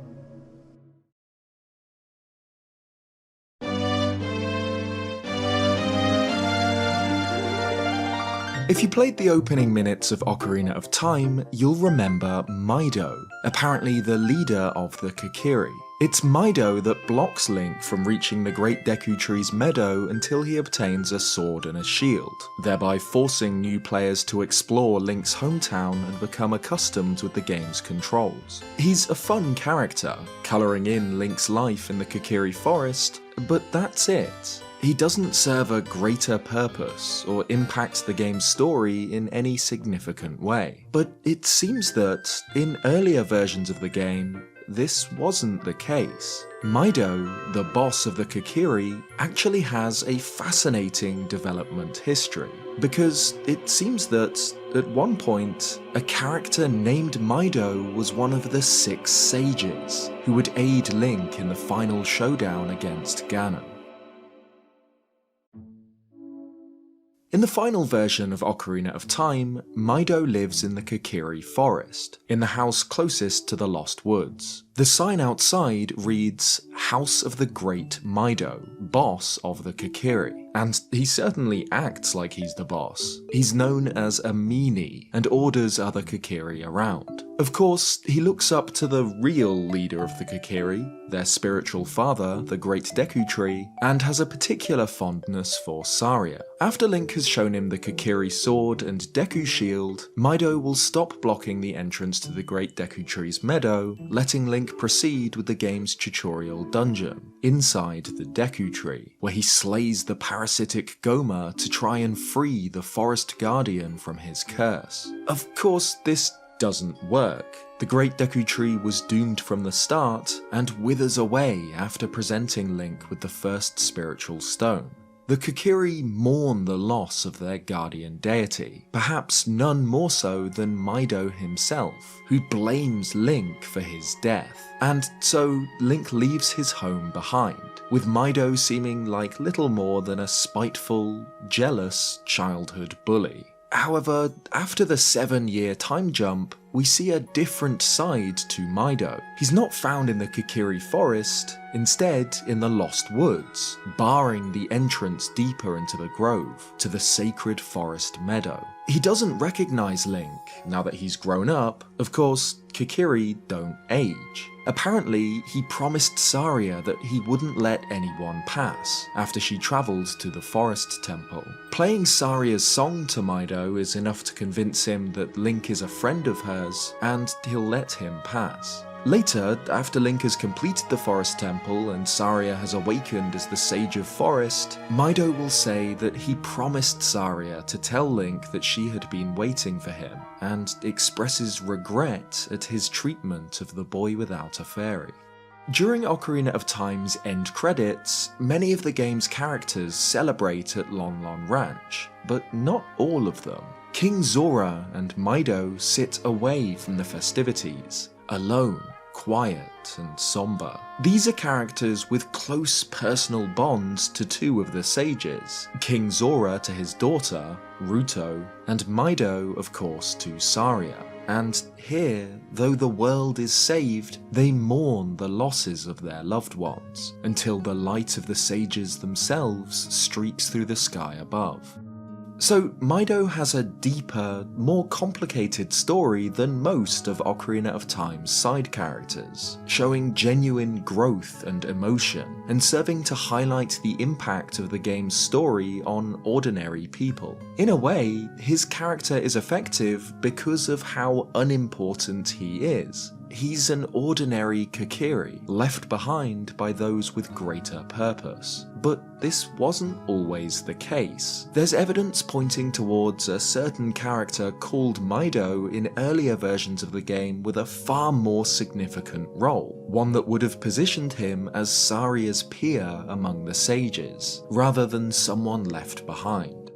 If you played the opening minutes of Ocarina of Time, you'll remember Mido, apparently the leader of the Kokiri. It's Mido that blocks Link from reaching the Great Deku Tree's meadow until he obtains a sword and a shield, thereby forcing new players to explore Link's hometown and become accustomed with the game's controls. He's a fun character, colouring in Link's life in the Kokiri Forest, but that's it. He doesn't serve a greater purpose or impact the game's story in any significant way. But it seems that, in earlier versions of the game, this wasn't the case. Mido, the boss of the Kokiri, actually has a fascinating development history, because it seems that, at one point, a character named Mido was one of the 6 sages, who would aid Link in the final showdown against Ganon. In the final version of Ocarina of Time, Mido lives in the Kokiri Forest, in the house closest to the Lost Woods. The sign outside reads, House of the Great Mido, boss of the Kokiri, and he certainly acts like he's the boss. He's known as a meanie, and orders other Kokiri around. Of course, he looks up to the real leader of the Kokiri, their spiritual father, the Great Deku Tree, and has a particular fondness for Saria. After Link has shown him the Kokiri sword and Deku shield, Mido will stop blocking the entrance to the Great Deku Tree's meadow, letting Link proceed with the game's tutorial dungeon, inside the Deku Tree, where he slays the parasitic Goma to try and free the Forest Guardian from his curse. Of course, this doesn't work. The Great Deku Tree was doomed from the start, and withers away after presenting Link with the first spiritual stone. The Kokiri mourn the loss of their guardian deity, perhaps none more so than Mido himself, who blames Link for his death. And so Link leaves his home behind, with Mido seeming like little more than a spiteful, jealous childhood bully. However, after the 7-year time jump, we see a different side to Mido. He's not found in the Kokiri Forest, instead in the Lost Woods, barring the entrance deeper into the grove, to the sacred forest meadow. He doesn't recognize Link, now that he's grown up. Of course, Kokiri don't age. Apparently, he promised Saria that he wouldn't let anyone pass, after she travelled to the Forest Temple. Playing Saria's song to Mido is enough to convince him that Link is a friend of hers, and he'll let him pass. Later, after Link has completed the Forest Temple and Saria has awakened as the Sage of Forest, Mido will say that he promised Saria to tell Link that she had been waiting for him, and expresses regret at his treatment of the boy without a fairy. During Ocarina of Time's end credits, many of the game's characters celebrate at Lon Lon Ranch, but not all of them. King Zora and Mido sit away from the festivities, alone, quiet and somber. These are characters with close personal bonds to 2 of the sages, King Zora to his daughter, Ruto, and Mido, of course, to Saria. And here, though the world is saved, they mourn the losses of their loved ones, until the light of the sages themselves streaks through the sky above. So Mido has a deeper, more complicated story than most of Ocarina of Time's side characters, showing genuine growth and emotion, and serving to highlight the impact of the game's story on ordinary people. In a way, his character is effective because of how unimportant he is. He's an ordinary Kokiri, left behind by those with greater purpose. But this wasn't always the case. There's evidence pointing towards a certain character called Mido in earlier versions of the game with a far more significant role, one that would have positioned him as Saria's peer among the sages, rather than someone left behind.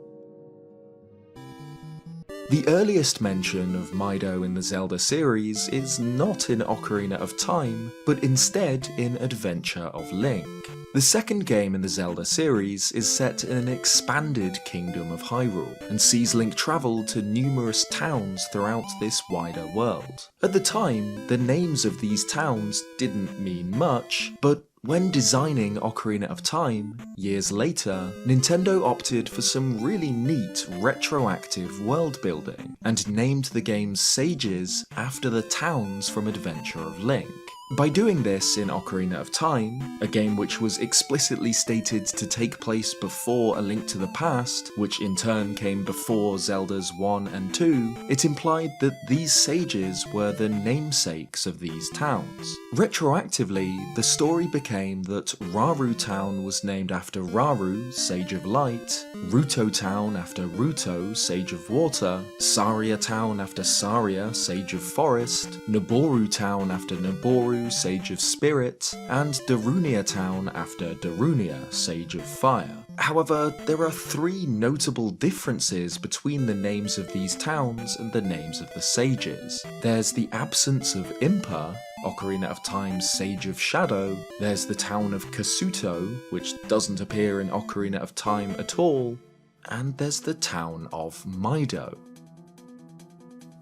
The earliest mention of Mido in the Zelda series is not in Ocarina of Time, but instead in Adventure of Link. The second game in the Zelda series is set in an expanded Kingdom of Hyrule, and sees Link travel to numerous towns throughout this wider world. At the time, the names of these towns didn't mean much, but when designing Ocarina of Time, years later, Nintendo opted for some really neat retroactive world building, and named the game's sages after the towns from Adventure of Link. By doing this in Ocarina of Time, a game which was explicitly stated to take place before A Link to the Past, which in turn came before Zelda's 1 and 2, it implied that these sages were the namesakes of these towns. Retroactively, the story became that Raru Town was named after Raru, Sage of Light, Ruto Town after Ruto, Sage of Water, Saria Town after Saria, Sage of Forest, Naboru Town after Naboru, Sage of Spirit, and Darunia Town after Darunia, Sage of Fire. However, there are three notable differences between the names of these towns and the names of the sages. There's the absence of Impa, Ocarina of Time's Sage of Shadow, there's the town of Kasuto, which doesn't appear in Ocarina of Time at all, and there's the town of Mido.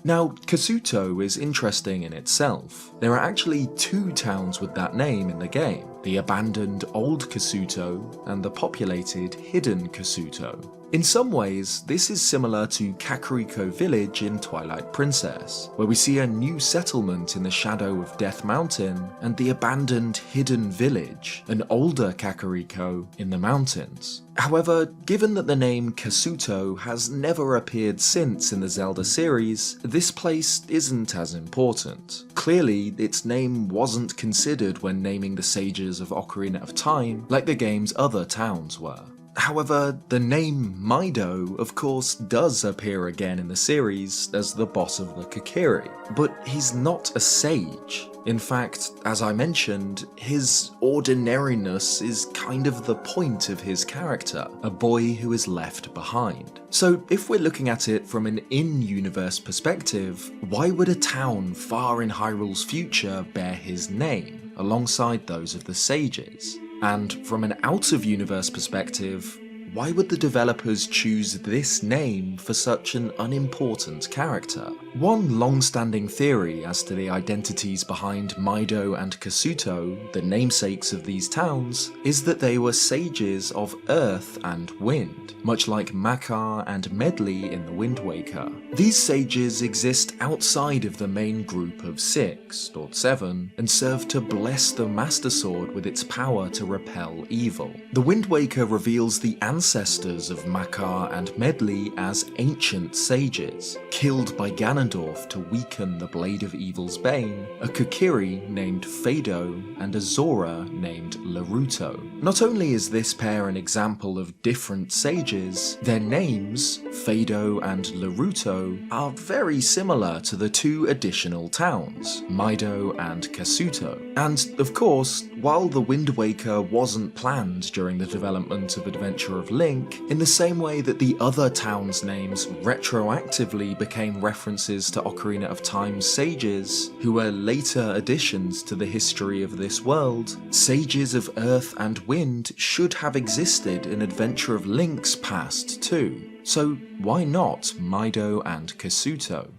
Now, Kasuto is interesting in itself. There are actually two towns with that name in the game, the abandoned Old Kasuto and the populated Hidden Kasuto. In some ways, this is similar to Kakariko Village in Twilight Princess, where we see a new settlement in the shadow of Death Mountain, and the abandoned Hidden Village, an older Kakariko, in the mountains. However, given that the name Kasuto has never appeared since in the Zelda series, this place isn't as important. Clearly, its name wasn't considered when naming the sages of Ocarina of Time, like the game's other towns were. However, the name Mido, of course, does appear again in the series as the boss of the Kokiri, but he's not a sage. In fact, as I mentioned, his ordinariness is kind of the point of his character, a boy who is left behind. So if we're looking at it from an in-universe perspective, why would a town far in Hyrule's future bear his name, alongside those of the sages? And from an out-of-universe perspective, why would the developers choose this name for such an unimportant character? One long-standing theory as to the identities behind Mido and Kasuto, the namesakes of these towns, is that they were sages of Earth and Wind, much like Makar and Medli in the Wind Waker. These sages exist outside of the main group of 6, or 7, and serve to bless the Master Sword with its power to repel evil. The Wind Waker reveals the ancestors of Makar and Medli as ancient sages, killed by Ganondorf to weaken the Blade of Evil's Bane, a Kokiri named Fado, and a Zora named Laruto. Not only is this pair an example of different sages, their names, Fado and Laruto, are very similar to the two additional towns, Mido and Kasuto. And of course, while the Wind Waker wasn't planned during the development of Adventure of Link, in the same way that the other towns' names retroactively became references to Ocarina of Time's sages, who were later additions to the history of this world, sages of Earth and Wind should have existed in Adventure of Link's past too. So why not Mido and Kasuto?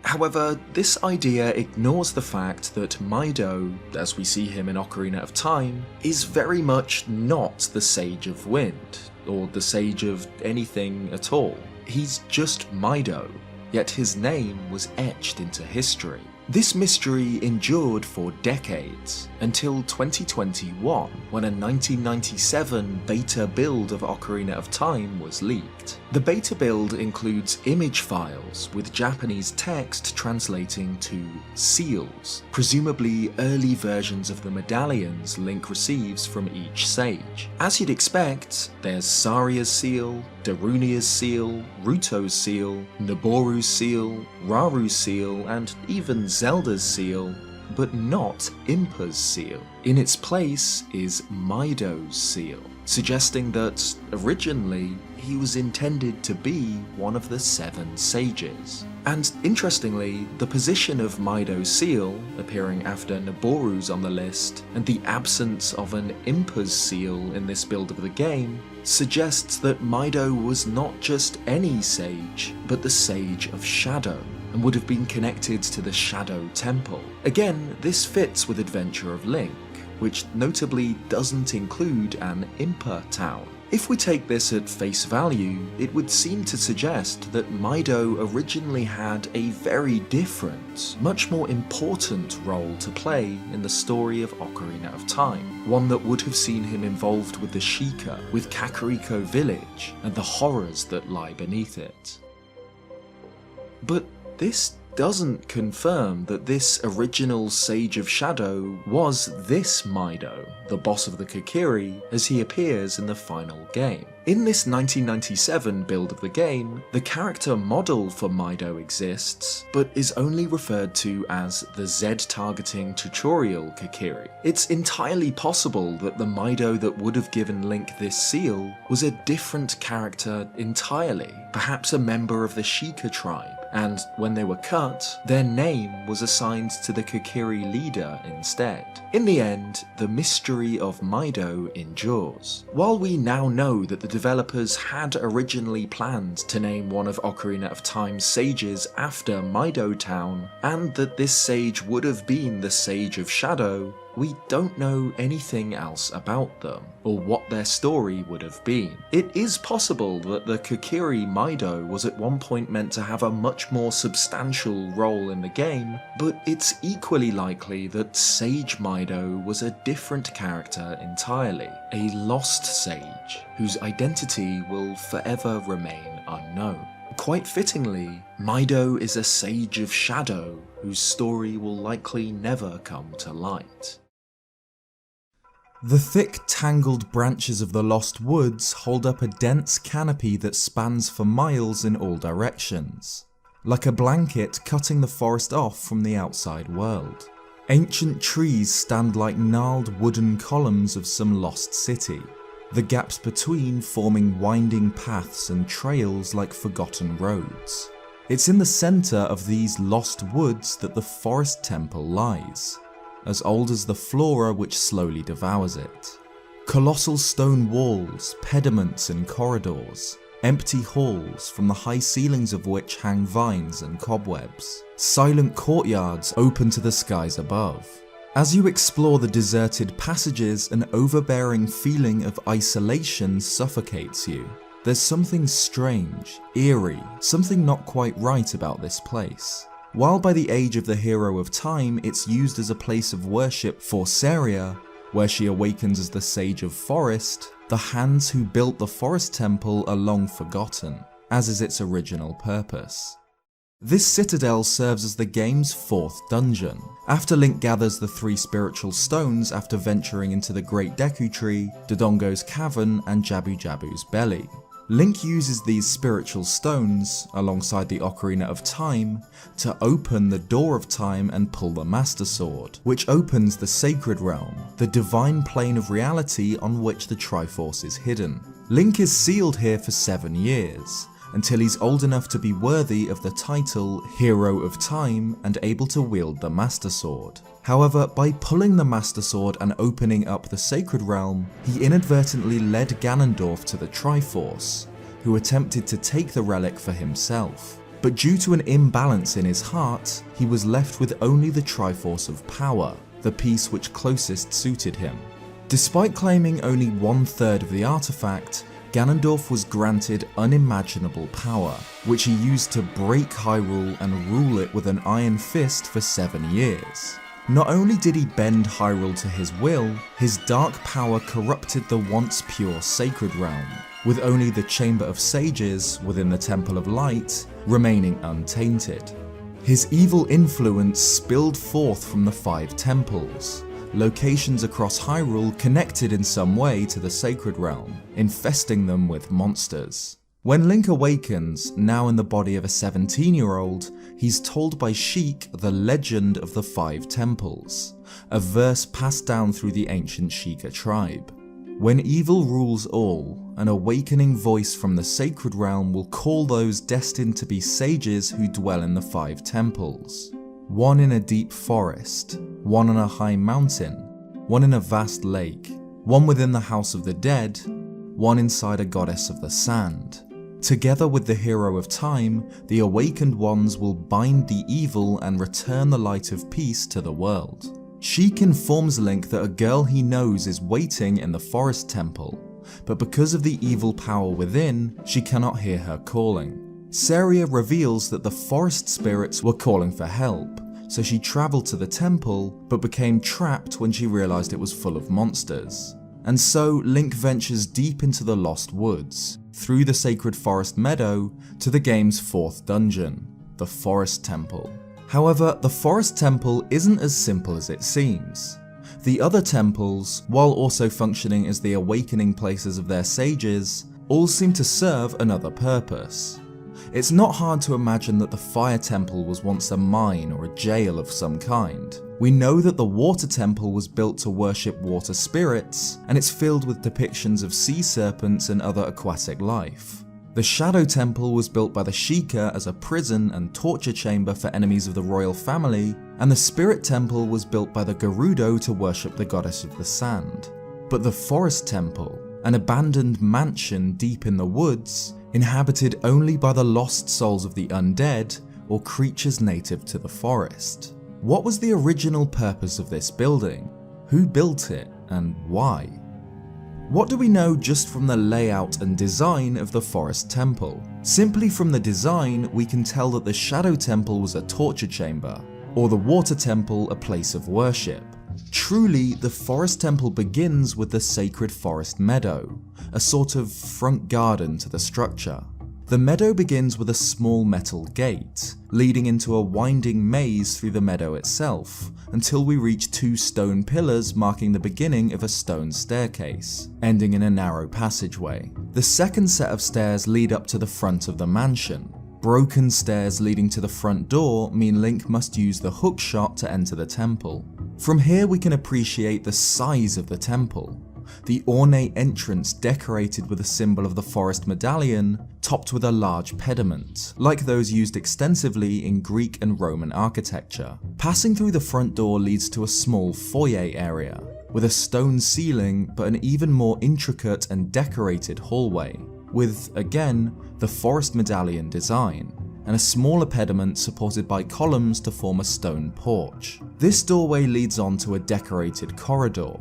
However, this idea ignores the fact that Mido, as we see him in Ocarina of Time, is very much not the Sage of Wind. or the sage of anything at all. He's just Mido, yet his name was etched into history. This mystery endured for decades, until 2021, when a 1997 beta build of Ocarina of Time was leaked. The beta build includes image files with Japanese text translating to seals, presumably early versions of the medallions Link receives from each sage. As you'd expect, there's Saria's seal, Darunia's seal, Ruto's seal, Noboru's seal, Raru's seal, and even Zelda's seal, but not Impa's seal. In its place is Mido's seal, suggesting that, originally, he was intended to be one of the 7 sages. And interestingly, the position of Mido's seal, appearing after Noboru's on the list, and the absence of an Impa's seal in this build of the game, suggests that Mido was not just any sage, but the Sage of Shadow, and would have been connected to the Shadow Temple. Again, this fits with Adventure of Link, which notably doesn't include an Impa town. If we take this at face value, it would seem to suggest that Mido originally had a very different, much more important role to play in the story of Ocarina of Time, one that would have seen him involved with the Sheikah, with Kakariko Village, and the horrors that lie beneath it. But this doesn't confirm that this original Sage of Shadow was this Mido, the boss of the Kokiri, as he appears in the final game. In this 1997 build of the game, the character model for Mido exists, but is only referred to as the Z-targeting tutorial Kokiri. It's entirely possible that the Mido that would have given Link this seal was a different character entirely, perhaps a member of the Sheikah tribe, and when they were cut, their name was assigned to the Kokiri leader instead. In the end, the mystery of Mido endures. While we now know that the developers had originally planned to name one of Ocarina of Time's sages after Mido Town, and that this sage would have been the Sage of Shadow, we don't know anything else about them, or what their story would have been. It is possible that the Kokiri Mido was at one point meant to have a much more substantial role in the game, but it's equally likely that Sage Mido was a different character entirely, a lost sage, whose identity will forever remain unknown. Quite fittingly, Mido is a Sage of Shadow, whose story will likely never come to light. The thick, tangled branches of the Lost Woods hold up a dense canopy that spans for miles in all directions, like a blanket cutting the forest off from the outside world. Ancient trees stand like gnarled wooden columns of some lost city, the gaps between forming winding paths and trails like forgotten roads. It's in the centre of these lost woods that the forest temple lies, as old as the flora which slowly devours it. Colossal stone walls, pediments and corridors, empty halls from the high ceilings of which hang vines and cobwebs, silent courtyards open to the skies above. As you explore the deserted passages, an overbearing feeling of isolation suffocates you. There's something strange, eerie, something not quite right about this place. While by the age of the Hero of Time it's used as a place of worship for Saria, where she awakens as the Sage of Forest, the hands who built the Forest Temple are long forgotten, as is its original purpose. This citadel serves as the game's 4th dungeon, after Link gathers the 3 spiritual stones after venturing into the Great Deku Tree, Dodongo's Cavern and Jabu's Belly. Link uses these spiritual stones, alongside the Ocarina of Time, to open the Door of Time and pull the Master Sword, which opens the Sacred Realm, the divine plane of reality on which the Triforce is hidden. Link is sealed here for 7 years, until he's old enough to be worthy of the title Hero of Time and able to wield the Master Sword. However, by pulling the Master Sword and opening up the Sacred Realm, he inadvertently led Ganondorf to the Triforce, who attempted to take the relic for himself. But due to an imbalance in his heart, he was left with only the Triforce of Power, the piece which closest suited him. Despite claiming only 1/3 of the artifact, Ganondorf was granted unimaginable power, which he used to break Hyrule and rule it with an iron fist for 7 years. Not only did he bend Hyrule to his will, his dark power corrupted the once pure Sacred Realm, with only the Chamber of Sages within the Temple of Light remaining untainted. His evil influence spilled forth from the 5 temples, locations across Hyrule connected in some way to the Sacred Realm, infesting them with monsters. When Link awakens, now in the body of a 17-year-old, he's told by Sheik the legend of the 5 temples, a verse passed down through the ancient Sheikah tribe. When evil rules all, an awakening voice from the Sacred Realm will call those destined to be sages who dwell in the 5 temples. One in a deep forest, one on a high mountain, one in a vast lake, one within the House of the Dead, one inside a goddess of the sand. Together with the hero of time, the awakened ones will bind the evil and return the light of peace to the world. Sheik informs Link that a girl he knows is waiting in the forest temple, but because of the evil power within, she cannot hear her calling. Saria reveals that the forest spirits were calling for help, so she travelled to the temple, but became trapped when she realised it was full of monsters. And so Link ventures deep into the Lost Woods, through the Sacred Forest Meadow, to the game's 4th dungeon, the Forest Temple. However, the Forest Temple isn't as simple as it seems. The other temples, while also functioning as the awakening places of their sages, all seem to serve another purpose. It's not hard to imagine that the Fire Temple was once a mine or a jail of some kind. We know that the Water Temple was built to worship water spirits, and it's filled with depictions of sea serpents and other aquatic life. The Shadow Temple was built by the Sheikah as a prison and torture chamber for enemies of the royal family, and the Spirit Temple was built by the Gerudo to worship the goddess of the sand. But the Forest Temple, an abandoned mansion deep in the woods, inhabited only by the lost souls of the undead or creatures native to the forest. What was the original purpose of this building? Who built it and why? What do we know just from the layout and design of the Forest Temple? Simply from the design, we can tell that the Shadow Temple was a torture chamber, or the Water Temple a place of worship. Truly, the Forest Temple begins with the Sacred Forest Meadow, a sort of front garden to the structure. The meadow begins with a small metal gate, leading into a winding maze through the meadow itself, until we reach 2 stone pillars marking the beginning of a stone staircase, ending in a narrow passageway. The second set of stairs lead up to the front of the mansion. Broken stairs leading to the front door mean Link must use the hookshot to enter the temple. From here we can appreciate the size of the temple. The ornate entrance decorated with a symbol of the forest medallion, topped with a large pediment, like those used extensively in Greek and Roman architecture. Passing through the front door leads to a small foyer area, with a stone ceiling but an even more intricate and decorated hallway, with, again, the forest medallion design, and a smaller pediment supported by columns to form a stone porch. This doorway leads on to a decorated corridor,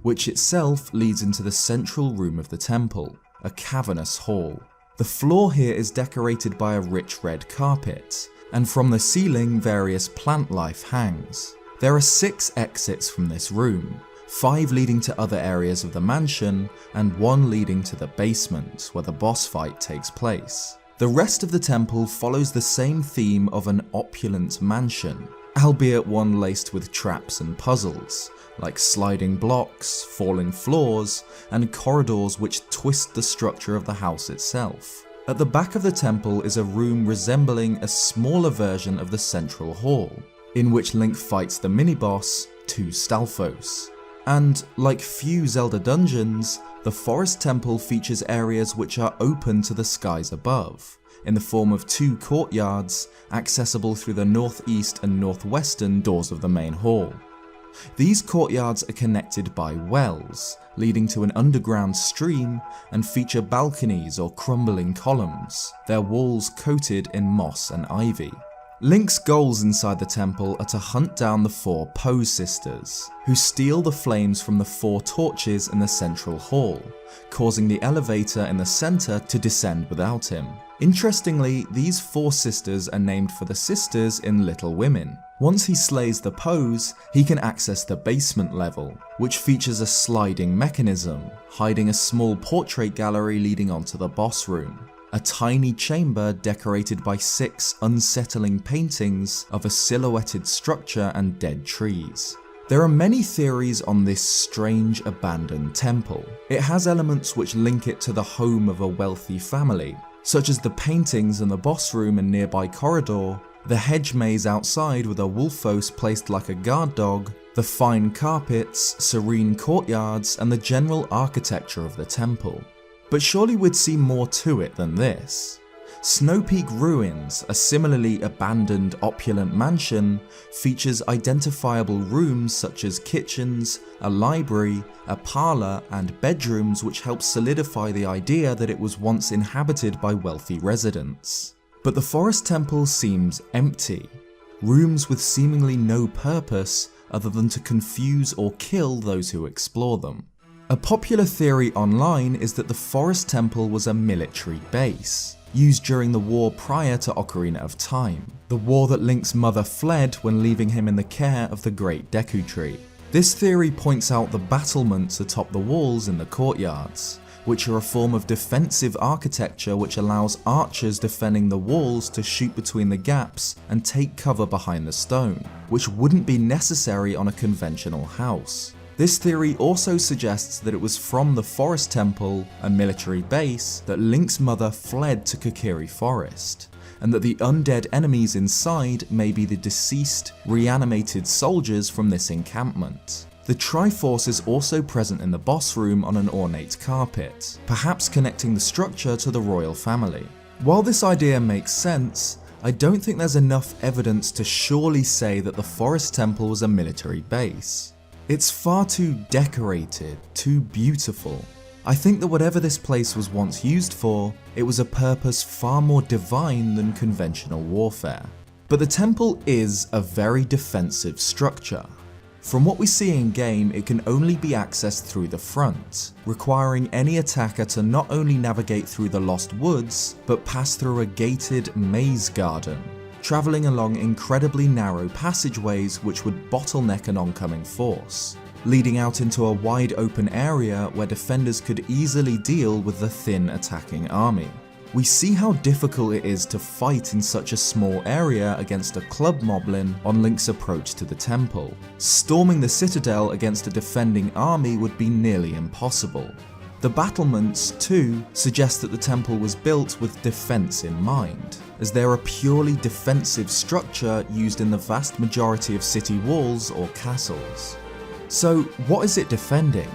which itself leads into the central room of the temple, a cavernous hall. The floor here is decorated by a rich red carpet, and from the ceiling various plant life hangs. There are 6 exits from this room, 5 leading to other areas of the mansion, and 1 leading to the basement where the boss fight takes place. The rest of the temple follows the same theme of an opulent mansion, albeit one laced with traps and puzzles, like sliding blocks, falling floors, and corridors which twist the structure of the house itself. At the back of the temple is a room resembling a smaller version of the central hall, in which Link fights the mini-boss, 2 Stalfos. And, like few Zelda dungeons, the Forest Temple features areas which are open to the skies above, in the form of 2 courtyards accessible through the northeast and northwestern doors of the main hall. These courtyards are connected by wells, leading to an underground stream, and feature balconies or crumbling columns, their walls coated in moss and ivy. Link's goals inside the temple are to hunt down the 4 Pose Sisters, who steal the flames from the 4 torches in the central hall, causing the elevator in the center to descend without him. Interestingly, these 4 sisters are named for the sisters in Little Women. Once he slays the Pose, he can access the basement level, which features a sliding mechanism, hiding a small portrait gallery leading onto the boss room. A tiny chamber decorated by 6 unsettling paintings of a silhouetted structure and dead trees. There are many theories on this strange abandoned temple. It has elements which link it to the home of a wealthy family, such as the paintings in the boss room and nearby corridor, the hedge maze outside with a Wolfos placed like a guard dog, the fine carpets, serene courtyards, and the general architecture of the temple. But surely we'd see more to it than this. Snow Peak Ruins, a similarly abandoned opulent mansion, features identifiable rooms such as kitchens, a library, a parlour, and bedrooms which help solidify the idea that it was once inhabited by wealthy residents. But the forest temple seems empty, rooms with seemingly no purpose other than to confuse or kill those who explore them. A popular theory online is that the Forest Temple was a military base, used during the war prior to Ocarina of Time, the war that Link's mother fled when leaving him in the care of the great Deku Tree. This theory points out the battlements atop the walls in the courtyards, which are a form of defensive architecture which allows archers defending the walls to shoot between the gaps and take cover behind the stone, which wouldn't be necessary on a conventional house. This theory also suggests that it was from the Forest Temple, a military base, that Link's mother fled to Kokiri Forest, and that the undead enemies inside may be the deceased, reanimated soldiers from this encampment. The Triforce is also present in the boss room on an ornate carpet, perhaps connecting the structure to the royal family. While this idea makes sense, I don't think there's enough evidence to surely say that the Forest Temple was a military base. It's far too decorated, too beautiful. I think that whatever this place was once used for, it was a purpose far more divine than conventional warfare. But the temple is a very defensive structure. From what we see in game, it can only be accessed through the front, requiring any attacker to not only navigate through the Lost Woods, but pass through a gated maze garden, travelling along incredibly narrow passageways which would bottleneck an oncoming force, leading out into a wide open area where defenders could easily deal with the thin attacking army. We see how difficult it is to fight in such a small area against a club moblin on Link's approach to the temple. Storming the citadel against a defending army would be nearly impossible. The battlements, too, suggest that the temple was built with defense in mind, as they're a purely defensive structure used in the vast majority of city walls or castles. So, what is it defending?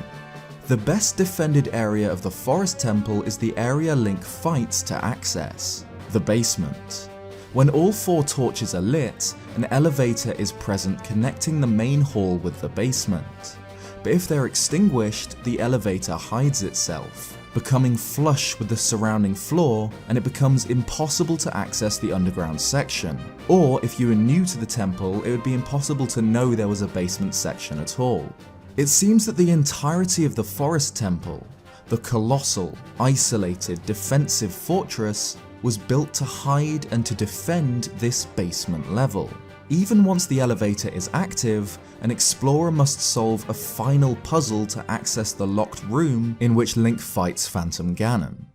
The best defended area of the Forest Temple is the area Link fights to access, the basement. When all 4 torches are lit, an elevator is present connecting the main hall with the basement. But if they're extinguished, the elevator hides itself, becoming flush with the surrounding floor, and it becomes impossible to access the underground section. Or if you are new to the temple, it would be impossible to know there was a basement section at all. It seems that the entirety of the Forest Temple, the colossal, isolated, defensive fortress, was built to hide and to defend this basement level. Even once the elevator is active, an explorer must solve a final puzzle to access the locked room in which Link fights Phantom Ganon.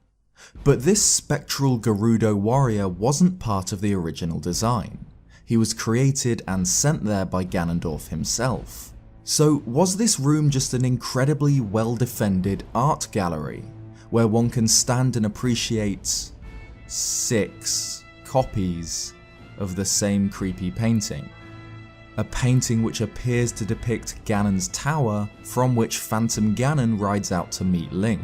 But this spectral Gerudo warrior wasn't part of the original design. He was created and sent there by Ganondorf himself. So was this room just an incredibly well-defended art gallery, where one can stand and appreciate 6 copies of the same creepy painting? A painting which appears to depict Ganon's tower, from which Phantom Ganon rides out to meet Link.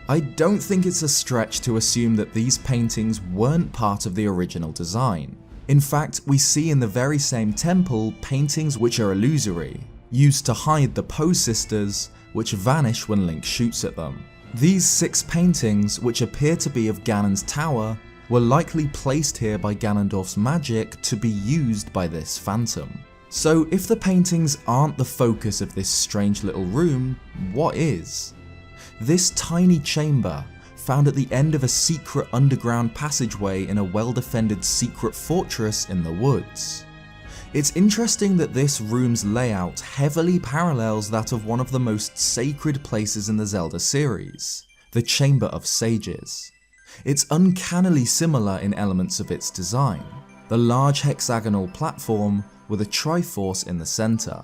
I don't think it's a stretch to assume that these paintings weren't part of the original design. In fact, we see in the very same temple paintings which are illusory, used to hide the Pose Sisters, which vanish when Link shoots at them. These 6 paintings, which appear to be of Ganon's tower, were likely placed here by Ganondorf's magic to be used by this phantom. So if the paintings aren't the focus of this strange little room, what is? This tiny chamber, found at the end of a secret underground passageway in a well-defended secret fortress in the woods. It's interesting that this room's layout heavily parallels that of one of the most sacred places in the Zelda series, the Chamber of Sages. It's uncannily similar in elements of its design, the large hexagonal platform with a Triforce in the centre.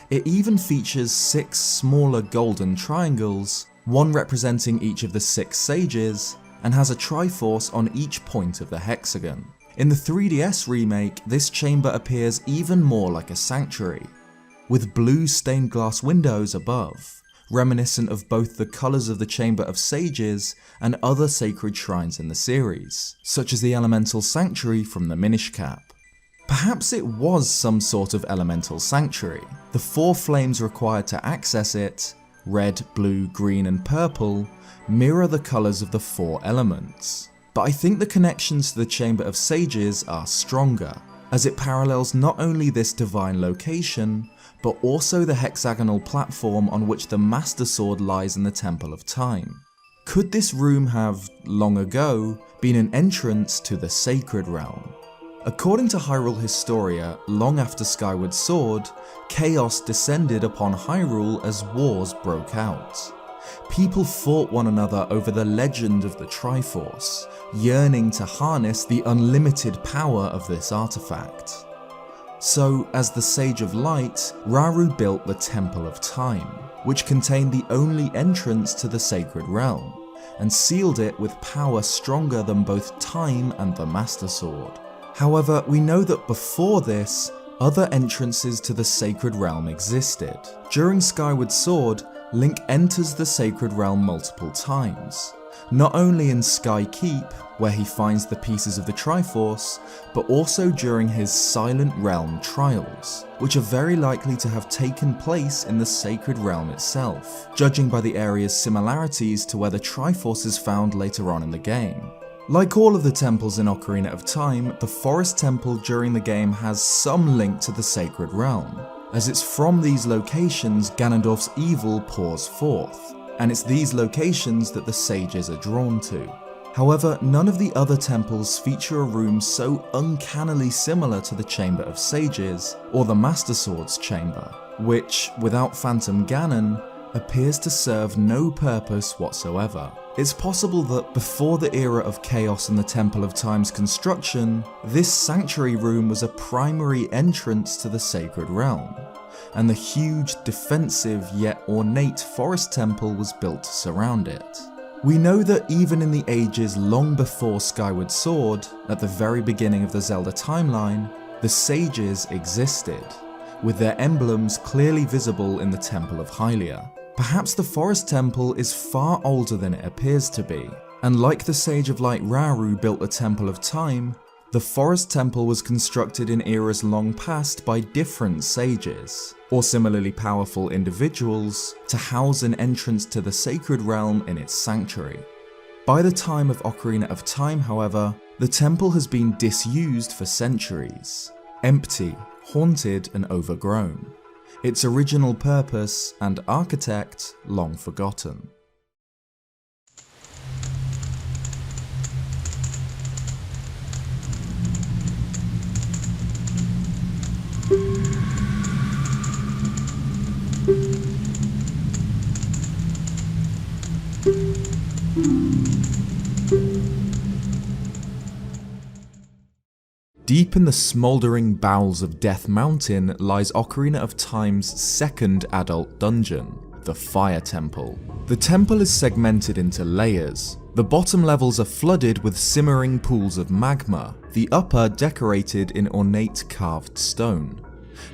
It even features 6 smaller golden triangles, one representing each of the 6 sages, and has a Triforce on each point of the hexagon. In the 3DS remake, this chamber appears even more like a sanctuary, with blue stained glass windows above, reminiscent of both the colours of the Chamber of Sages and other sacred shrines in the series, such as the Elemental Sanctuary from the Minish Cap. Perhaps it was some sort of elemental sanctuary. The 4 flames required to access it, red, blue, green and purple, mirror the colours of the 4 elements. But I think the connections to the Chamber of Sages are stronger, as it parallels not only this divine location, but also the hexagonal platform on which the Master Sword lies in the Temple of Time. Could this room have, long ago, been an entrance to the Sacred Realm? According to Hyrule Historia, long after Skyward Sword, chaos descended upon Hyrule as wars broke out. People fought one another over the legend of the Triforce, yearning to harness the unlimited power of this artifact. So, as the Sage of Light, Rauru built the Temple of Time, which contained the only entrance to the Sacred Realm, and sealed it with power stronger than both time and the Master Sword. However, we know that before this, other entrances to the Sacred Realm existed. During Skyward Sword, Link enters the Sacred Realm multiple times, not only in Sky Keep, where he finds the pieces of the Triforce, but also during his Silent Realm trials, which are very likely to have taken place in the Sacred Realm itself, judging by the area's similarities to where the Triforce is found later on in the game. Like all of the temples in Ocarina of Time, the Forest Temple during the game has some link to the Sacred Realm, as it's from these locations Ganondorf's evil pours forth, and it's these locations that the sages are drawn to. However, none of the other temples feature a room so uncannily similar to the Chamber of Sages or the Master Sword's chamber, which, without Phantom Ganon, appears to serve no purpose whatsoever. It's possible that before the era of chaos in the Temple of Time's construction, this sanctuary room was a primary entrance to the Sacred Realm, and the huge, defensive yet ornate Forest Temple was built to surround it. We know that even in the ages long before Skyward Sword, at the very beginning of the Zelda timeline, the sages existed, with their emblems clearly visible in the Temple of Hylia. Perhaps the Forest Temple is far older than it appears to be, and like the Sage of Light Rauru built the Temple of Time, the Forest Temple was constructed in eras long past by different sages, or similarly powerful individuals, to house an entrance to the Sacred Realm in its sanctuary. By the time of Ocarina of Time, however, the temple has been disused for centuries, empty, haunted and overgrown, its original purpose and architect long forgotten. Deep in the smouldering bowels of Death Mountain lies Ocarina of Time's second adult dungeon, the Fire Temple. The temple is segmented into layers. The bottom levels are flooded with simmering pools of magma, the upper decorated in ornate carved stone.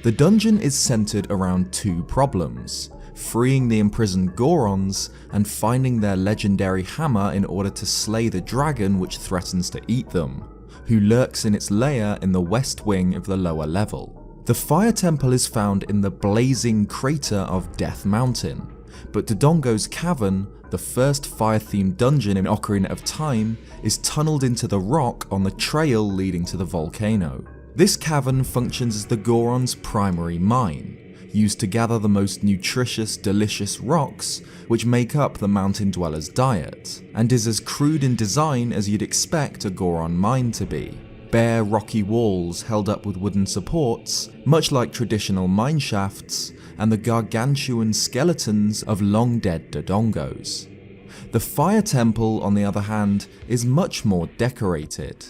The dungeon is centered around 2 problems: freeing the imprisoned Gorons and finding their legendary hammer in order to slay the dragon which threatens to eat them, who lurks in its lair in the west wing of the lower level. The Fire Temple is found in the blazing crater of Death Mountain, but Dodongo's Cavern, the first fire-themed dungeon in Ocarina of Time, is tunneled into the rock on the trail leading to the volcano. This cavern functions as the Goron's primary mine, used to gather the most nutritious, delicious rocks which make up the mountain dweller's diet, and is as crude in design as you'd expect a Goron mine to be. Bare rocky walls held up with wooden supports, much like traditional mine shafts, and the gargantuan skeletons of long-dead Dodongos. The Fire Temple, on the other hand, is much more decorated.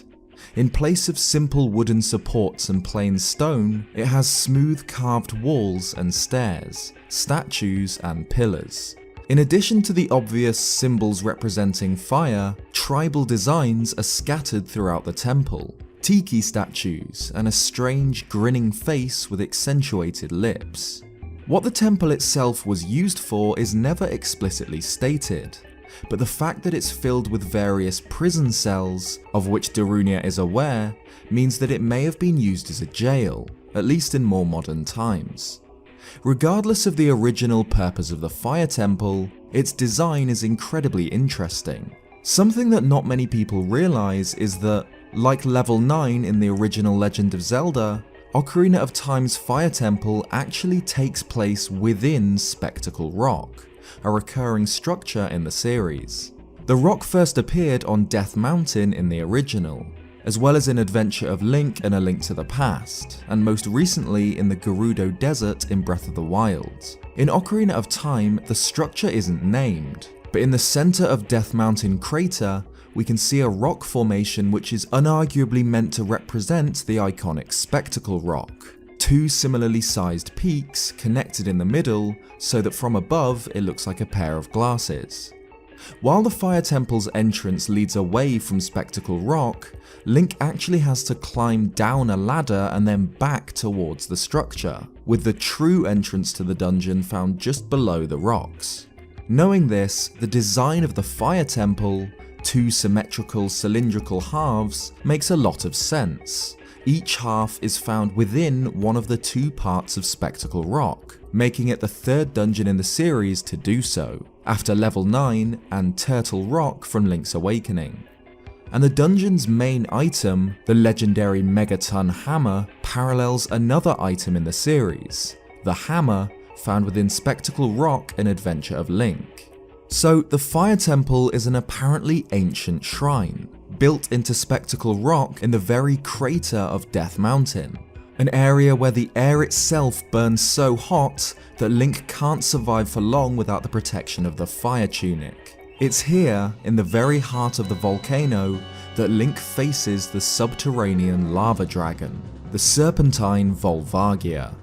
In place of simple wooden supports and plain stone, it has smooth carved walls and stairs, statues and pillars. In addition to the obvious symbols representing fire, tribal designs are scattered throughout the temple. Tiki statues and a strange grinning face with accentuated lips. What the temple itself was used for is never explicitly stated, but the fact that it's filled with various prison cells, of which Darunia is aware, means that it may have been used as a jail, at least in more modern times. Regardless of the original purpose of the Fire Temple, its design is incredibly interesting. Something that not many people realise is that, like Level 9 in the original Legend of Zelda, Ocarina of Time's Fire Temple actually takes place within Spectacle Rock, a recurring structure in the series. The rock first appeared on Death Mountain in the original, as well as in Adventure of Link and A Link to the Past, and most recently in the Gerudo Desert in Breath of the Wild. In Ocarina of Time, the structure isn't named, but in the center of Death Mountain crater, we can see a rock formation which is unarguably meant to represent the iconic Spectacle Rock. Two similarly sized peaks connected in the middle so that from above it looks like a pair of glasses. While the Fire Temple's entrance leads away from Spectacle Rock, Link actually has to climb down a ladder and then back towards the structure, with the true entrance to the dungeon found just below the rocks. Knowing this, the design of the Fire Temple, two symmetrical cylindrical halves, makes a lot of sense. Each half is found within one of the two parts of Spectacle Rock, making it the third dungeon in the series to do so, after Level 9 and Turtle Rock from Link's Awakening. And the dungeon's main item, the legendary Megaton Hammer, parallels another item in the series, the hammer found within Spectacle Rock in Adventure of Link. So the Fire Temple is an apparently ancient shrine, built into Spectacle Rock in the very crater of Death Mountain, an area where the air itself burns so hot that Link can't survive for long without the protection of the Fire Tunic. It's here, in the very heart of the volcano, that Link faces the subterranean lava dragon, the serpentine Volvagia,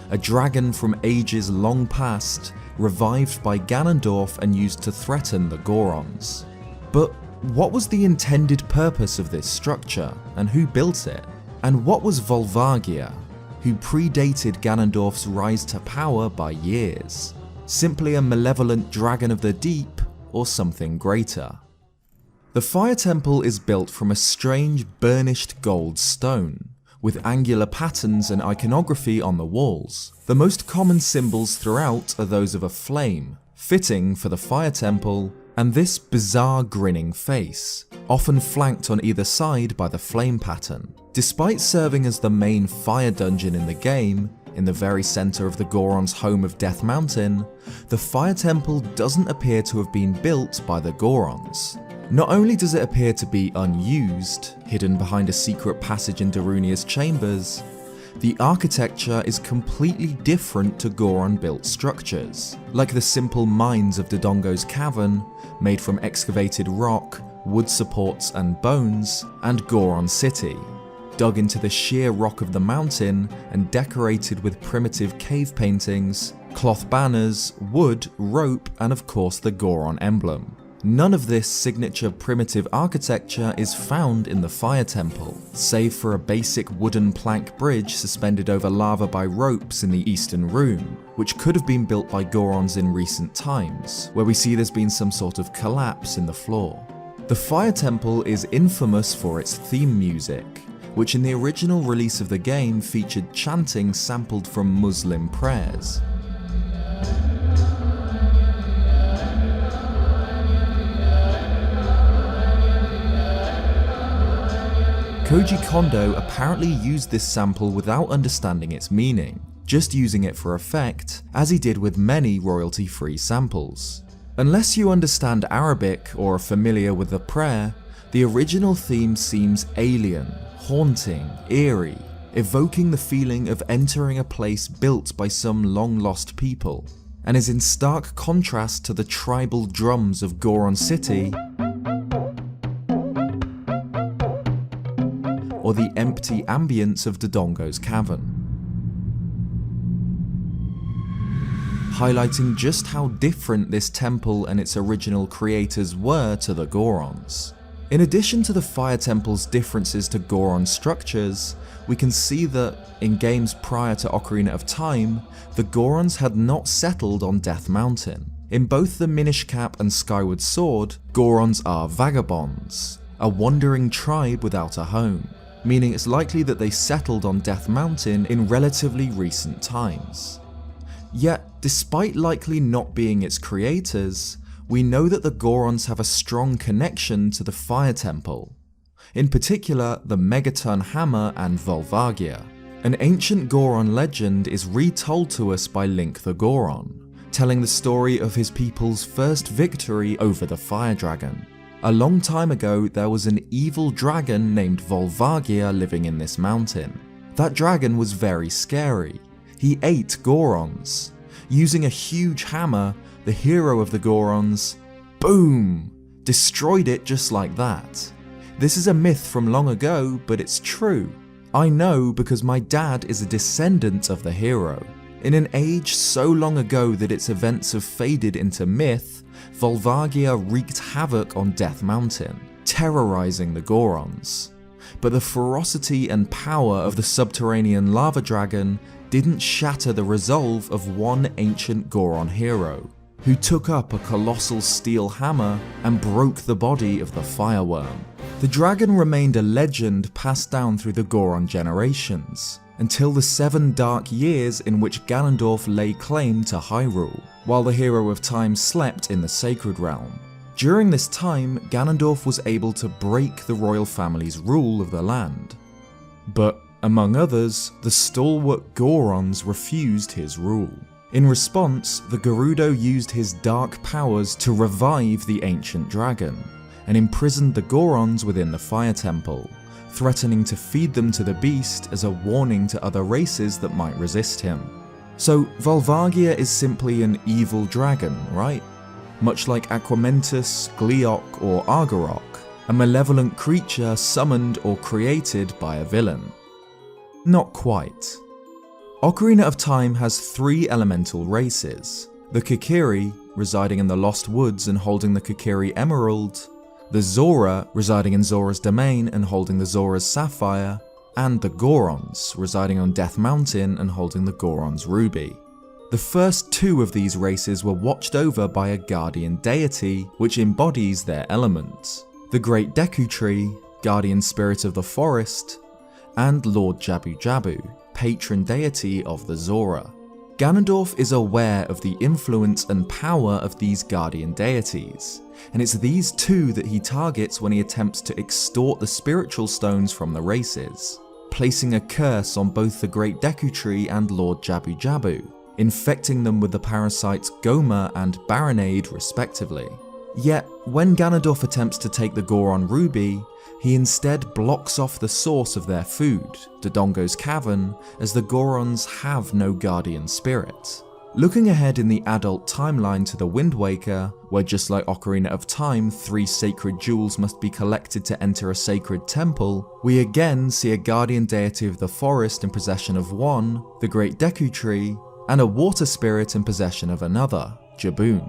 a dragon from ages long past, revived by Ganondorf and used to threaten the Gorons. But what was the intended purpose of this structure, and who built it? And what was Volvagia, who predated Ganondorf's rise to power by years? Simply a malevolent dragon of the deep, or something greater? The Fire Temple is built from a strange burnished gold stone, with angular patterns and iconography on the walls. The most common symbols throughout are those of a flame, fitting for the Fire Temple, and this bizarre grinning face, often flanked on either side by the flame pattern. Despite serving as the main fire dungeon in the game, in the very center of the Goron's home of Death Mountain, the Fire Temple doesn't appear to have been built by the Gorons. Not only does it appear to be unused, hidden behind a secret passage in Darunia's chambers, the architecture is completely different to Goron-built structures, like the simple mines of Dodongo's Cavern, made from excavated rock, wood supports and bones, and Goron City, dug into the sheer rock of the mountain and decorated with primitive cave paintings, cloth banners, wood, rope, and of course the Goron emblem. None of this signature primitive architecture is found in the Fire Temple, save for a basic wooden plank bridge suspended over lava by ropes in the Eastern Room, which could have been built by Gorons in recent times, where we see there's been some sort of collapse in the floor. The Fire Temple is infamous for its theme music, which in the original release of the game featured chanting sampled from Muslim prayers. Koji Kondo apparently used this sample without understanding its meaning, just using it for effect, as he did with many royalty-free samples. Unless you understand Arabic or are familiar with the prayer, the original theme seems alien, haunting, eerie, evoking the feeling of entering a place built by some long-lost people, and is in stark contrast to the tribal drums of Goron City or the empty ambience of Dodongo's cavern, highlighting just how different this temple and its original creators were to the Gorons. In addition to the Fire Temple's differences to Goron structures, we can see that, in games prior to Ocarina of Time, the Gorons had not settled on Death Mountain. In both the Minish Cap and Skyward Sword, Gorons are vagabonds, a wandering tribe without a home, meaning it's likely that they settled on Death Mountain in relatively recent times. Yet, despite likely not being its creators, we know that the Gorons have a strong connection to the Fire Temple, in particular the Megaton Hammer and Volvagia. An ancient Goron legend is retold to us by Link the Goron, telling the story of his people's first victory over the Fire Dragon. A long time ago, there was an evil dragon named Volvagia living in this mountain. That dragon was very scary. He ate Gorons. Using a huge hammer, the hero of the Gorons, boom, destroyed it just like that. This is a myth from long ago, but it's true. I know because my dad is a descendant of the hero. In an age so long ago that its events have faded into myth, Volvagia wreaked havoc on Death Mountain, terrorizing the Gorons. But the ferocity and power of the subterranean lava dragon didn't shatter the resolve of one ancient Goron hero, who took up a colossal steel hammer and broke the body of the fireworm. The dragon remained a legend passed down through the Goron generations, until the 7 dark years in which Ganondorf lay claim to Hyrule, while the Hero of Time slept in the Sacred Realm. During this time, Ganondorf was able to break the royal family's rule of the land. But, among others, the stalwart Gorons refused his rule. In response, the Gerudo used his dark powers to revive the ancient dragon, and imprisoned the Gorons within the Fire Temple, threatening to feed them to the beast as a warning to other races that might resist him. So Volvagia is simply an evil dragon, right? Much like Aquamentus, Gleeok, or Argarok, a malevolent creature summoned or created by a villain. Not quite. Ocarina of Time has 3 elemental races: the Kokiri, residing in the Lost Woods and holding the Kokiri Emerald, the Zora, residing in Zora's Domain and holding the Zora's Sapphire, and the Gorons, residing on Death Mountain and holding the Goron's Ruby. The first 2 of these races were watched over by a guardian deity which embodies their element: the Great Deku Tree, guardian spirit of the forest, and Lord Jabu Jabu, patron deity of the Zora. Ganondorf is aware of the influence and power of these guardian deities, and it's these 2 that he targets when he attempts to extort the spiritual stones from the races, placing a curse on both the Great Deku Tree and Lord Jabu Jabu, infecting them with the parasites Goma and Baronade respectively. Yet, when Ganondorf attempts to take the Goron Ruby, he instead blocks off the source of their food, Dodongo's cavern, as the Gorons have no guardian spirit. Looking ahead in the adult timeline to the Wind Waker, where just like Ocarina of Time, 3 sacred jewels must be collected to enter a sacred temple, we again see a guardian deity of the forest in possession of one, the Great Deku Tree, and a water spirit in possession of another, Jabu.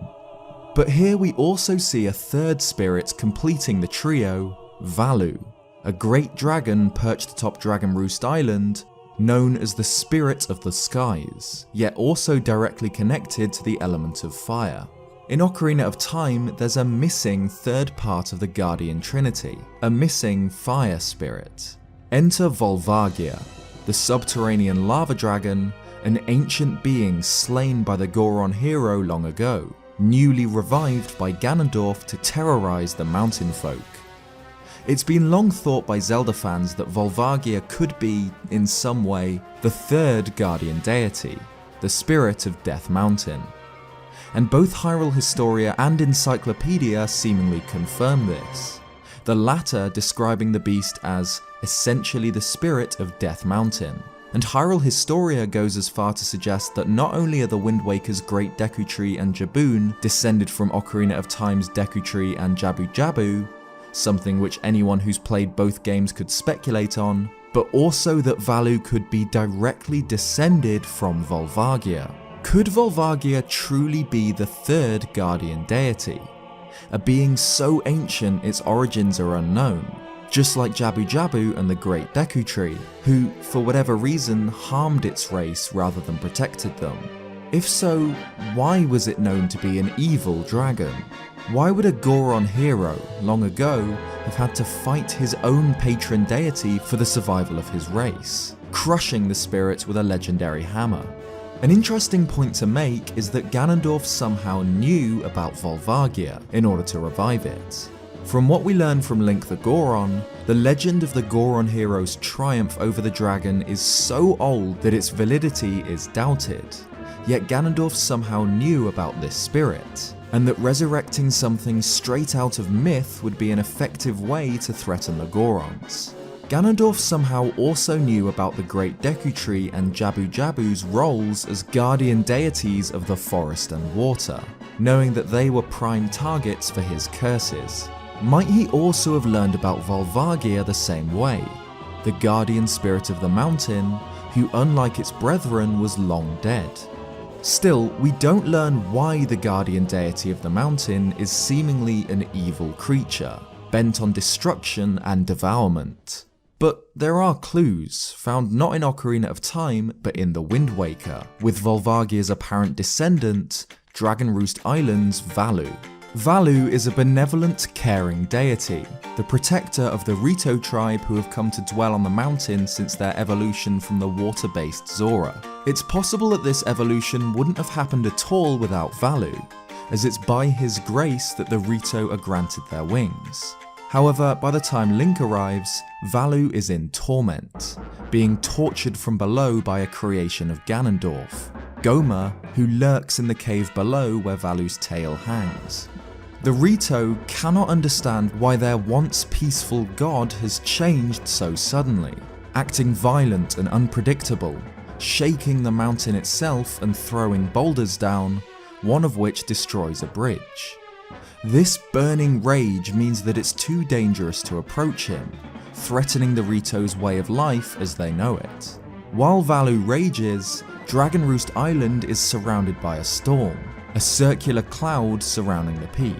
But here we also see a 3rd spirit completing the trio, Valu, a great dragon perched atop Dragon Roost Island, known as the Spirit of the Skies, yet also directly connected to the element of fire. In Ocarina of Time, there's a missing 3rd part of the Guardian Trinity, a missing fire spirit. Enter Volvagia, the subterranean lava dragon, an ancient being slain by the Goron hero long ago, newly revived by Ganondorf to terrorize the mountain folk. It's been long thought by Zelda fans that Volvagia could be, in some way, the third guardian deity, the spirit of Death Mountain. And both Hyrule Historia and Encyclopedia seemingly confirm this, the latter describing the beast as essentially the spirit of Death Mountain. And Hyrule Historia goes as far to suggest that not only are the Wind Waker's great Deku Tree and Jabu descended from Ocarina of Time's Deku Tree and Jabu, something which anyone who's played both games could speculate on, but also that Valu could be directly descended from Volvagia. Could Volvagia truly be the third guardian deity? A being so ancient its origins are unknown, just like Jabu and the Great Deku Tree, who, for whatever reason, harmed its race rather than protected them. If so, why was it known to be an evil dragon? Why would a Goron hero, long ago, have had to fight his own patron deity for the survival of his race, crushing the spirit with a legendary hammer? An interesting point to make is that Ganondorf somehow knew about Volvagia in order to revive it. From what we learn from Link the Goron, the legend of the Goron hero's triumph over the dragon is so old that its validity is doubted. Yet Ganondorf somehow knew about this spirit, and that resurrecting something straight out of myth would be an effective way to threaten the Gorons. Ganondorf somehow also knew about the Great Deku Tree and Jabu's roles as guardian deities of the forest and water, knowing that they were prime targets for his curses. Might he also have learned about Volvagia the same way, the guardian spirit of the mountain, who unlike its brethren was long dead? Still, we don't learn why the guardian deity of the mountain is seemingly an evil creature, bent on destruction and devourment. But there are clues, found not in Ocarina of Time, but in the Wind Waker, with Volvagia's apparent descendant, Dragon Roost Island's Valu. Valu is a benevolent, caring deity, the protector of the Rito tribe who have come to dwell on the mountain since their evolution from the water-based Zora. It's possible that this evolution wouldn't have happened at all without Valu, as it's by his grace that the Rito are granted their wings. However, by the time Link arrives, Valu is in torment, being tortured from below by a creation of Ganondorf, Gohma, who lurks in the cave below where Valu's tail hangs. The Rito cannot understand why their once peaceful god has changed so suddenly, acting violent and unpredictable, shaking the mountain itself and throwing boulders down, one of which destroys a bridge. This burning rage means that it's too dangerous to approach him, threatening the Rito's way of life as they know it. While Valu rages, Dragon Roost Island is surrounded by a storm, a circular cloud surrounding the peak,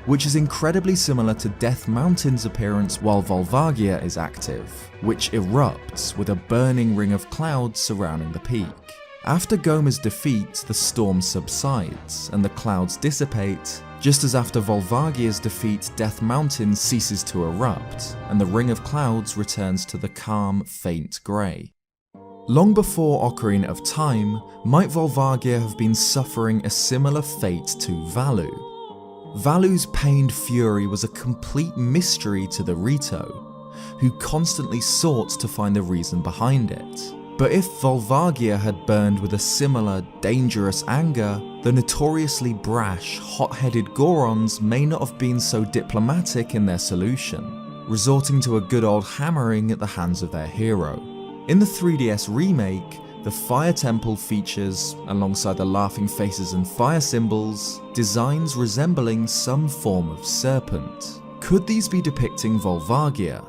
which is incredibly similar to Death Mountain's appearance while Volvagia is active, which erupts with a burning ring of clouds surrounding the peak. After Gohma's defeat, the storm subsides and the clouds dissipate, just as after Volvagia's defeat, Death Mountain ceases to erupt, and the ring of clouds returns to the calm, faint grey. Long before Ocarina of Time, might Volvagia have been suffering a similar fate to Valu? Valu's pained fury was a complete mystery to the Rito, who constantly sought to find the reason behind it. But if Volvagia had burned with a similar, dangerous anger, the notoriously brash, hot-headed Gorons may not have been so diplomatic in their solution, resorting to a good old hammering at the hands of their hero. In the 3DS remake, the Fire Temple features, alongside the laughing faces and fire symbols, designs resembling some form of serpent. Could these be depicting Volvagia?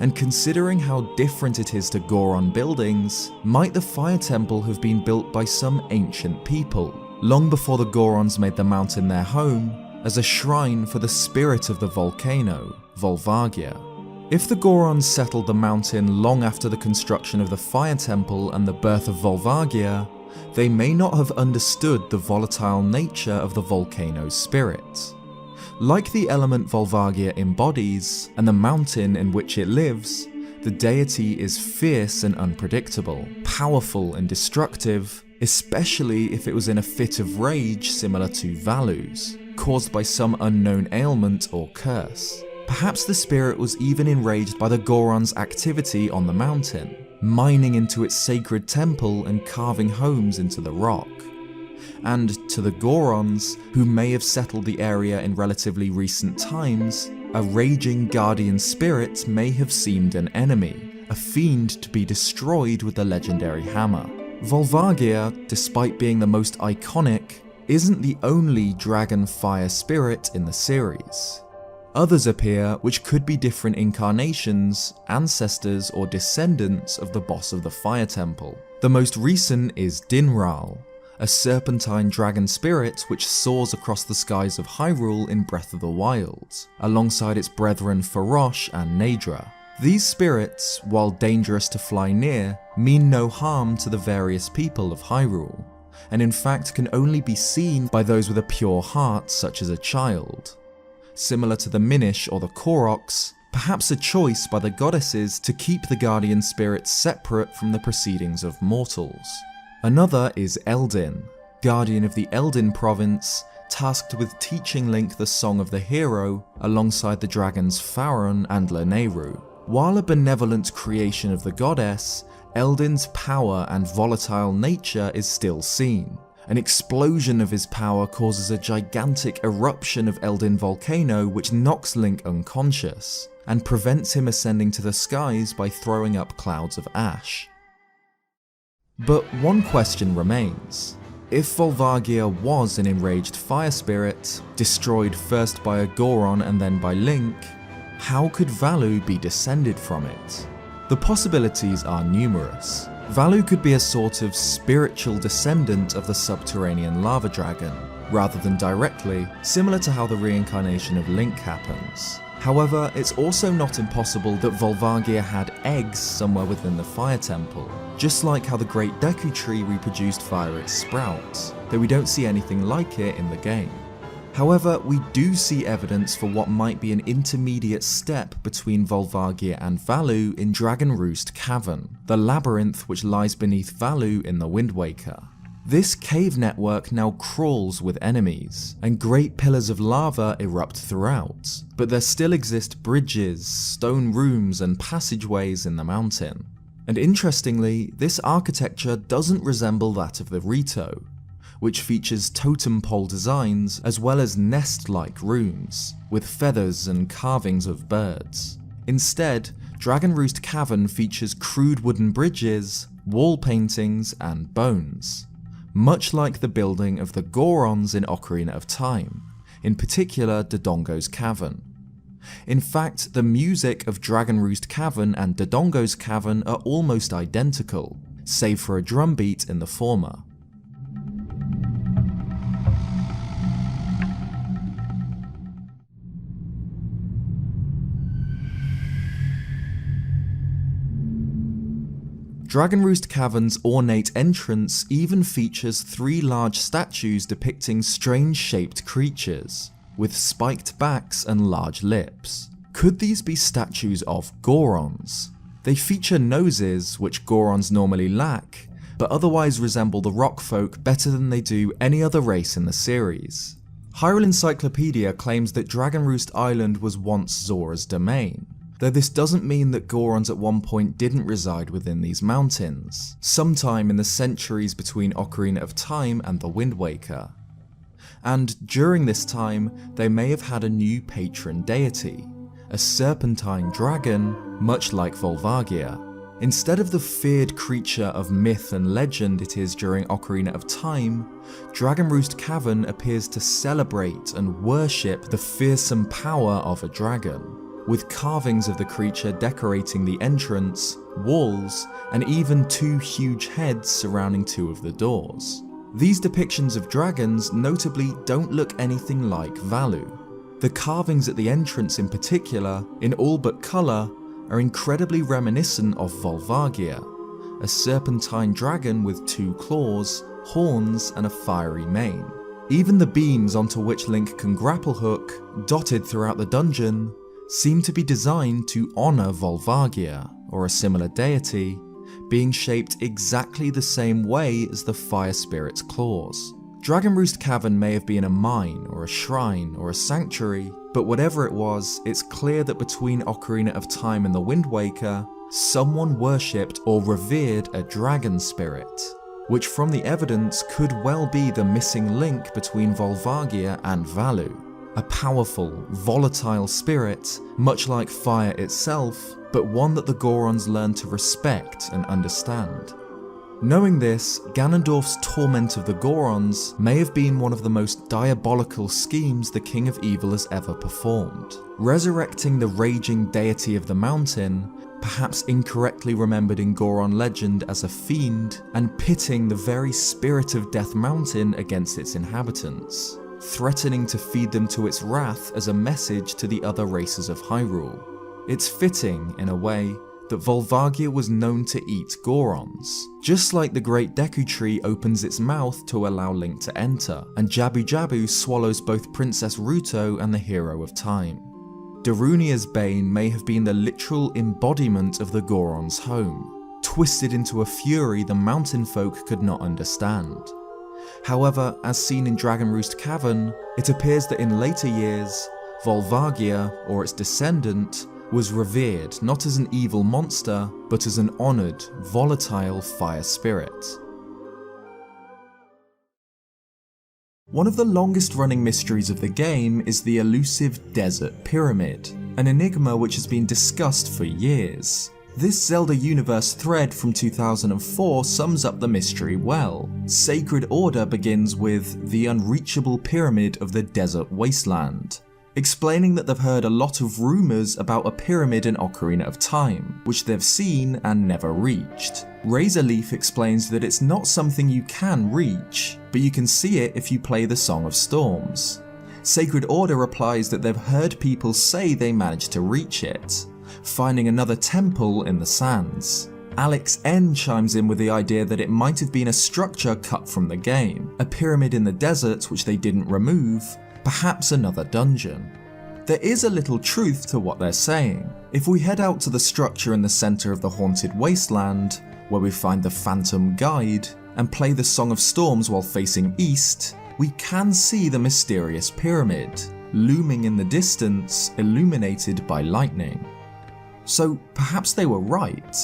And considering how different it is to Goron buildings, might the Fire Temple have been built by some ancient people, long before the Gorons made the mountain their home, as a shrine for the spirit of the volcano, Volvagia? If the Gorons settled the mountain long after the construction of the Fire Temple and the birth of Volvagia, they may not have understood the volatile nature of the volcano's spirit. Like the element Volvagia embodies, and the mountain in which it lives, the deity is fierce and unpredictable, powerful and destructive, especially if it was in a fit of rage similar to Valu's, caused by some unknown ailment or curse. Perhaps the spirit was even enraged by the Goron's activity on the mountain, mining into its sacred temple and carving homes into the rock. And to the Gorons, who may have settled the area in relatively recent times, a raging guardian spirit may have seemed an enemy, a fiend to be destroyed with the legendary hammer. Volvagia, despite being the most iconic, isn't the only dragon fire spirit in the series. Others appear which could be different incarnations, ancestors or descendants of the boss of the fire temple. The most recent is Dinral, a serpentine dragon spirit which soars across the skies of Hyrule in Breath of the Wild, alongside its brethren Farosh and Naedra. These spirits, while dangerous to fly near, mean no harm to the various people of Hyrule, and in fact can only be seen by those with a pure heart such as a child. Similar to the Minish or the Koroks, perhaps a choice by the goddesses to keep the guardian spirits separate from the proceedings of mortals. Another is Eldin, guardian of the Eldin province, tasked with teaching Link the Song of the Hero alongside the dragons Faron and Lanayru. While a benevolent creation of the goddess, Eldin's power and volatile nature is still seen. An explosion of his power causes a gigantic eruption of Eldin Volcano which knocks Link unconscious, and prevents him ascending to the skies by throwing up clouds of ash. But one question remains. If Volvagia was an enraged fire spirit, destroyed first by a Goron and then by Link, how could Valu be descended from it? The possibilities are numerous. Valu could be a sort of spiritual descendant of the subterranean lava dragon, rather than directly, similar to how the reincarnation of Link happens. However, it's also not impossible that Volvagia had eggs somewhere within the fire temple, just like how the great Deku Tree reproduced via its sprouts, though we don't see anything like it in the game. However, we do see evidence for what might be an intermediate step between Volvagia and Valu in Dragon Roost Cavern, the labyrinth which lies beneath Valu in the Wind Waker. This cave network now crawls with enemies, and great pillars of lava erupt throughout, but there still exist bridges, stone rooms and passageways in the mountain. And interestingly, this architecture doesn't resemble that of the Rito, which features totem pole designs as well as nest-like rooms, with feathers and carvings of birds. Instead, Dragon Roost Cavern features crude wooden bridges, wall paintings and bones, much like the building of the Gorons in Ocarina of Time, in particular Dodongo's Cavern. In fact, the music of Dragon Roost Cavern and Dodongo's Cavern are almost identical, save for a drum beat in the former. Dragon Roost Cavern's ornate entrance even features 3 large statues depicting strange-shaped creatures, with spiked backs and large lips. Could these be statues of Gorons? They feature noses, which Gorons normally lack, but otherwise resemble the rock folk better than they do any other race in the series. Hyrule Encyclopedia claims that Dragon Roost Island was once Zora's domain, though this doesn't mean that Gorons at one point didn't reside within these mountains, sometime in the centuries between Ocarina of Time and the Wind Waker. And during this time, they may have had a new patron deity, a serpentine dragon, much like Volvagia. Instead of the feared creature of myth and legend it is during Ocarina of Time, Dragon Roost Cavern appears to celebrate and worship the fearsome power of a dragon, with carvings of the creature decorating the entrance, walls, and even 2 huge heads surrounding 2 of the doors. These depictions of dragons notably don't look anything like Valu. The carvings at the entrance in particular, in all but colour, are incredibly reminiscent of Volvagia, a serpentine dragon with 2 claws, horns, and a fiery mane. Even the beams onto which Link can grapple hook, dotted throughout the dungeon, seem to be designed to honour Volvagia, or a similar deity, being shaped exactly the same way as the fire spirit's claws. Dragonroost Cavern may have been a mine, or a shrine, or a sanctuary, but whatever it was, it's clear that between Ocarina of Time and the Wind Waker, someone worshipped or revered a dragon spirit, which from the evidence could well be the missing link between Volvagia and Valu, a powerful, volatile spirit, much like fire itself, but one that the Gorons learned to respect and understand. Knowing this, Ganondorf's Torment of the Gorons may have been one of the most diabolical schemes the King of Evil has ever performed. Resurrecting the raging deity of the mountain, perhaps incorrectly remembered in Goron legend as a fiend, and pitting the very spirit of Death Mountain against its inhabitants, threatening to feed them to its wrath as a message to the other races of Hyrule. It's fitting, in a way, that Volvagia was known to eat Gorons, just like the great Deku Tree opens its mouth to allow Link to enter, and Jabu swallows both Princess Ruto and the Hero of Time. Darunia's Bane may have been the literal embodiment of the Gorons' home, twisted into a fury the mountain folk could not understand. However, as seen in Dragonroost Cavern, it appears that in later years, Volvagia, or its descendant, was revered not as an evil monster, but as an honoured, volatile fire spirit. One of the longest running mysteries of the game is the elusive Desert Pyramid, an enigma which has been discussed for years. This Zelda universe thread from 2004 sums up the mystery well. Sacred Order begins with the unreachable pyramid of the desert wasteland, explaining that they've heard a lot of rumours about a pyramid in Ocarina of Time, which they've seen and never reached. Razorleaf explains that it's not something you can reach, but you can see it if you play the Song of Storms. Sacred Order replies that they've heard people say they managed to reach it, finding another temple in the sands. Alex N chimes in with the idea that it might have been a structure cut from the game, a pyramid in the desert which they didn't remove, perhaps another dungeon. There is a little truth to what they're saying. If we head out to the structure in the centre of the haunted wasteland, where we find the Phantom Guide, and play the Song of Storms while facing east, we can see the mysterious pyramid, looming in the distance, illuminated by lightning. So perhaps they were right.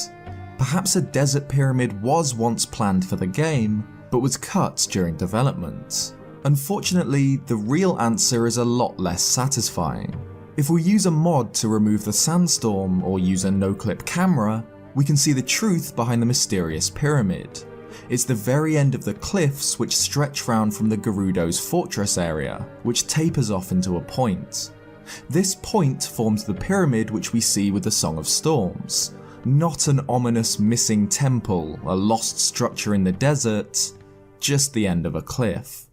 Perhaps a desert pyramid was once planned for the game, but was cut during development. Unfortunately, the real answer is a lot less satisfying. If we use a mod to remove the sandstorm or use a no-clip camera, we can see the truth behind the mysterious pyramid. It's the very end of the cliffs which stretch round from the Gerudo's fortress area, which tapers off into a point. This point forms the pyramid which we see with the Song of Storms, not an ominous missing temple, a lost structure in the desert, just the end of a cliff.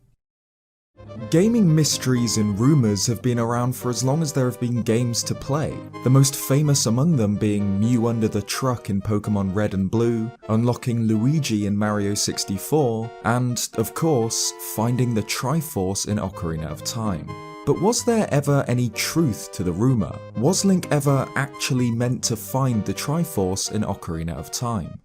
Gaming mysteries and rumours have been around for as long as there have been games to play, the most famous among them being Mew under the truck in Pokemon Red and Blue, unlocking Luigi in Mario 64, and, of course, finding the Triforce in Ocarina of Time. But was there ever any truth to the rumour? Was Link ever actually meant to find the Triforce in Ocarina of Time?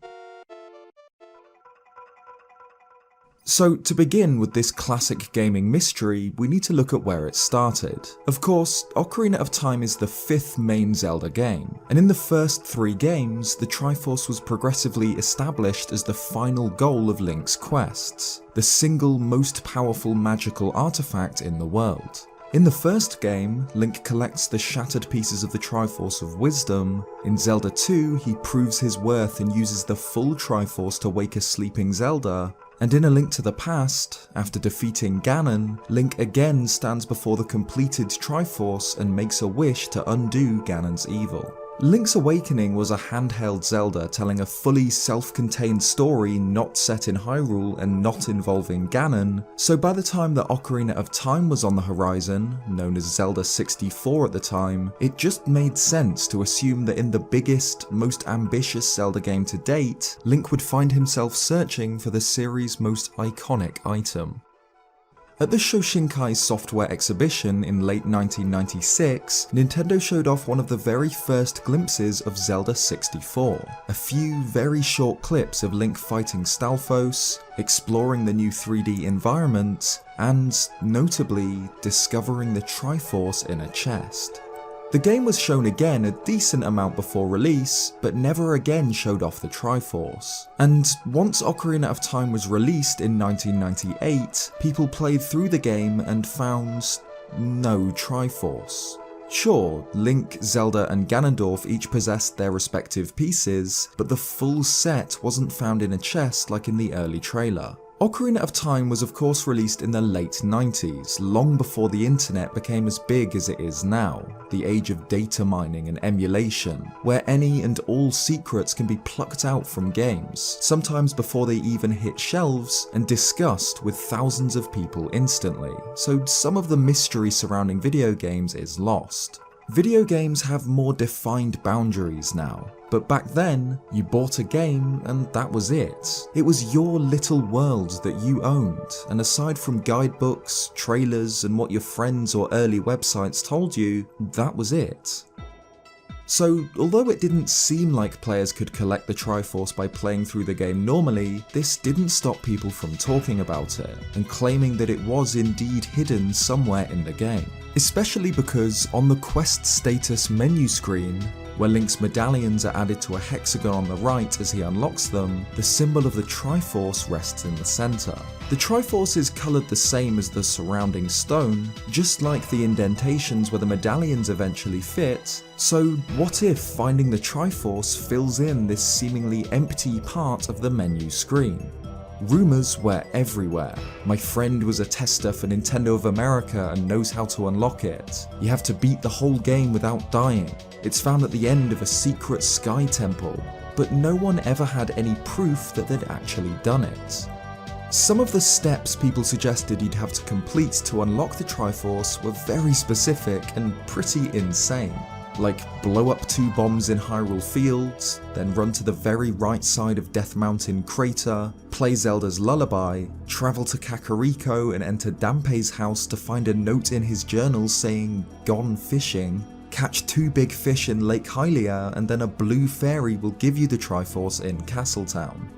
So to begin with this classic gaming mystery, we need to look at where it started. Of course, Ocarina of Time is the 5th main Zelda game, and in the first 3 games, the Triforce was progressively established as the final goal of Link's quests, the single most powerful magical artifact in the world. In the first game, Link collects the shattered pieces of the Triforce of Wisdom. In Zelda 2, he proves his worth and uses the full Triforce to wake a sleeping Zelda. And in A Link to the Past, after defeating Ganon, Link again stands before the completed Triforce and makes a wish to undo Ganon's evil. Link's Awakening was a handheld Zelda telling a fully self-contained story not set in Hyrule and not involving Ganon, so by the time that Ocarina of Time was on the horizon, known as Zelda 64 at the time, it just made sense to assume that in the biggest, most ambitious Zelda game to date, Link would find himself searching for the series' most iconic item. At the Shoshinkai Software exhibition in late 1996, Nintendo showed off one of the very first glimpses of Zelda 64. A few very short clips of Link fighting Stalfos, exploring the new 3D environment, and, notably, discovering the Triforce in a chest. The game was shown again a decent amount before release, but never again showed off the Triforce. And once Ocarina of Time was released in 1998, people played through the game and found no Triforce. Sure, Link, Zelda and Ganondorf each possessed their respective pieces, but the full set wasn't found in a chest like in the early trailer. Ocarina of Time was of course released in the late 90s, long before the internet became as big as it is now, the age of data mining and emulation, where any and all secrets can be plucked out from games, sometimes before they even hit shelves, and discussed with thousands of people instantly, so some of the mystery surrounding video games is lost. Video games have more defined boundaries now, but back then, you bought a game and that was it. It was your little world that you owned, and aside from guidebooks, trailers, and what your friends or early websites told you, that was it. So, although it didn't seem like players could collect the Triforce by playing through the game normally, this didn't stop people from talking about it, and claiming that it was indeed hidden somewhere in the game. Especially because on the quest status menu screen, where Link's medallions are added to a hexagon on the right as he unlocks them, the symbol of the Triforce rests in the centre. The Triforce is coloured the same as the surrounding stone, just like the indentations where the medallions eventually fit, so what if finding the Triforce fills in this seemingly empty part of the menu screen? Rumours were everywhere. My friend was a tester for Nintendo of America and knows how to unlock it. You have to beat the whole game without dying. It's found at the end of a secret sky temple, but no one ever had any proof that they'd actually done it. Some of the steps people suggested you'd have to complete to unlock the Triforce were very specific and pretty insane. Like blow up 2 bombs in Hyrule Fields, then run to the very right side of Death Mountain Crater, play Zelda's Lullaby, travel to Kakariko and enter Dampé's house to find a note in his journal saying "gone fishing", catch 2 big fish in Lake Hylia, and then a blue fairy will give you the Triforce in Castletown.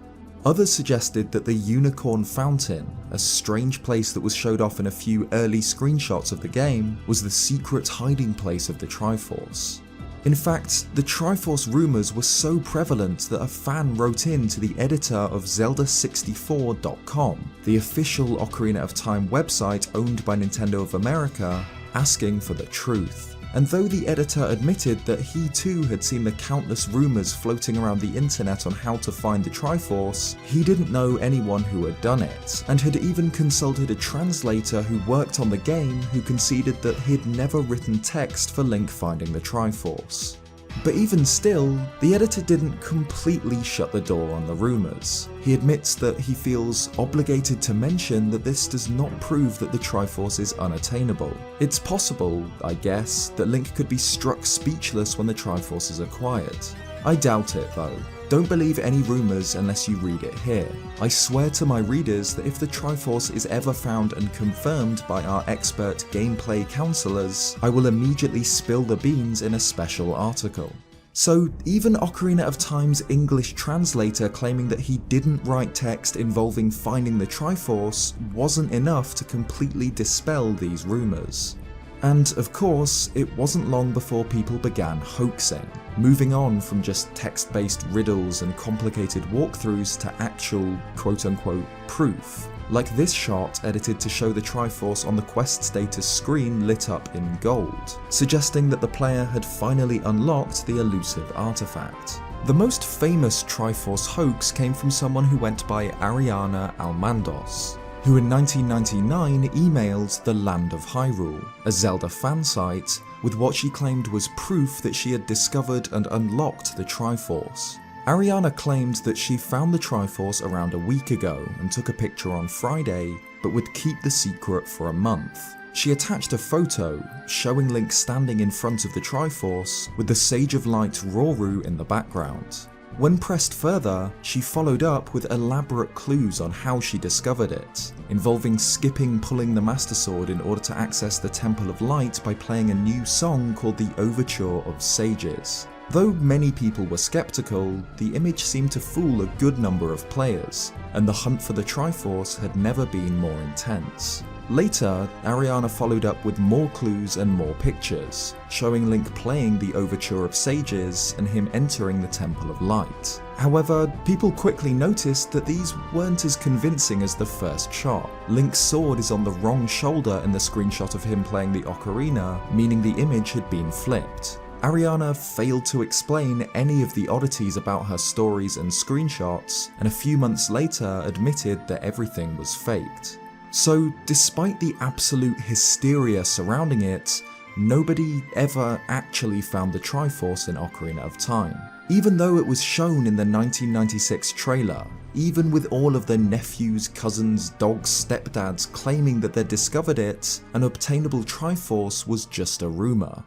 Others suggested that the Unicorn Fountain, a strange place that was showed off in a few early screenshots of the game, was the secret hiding place of the Triforce. In fact, the Triforce rumours were so prevalent that a fan wrote in to the editor of Zelda64.com, the official Ocarina of Time website owned by Nintendo of America, asking for the truth. And though the editor admitted that he too had seen the countless rumours floating around the internet on how to find the Triforce, he didn't know anyone who had done it, and had even consulted a translator who worked on the game who conceded that he'd never written text for Link finding the Triforce. But even still, the editor didn't completely shut the door on the rumours. He admits that he feels obligated to mention that this does not prove that the Triforce is unattainable. It's possible, I guess, that Link could be struck speechless when the Triforce is acquired. I doubt it though. Don't believe any rumours unless you read it here. I swear to my readers that if the Triforce is ever found and confirmed by our expert gameplay counsellors, I will immediately spill the beans in a special article. So even Ocarina of Time's English translator claiming that he didn't write text involving finding the Triforce wasn't enough to completely dispel these rumours. And of course, it wasn't long before people began hoaxing, moving on from just text-based riddles and complicated walkthroughs to actual quote-unquote proof, like this shot edited to show the Triforce on the quest status screen lit up in gold, suggesting that the player had finally unlocked the elusive artifact. The most famous Triforce hoax came from someone who went by Ariana Almandos, who in 1999 emailed the Land of Hyrule, a Zelda fan site, with what she claimed was proof that she had discovered and unlocked the Triforce. Ariana claimed that she found the Triforce around a week ago and took a picture on Friday, but would keep the secret for a month. She attached a photo showing Link standing in front of the Triforce with the Sage of Light Roru in the background. When pressed further, she followed up with elaborate clues on how she discovered it, involving skipping pulling the Master Sword in order to access the Temple of Light by playing a new song called the Overture of Sages. Though many people were skeptical, the image seemed to fool a good number of players, and the hunt for the Triforce had never been more intense. Later, Ariana followed up with more clues and more pictures, showing Link playing the Overture of Sages and him entering the Temple of Light. However, people quickly noticed that these weren't as convincing as the first shot. Link's sword is on the wrong shoulder in the screenshot of him playing the ocarina, meaning the image had been flipped. Ariana failed to explain any of the oddities about her stories and screenshots, and a few months later admitted that everything was faked. So, despite the absolute hysteria surrounding it, nobody ever actually found the Triforce in Ocarina of Time. Even though it was shown in the 1996 trailer, even with all of the nephews, cousins, dogs, stepdads claiming that they'd discovered it, an obtainable Triforce was just a rumour.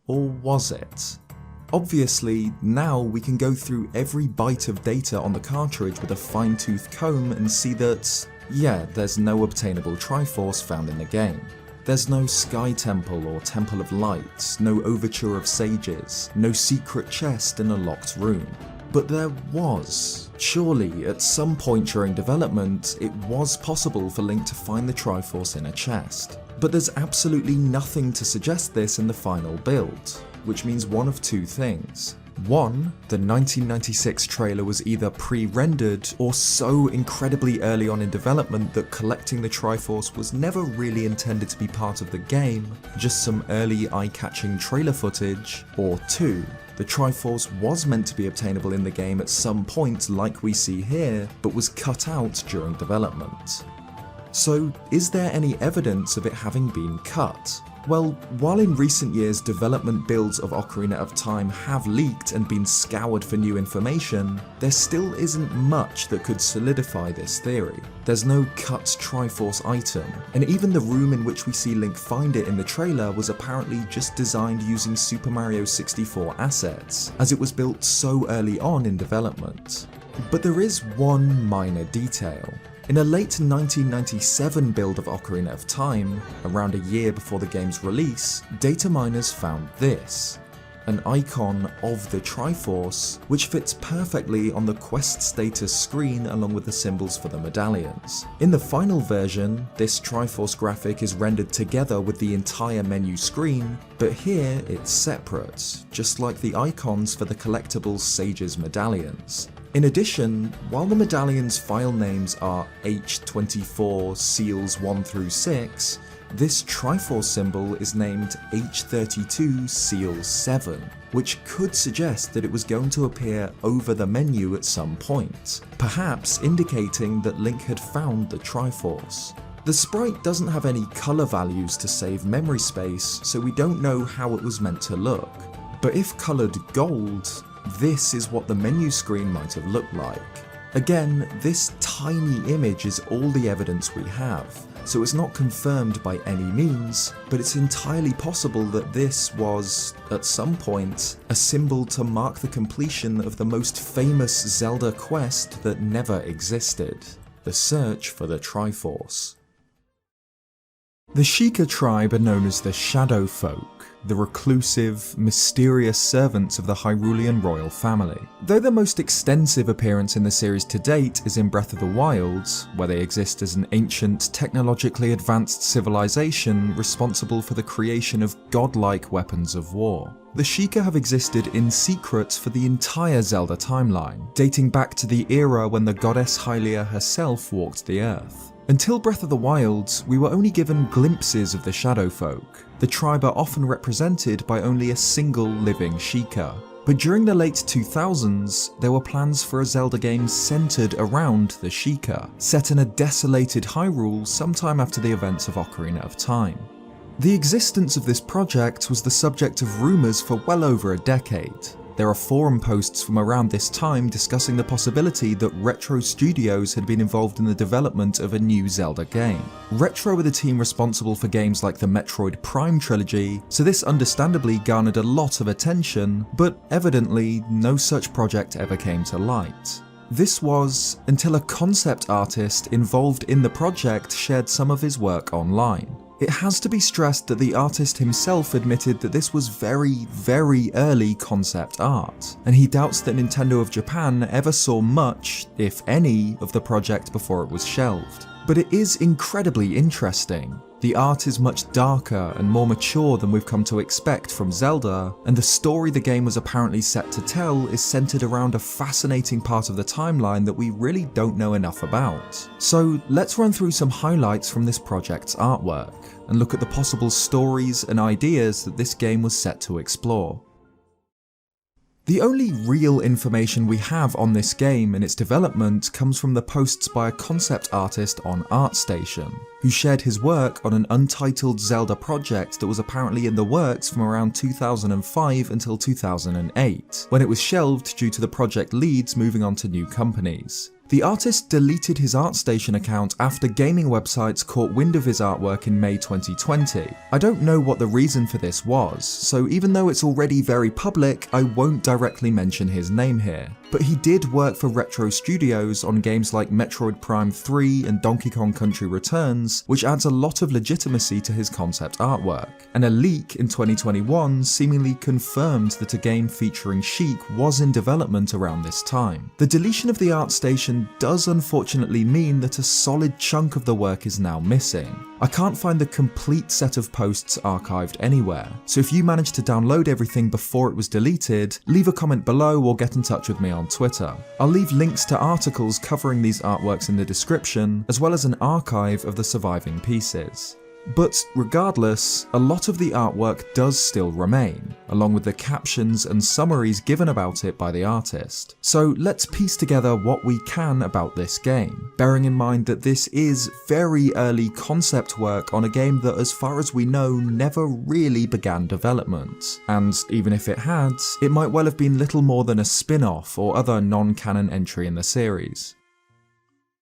Or was it? Obviously, now we can go through every byte of data on the cartridge with a fine-tooth comb and see that, yeah, there's no obtainable Triforce found in the game. There's no Sky Temple or Temple of Light, no Overture of Sages, no secret chest in a locked room. But there was. Surely, at some point during development, it was possible for Link to find the Triforce in a chest. But there's absolutely nothing to suggest this in the final build, which means one of two things. One, the 1996 trailer was either pre-rendered or so incredibly early on in development that collecting the Triforce was never really intended to be part of the game, just some early eye-catching trailer footage. Or two, the Triforce was meant to be obtainable in the game at some point like we see here, but was cut out during development. So, is there any evidence of it having been cut? Well, while in recent years development builds of Ocarina of Time have leaked and been scoured for new information, there still isn't much that could solidify this theory. There's no cut Triforce item, and even the room in which we see Link find it in the trailer was apparently just designed using Super Mario 64 assets, as it was built so early on in development. But there is one minor detail. In a late 1997 build of Ocarina of Time, around a year before the game's release, data miners found this, an icon of the Triforce, which fits perfectly on the quest status screen along with the symbols for the medallions. In the final version, this Triforce graphic is rendered together with the entire menu screen, but here it's separate, just like the icons for the collectible Sage's medallions. In addition, while the medallions' file names are H24 Seals 1 through 6, this Triforce symbol is named H32 Seals 7, which could suggest that it was going to appear over the menu at some point, perhaps indicating that Link had found the Triforce. The sprite doesn't have any colour values to save memory space, so we don't know how it was meant to look. But if coloured gold, this is what the menu screen might have looked like. Again, this tiny image is all the evidence we have, so it's not confirmed by any means, but it's entirely possible that this was, at some point, a symbol to mark the completion of the most famous Zelda quest that never existed, the search for the Triforce. The Sheikah tribe are known as the Shadow Folk, the reclusive, mysterious servants of the Hyrulean royal family. Though their most extensive appearance in the series to date is in Breath of the Wild, where they exist as an ancient, technologically advanced civilization responsible for the creation of godlike weapons of war. The Sheikah have existed in secret for the entire Zelda timeline, dating back to the era when the goddess Hylia herself walked the earth. Until Breath of the Wild, we were only given glimpses of the Shadow Folk. The tribe are often represented by only a single living Sheikah. But during the late 2000s, there were plans for a Zelda game centered around the Sheikah, set in a desolated Hyrule sometime after the events of Ocarina of Time. The existence of this project was the subject of rumours for well over a decade. There are forum posts from around this time discussing the possibility that Retro Studios had been involved in the development of a new Zelda game. Retro were the team responsible for games like the Metroid Prime trilogy, so this understandably garnered a lot of attention, but evidently no such project ever came to light. This was until a concept artist involved in the project shared some of his work online. It has to be stressed that the artist himself admitted that this was very, very early concept art, and he doubts that Nintendo of Japan ever saw much, if any, of the project before it was shelved. But it is incredibly interesting. The art is much darker and more mature than we've come to expect from Zelda, and the story the game was apparently set to tell is centered around a fascinating part of the timeline that we really don't know enough about. So let's run through some highlights from this project's artwork, and look at the possible stories and ideas that this game was set to explore. The only real information we have on this game and its development comes from the posts by a concept artist on ArtStation, who shared his work on an untitled Zelda project that was apparently in the works from around 2005 until 2008, when it was shelved due to the project leads moving on to new companies. The artist deleted his ArtStation account after gaming websites caught wind of his artwork in May 2020. I don't know what the reason for this was, so even though it's already very public, I won't directly mention his name here. But he did work for Retro Studios on games like Metroid Prime 3 and Donkey Kong Country Returns, which adds a lot of legitimacy to his concept artwork. And a leak in 2021 seemingly confirmed that a game featuring Sheik was in development around this time. The deletion of the ArtStation does unfortunately mean that a solid chunk of the work is now missing. I can't find the complete set of posts archived anywhere, so if you managed to download everything before it was deleted, leave a comment below or get in touch with me on Twitter. I'll leave links to articles covering these artworks in the description, as well as an archive of the surviving pieces. But regardless, a lot of the artwork does still remain, along with the captions and summaries given about it by the artist. So let's piece together what we can about this game, bearing in mind that this is very early concept work on a game that, as far as we know, never really began development. And even if it had, it might well have been little more than a spin-off or other non-canon entry in the series.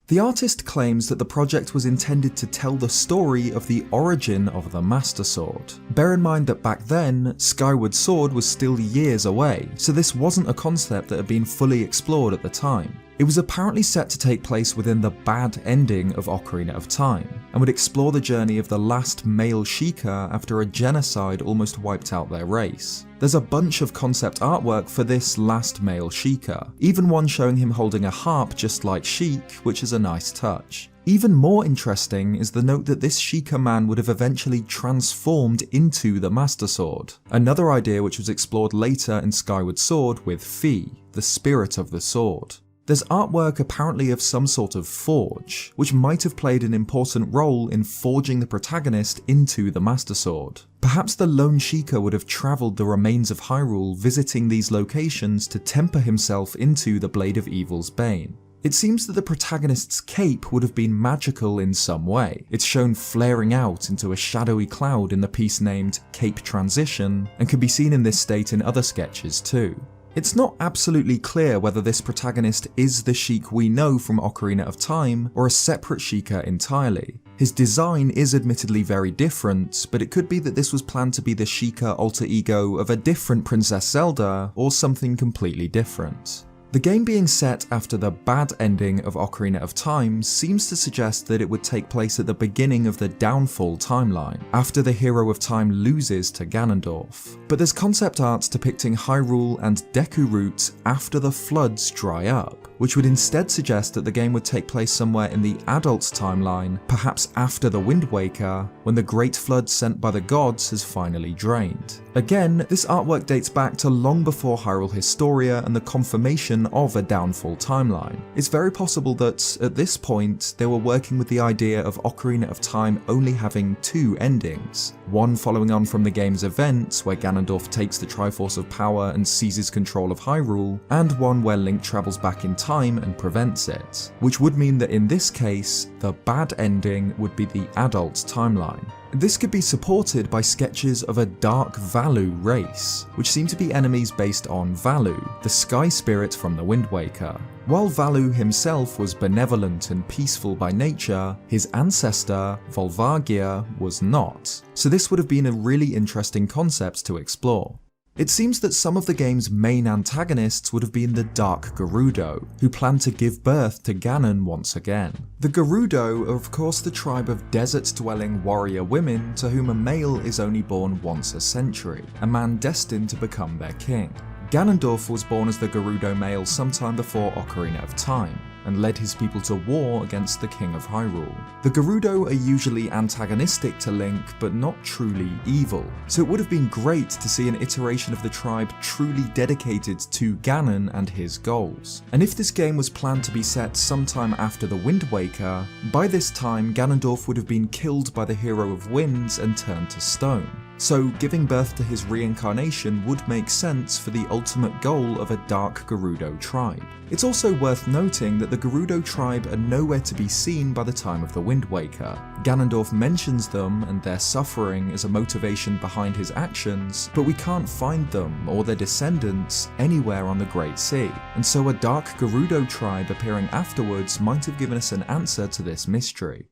The artist claims that the project was intended to tell the story of the origin of the Master Sword. Bear in mind that back then, Skyward Sword was still years away, so this wasn't a concept that had been fully explored at the time. It was apparently set to take place within the bad ending of Ocarina of Time, and would explore the journey of the last male Sheikah after a genocide almost wiped out their race. There's a bunch of concept artwork for this last male Sheikah, even one showing him holding a harp just like Sheik, which is a nice touch. Even more interesting is the note that this Sheikah man would have eventually transformed into the Master Sword, another idea which was explored later in Skyward Sword with Fi, the spirit of the sword. There's artwork apparently of some sort of forge, which might have played an important role in forging the protagonist into the Master Sword. Perhaps the lone Sheikah would have travelled the remains of Hyrule, visiting these locations to temper himself into the Blade of Evil's bane. It seems that the protagonist's cape would have been magical in some way. It's shown flaring out into a shadowy cloud in the piece named Cape Transition, and can be seen in this state in other sketches too. It's not absolutely clear whether this protagonist is the Sheik we know from Ocarina of Time, or a separate Sheikah entirely. His design is admittedly very different, but it could be that this was planned to be the Sheikah alter ego of a different Princess Zelda, or something completely different. The game being set after the bad ending of Ocarina of Time seems to suggest that it would take place at the beginning of the Downfall timeline, after the Hero of Time loses to Ganondorf. But there's concept art depicting Hyrule and Deku Root after the floods dry up, which would instead suggest that the game would take place somewhere in the Adults timeline, perhaps after the Wind Waker, when the great flood sent by the gods has finally drained. Again, this artwork dates back to long before Hyrule Historia and the confirmation of a Downfall timeline. It's very possible that, at this point, they were working with the idea of Ocarina of Time only having two endings. One following on from the game's events, where Ganondorf takes the Triforce of Power and seizes control of Hyrule, and one where Link travels back in time and prevents it, which would mean that in this case, the bad ending would be the Adult timeline. This could be supported by sketches of a Dark Valu race, which seem to be enemies based on Valu, the sky spirit from the Wind Waker. While Valu himself was benevolent and peaceful by nature, his ancestor, Volvagia, was not, so this would have been a really interesting concept to explore. It seems that some of the game's main antagonists would have been the Dark Gerudo, who planned to give birth to Ganon once again. The Gerudo are of course the tribe of desert-dwelling warrior women to whom a male is only born once a century, a man destined to become their king. Ganondorf was born as the Gerudo male sometime before Ocarina of Time, and led his people to war against the King of Hyrule. The Gerudo are usually antagonistic to Link, but not truly evil, so it would have been great to see an iteration of the tribe truly dedicated to Ganon and his goals. And if this game was planned to be set sometime after the Wind Waker, by this time Ganondorf would have been killed by the Hero of Winds and turned to stone. So giving birth to his reincarnation would make sense for the ultimate goal of a Dark Gerudo tribe. It's also worth noting that the Gerudo tribe are nowhere to be seen by the time of the Wind Waker. Ganondorf mentions them and their suffering as a motivation behind his actions, but we can't find them or their descendants anywhere on the Great Sea, and so a Dark Gerudo tribe appearing afterwards might have given us an answer to this mystery.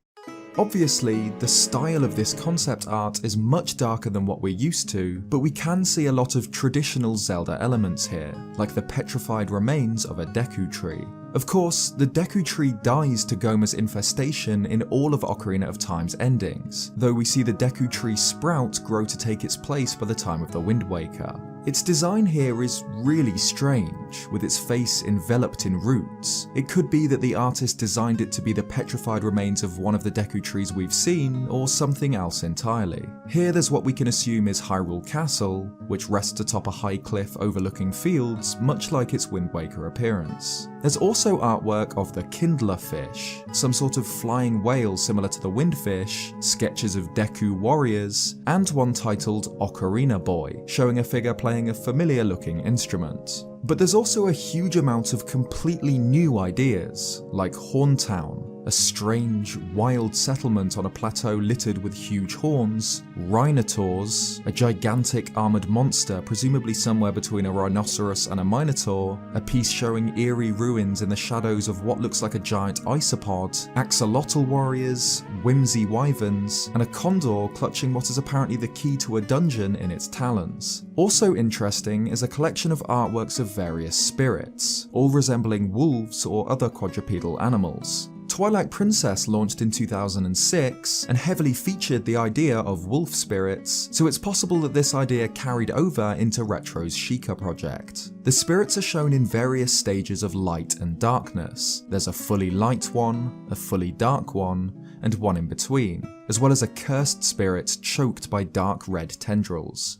Obviously, the style of this concept art is much darker than what we're used to, but we can see a lot of traditional Zelda elements here, like the petrified remains of a Deku Tree. Of course, the Deku Tree dies to Gohma's infestation in all of Ocarina of Time's endings, though we see the Deku Tree sprout grow to take its place by the time of the Wind Waker. Its design here is really strange, with its face enveloped in roots. It could be that the artist designed it to be the petrified remains of one of the Deku Trees we've seen, or something else entirely. Here there's what we can assume is Hyrule Castle, which rests atop a high cliff overlooking fields, much like its Wind Waker appearance. There's also artwork of the Kindler fish, some sort of flying whale similar to the Windfish, sketches of Deku warriors, and one titled Ocarina Boy, showing a figure playing a familiar looking instrument. But there's also a huge amount of completely new ideas, like Horntown, a strange, wild settlement on a plateau littered with huge horns, Rhinotaurs, a gigantic armoured monster presumably somewhere between a rhinoceros and a minotaur, a piece showing eerie ruins in the shadows of what looks like a giant isopod, axolotl warriors, whimsy wyverns, and a condor clutching what is apparently the key to a dungeon in its talons. Also interesting is a collection of artworks of various spirits, all resembling wolves or other quadrupedal animals. Twilight Princess launched in 2006 and heavily featured the idea of wolf spirits, so it's possible that this idea carried over into Retro's Sheikah project. The spirits are shown in various stages of light and darkness. There's a fully light one, a fully dark one, and one in between, as well as a cursed spirit choked by dark red tendrils.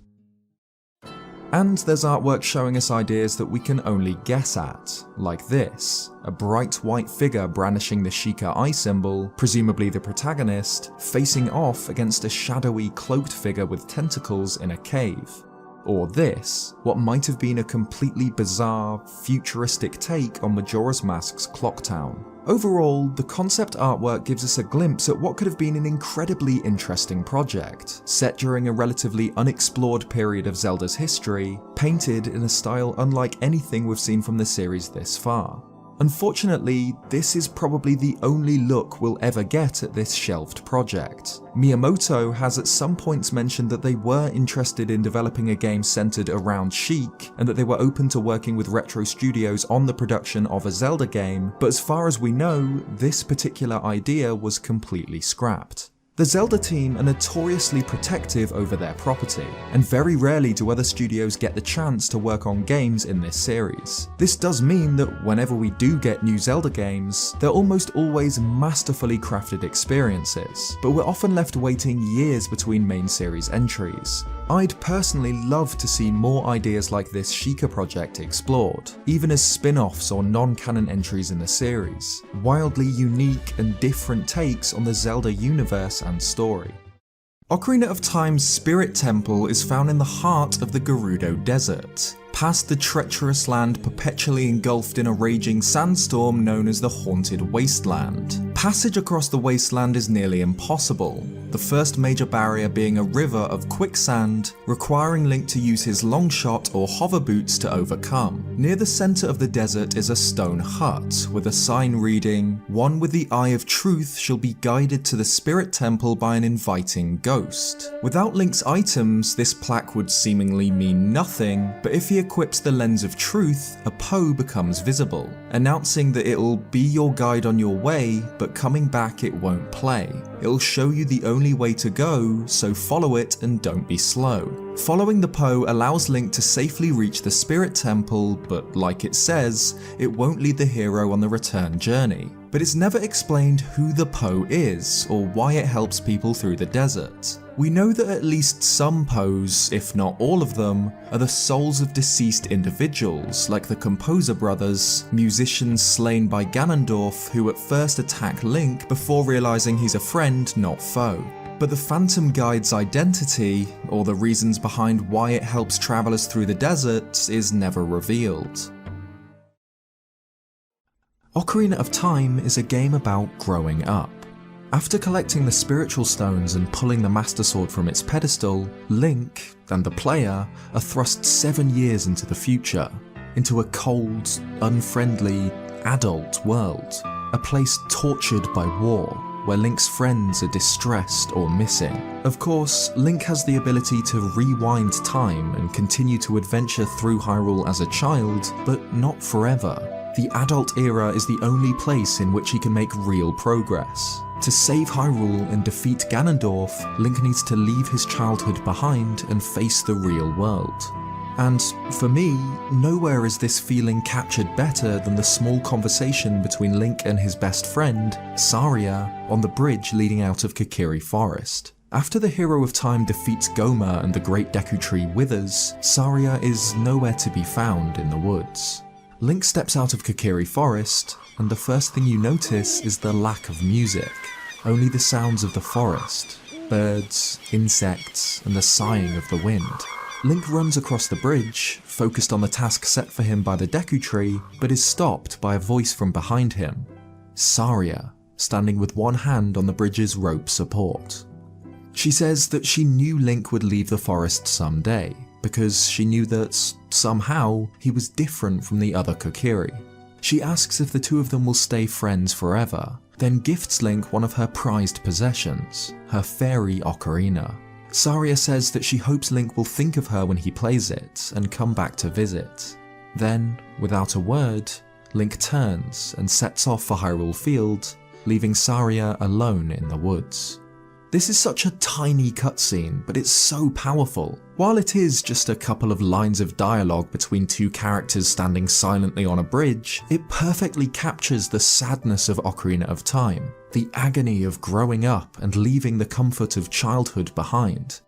And there's artwork showing us ideas that we can only guess at, like this, a bright white figure brandishing the Sheikah eye symbol, presumably the protagonist, facing off against a shadowy cloaked figure with tentacles in a cave. Or this, what might have been a completely bizarre, futuristic take on Majora's Mask's Clocktown. Overall, the concept artwork gives us a glimpse at what could have been an incredibly interesting project, set during a relatively unexplored period of Zelda's history, painted in a style unlike anything we've seen from the series this far. Unfortunately, this is probably the only look we'll ever get at this shelved project. Miyamoto has at some points mentioned that they were interested in developing a game centered around Sheik, and that they were open to working with Retro Studios on the production of a Zelda game, but as far as we know, this particular idea was completely scrapped. The Zelda team are notoriously protective over their property, and very rarely do other studios get the chance to work on games in this series. This does mean that whenever we do get new Zelda games, they're almost always masterfully crafted experiences, but we're often left waiting years between main series entries. I'd personally love to see more ideas like this Sheikah project explored, even as spin-offs or non-canon entries in the series, wildly unique and different takes on the Zelda universe and story. Ocarina of Time's Spirit Temple is found in the heart of the Gerudo Desert, past the treacherous land perpetually engulfed in a raging sandstorm known as the Haunted Wasteland, Passage across the wasteland is nearly impossible, the first major barrier being a river of quicksand, requiring Link to use his longshot or hover boots to overcome. Near the centre of the desert is a stone hut, with a sign reading, "One with the Eye of Truth shall be guided to the Spirit Temple by an inviting ghost." Without Link's items, this plaque would seemingly mean nothing, but if he equips the Lens of Truth, a Poe becomes visible, announcing that it'll be your guide on your way, but coming back it won't play. It'll show you the only way to go, so follow it and don't be slow. Following the Poe allows Link to safely reach the Spirit Temple, but like it says, it won't lead the hero on the return journey. But it's never explained who the Poe is, or why it helps people through the desert. We know that at least some Poes, if not all of them, are the souls of deceased individuals, like the Composer brothers, musicians slain by Ganondorf who at first attack Link before realising he's a friend, not foe. But the Phantom Guide's identity, or the reasons behind why it helps travellers through the desert, is never revealed. Ocarina of Time is a game about growing up. After collecting the spiritual stones and pulling the Master Sword from its pedestal, Link, and the player, are thrust 7 years into the future, into a cold, unfriendly, adult world, a place tortured by war, where Link's friends are distressed or missing. Of course, Link has the ability to rewind time and continue to adventure through Hyrule as a child, but not forever. The adult era is the only place in which he can make real progress. To save Hyrule and defeat Ganondorf, Link needs to leave his childhood behind and face the real world. And for me, nowhere is this feeling captured better than the small conversation between Link and his best friend, Saria, on the bridge leading out of Kokiri Forest. After the Hero of Time defeats Goma and the Great Deku Tree withers, Saria is nowhere to be found in the woods. Link steps out of Kokiri Forest, and the first thing you notice is the lack of music. Only the sounds of the forest, birds, insects, and the sighing of the wind. Link runs across the bridge, focused on the task set for him by the Deku Tree, but is stopped by a voice from behind him. Saria, standing with one hand on the bridge's rope support. She says that she knew Link would leave the forest someday, because she knew that, somehow, he was different from the other Kokiri. She asks if the two of them will stay friends forever, then gifts Link one of her prized possessions, her fairy ocarina. Saria says that she hopes Link will think of her when he plays it, and come back to visit. Then, without a word, Link turns and sets off for Hyrule Field, leaving Saria alone in the woods. This is such a tiny cutscene, but it's so powerful. While it is just a couple of lines of dialogue between two characters standing silently on a bridge, it perfectly captures the sadness of Ocarina of Time, the agony of growing up and leaving the comfort of childhood behind.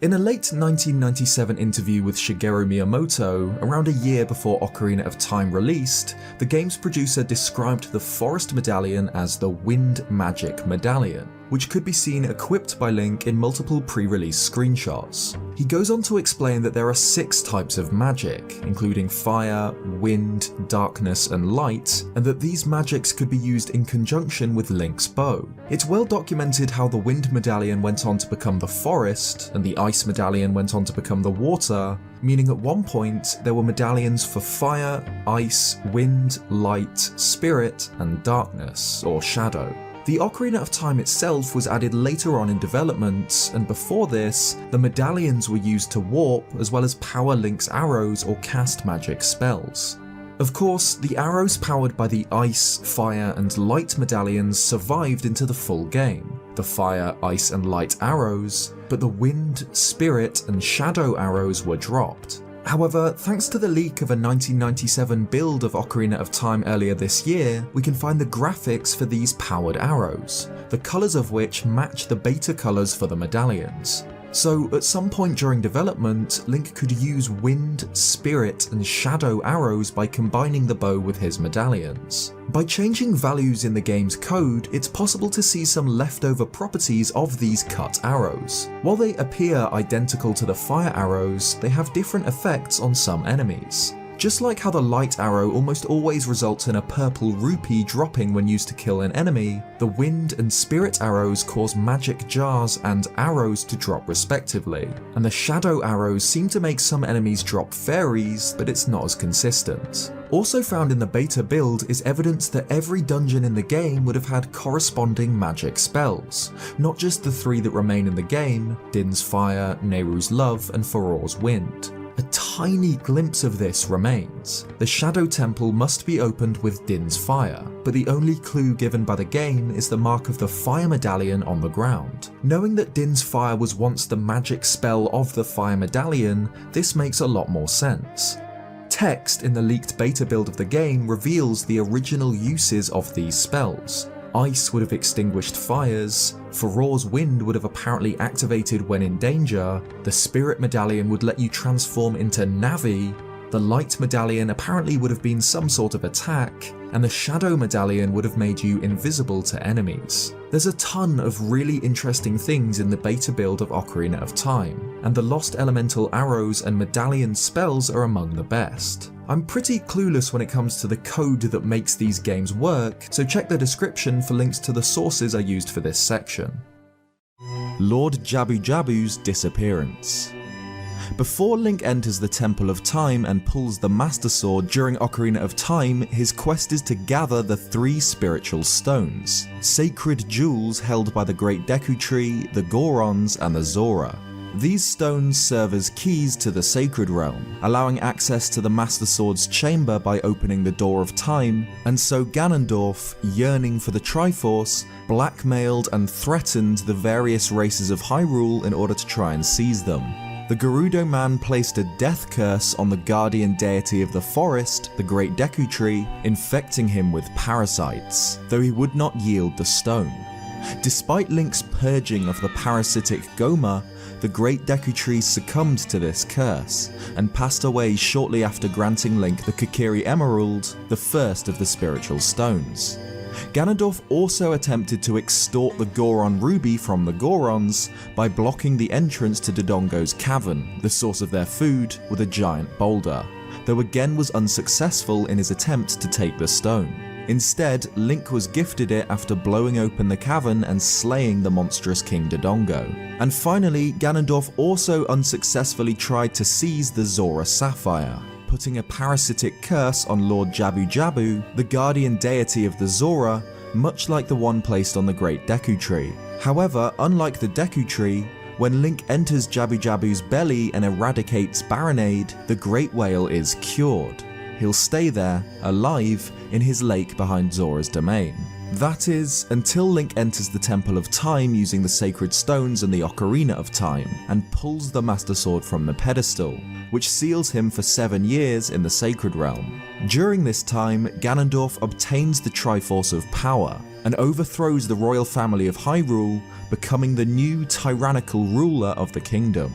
In a late 1997 interview with Shigeru Miyamoto, around a year before Ocarina of Time released, the game's producer described the Forest Medallion as the Wind Magic Medallion, which could be seen equipped by Link in multiple pre-release screenshots. He goes on to explain that there are 6 types of magic, including fire, wind, darkness, and light, and that these magics could be used in conjunction with Link's bow. It's well documented how the Wind Medallion went on to become the Forest, and the Ice Medallion went on to become the Water, meaning at one point there were medallions for fire, ice, wind, light, spirit, and darkness, or shadow. The Ocarina of Time itself was added later on in development, and before this, the medallions were used to warp as well as power Link's arrows or cast magic spells. Of course, the arrows powered by the Ice, Fire, and Light medallions survived into the full game, the Fire, Ice, and Light arrows, but the Wind, Spirit, and Shadow arrows were dropped. However, thanks to the leak of a 1997 build of Ocarina of Time earlier this year, we can find the graphics for these powered arrows, the colours of which match the beta colours for the medallions. So at some point during development, Link could use Wind, Spirit, and Shadow arrows by combining the bow with his medallions. By changing values in the game's code, it's possible to see some leftover properties of these cut arrows. While they appear identical to the fire arrows, they have different effects on some enemies. Just like how the light arrow almost always results in a purple rupee dropping when used to kill an enemy, the wind and spirit arrows cause magic jars and arrows to drop respectively, and the shadow arrows seem to make some enemies drop fairies, but it's not as consistent. Also found in the beta build is evidence that every dungeon in the game would have had corresponding magic spells, not just the 3 that remain in the game, Din's Fire, Nehru's Love, and Faror's Wind. A tiny glimpse of this remains. The Shadow Temple must be opened with Din's Fire, but the only clue given by the game is the mark of the fire medallion on the ground. Knowing that Din's Fire was once the magic spell of the fire medallion, this makes a lot more sense. Text in the leaked beta build of the game reveals the original uses of these spells. Ice would have extinguished fires, Faror's Wind would have apparently activated when in danger, the Spirit Medallion would let you transform into Navi, the Light Medallion apparently would have been some sort of attack, and the Shadow Medallion would have made you invisible to enemies. There's a ton of really interesting things in the beta build of Ocarina of Time, and the Lost Elemental arrows and medallion spells are among the best. I'm pretty clueless when it comes to the code that makes these games work, so check the description for links to the sources I used for this section. Lord Jabu Jabu's disappearance. Before Link enters the Temple of Time and pulls the Master Sword during Ocarina of Time, his quest is to gather the 3 spiritual stones, sacred jewels held by the Great Deku Tree, the Gorons, and the Zora. These stones serve as keys to the Sacred Realm, allowing access to the Master Sword's chamber by opening the Door of Time, and so Ganondorf, yearning for the Triforce, blackmailed and threatened the various races of Hyrule in order to try and seize them. The Gerudo man placed a death curse on the guardian deity of the forest, the Great Deku Tree, infecting him with parasites, though he would not yield the stone. Despite Link's purging of the parasitic Goma, the Great Deku Tree succumbed to this curse, and passed away shortly after granting Link the Kokiri Emerald, the first of the spiritual stones. Ganondorf also attempted to extort the Goron Ruby from the Gorons by blocking the entrance to Dodongo's cavern, the source of their food, with a giant boulder, though again was unsuccessful in his attempt to take the stone. Instead, Link was gifted it after blowing open the cavern and slaying the monstrous King Dodongo. And finally, Ganondorf also unsuccessfully tried to seize the Zora Sapphire, putting a parasitic curse on Lord Jabu Jabu, the guardian deity of the Zora, much like the one placed on the Great Deku Tree. However, unlike the Deku Tree, when Link enters Jabu Jabu's belly and eradicates Baronade, the Great Whale is cured. He'll stay there, alive, in his lake behind Zora's domain. That is, until Link enters the Temple of Time using the Sacred Stones and the Ocarina of Time, and pulls the Master Sword from the pedestal, which seals him for 7 years in the Sacred Realm. During this time, Ganondorf obtains the Triforce of Power, and overthrows the royal family of Hyrule, becoming the new tyrannical ruler of the kingdom.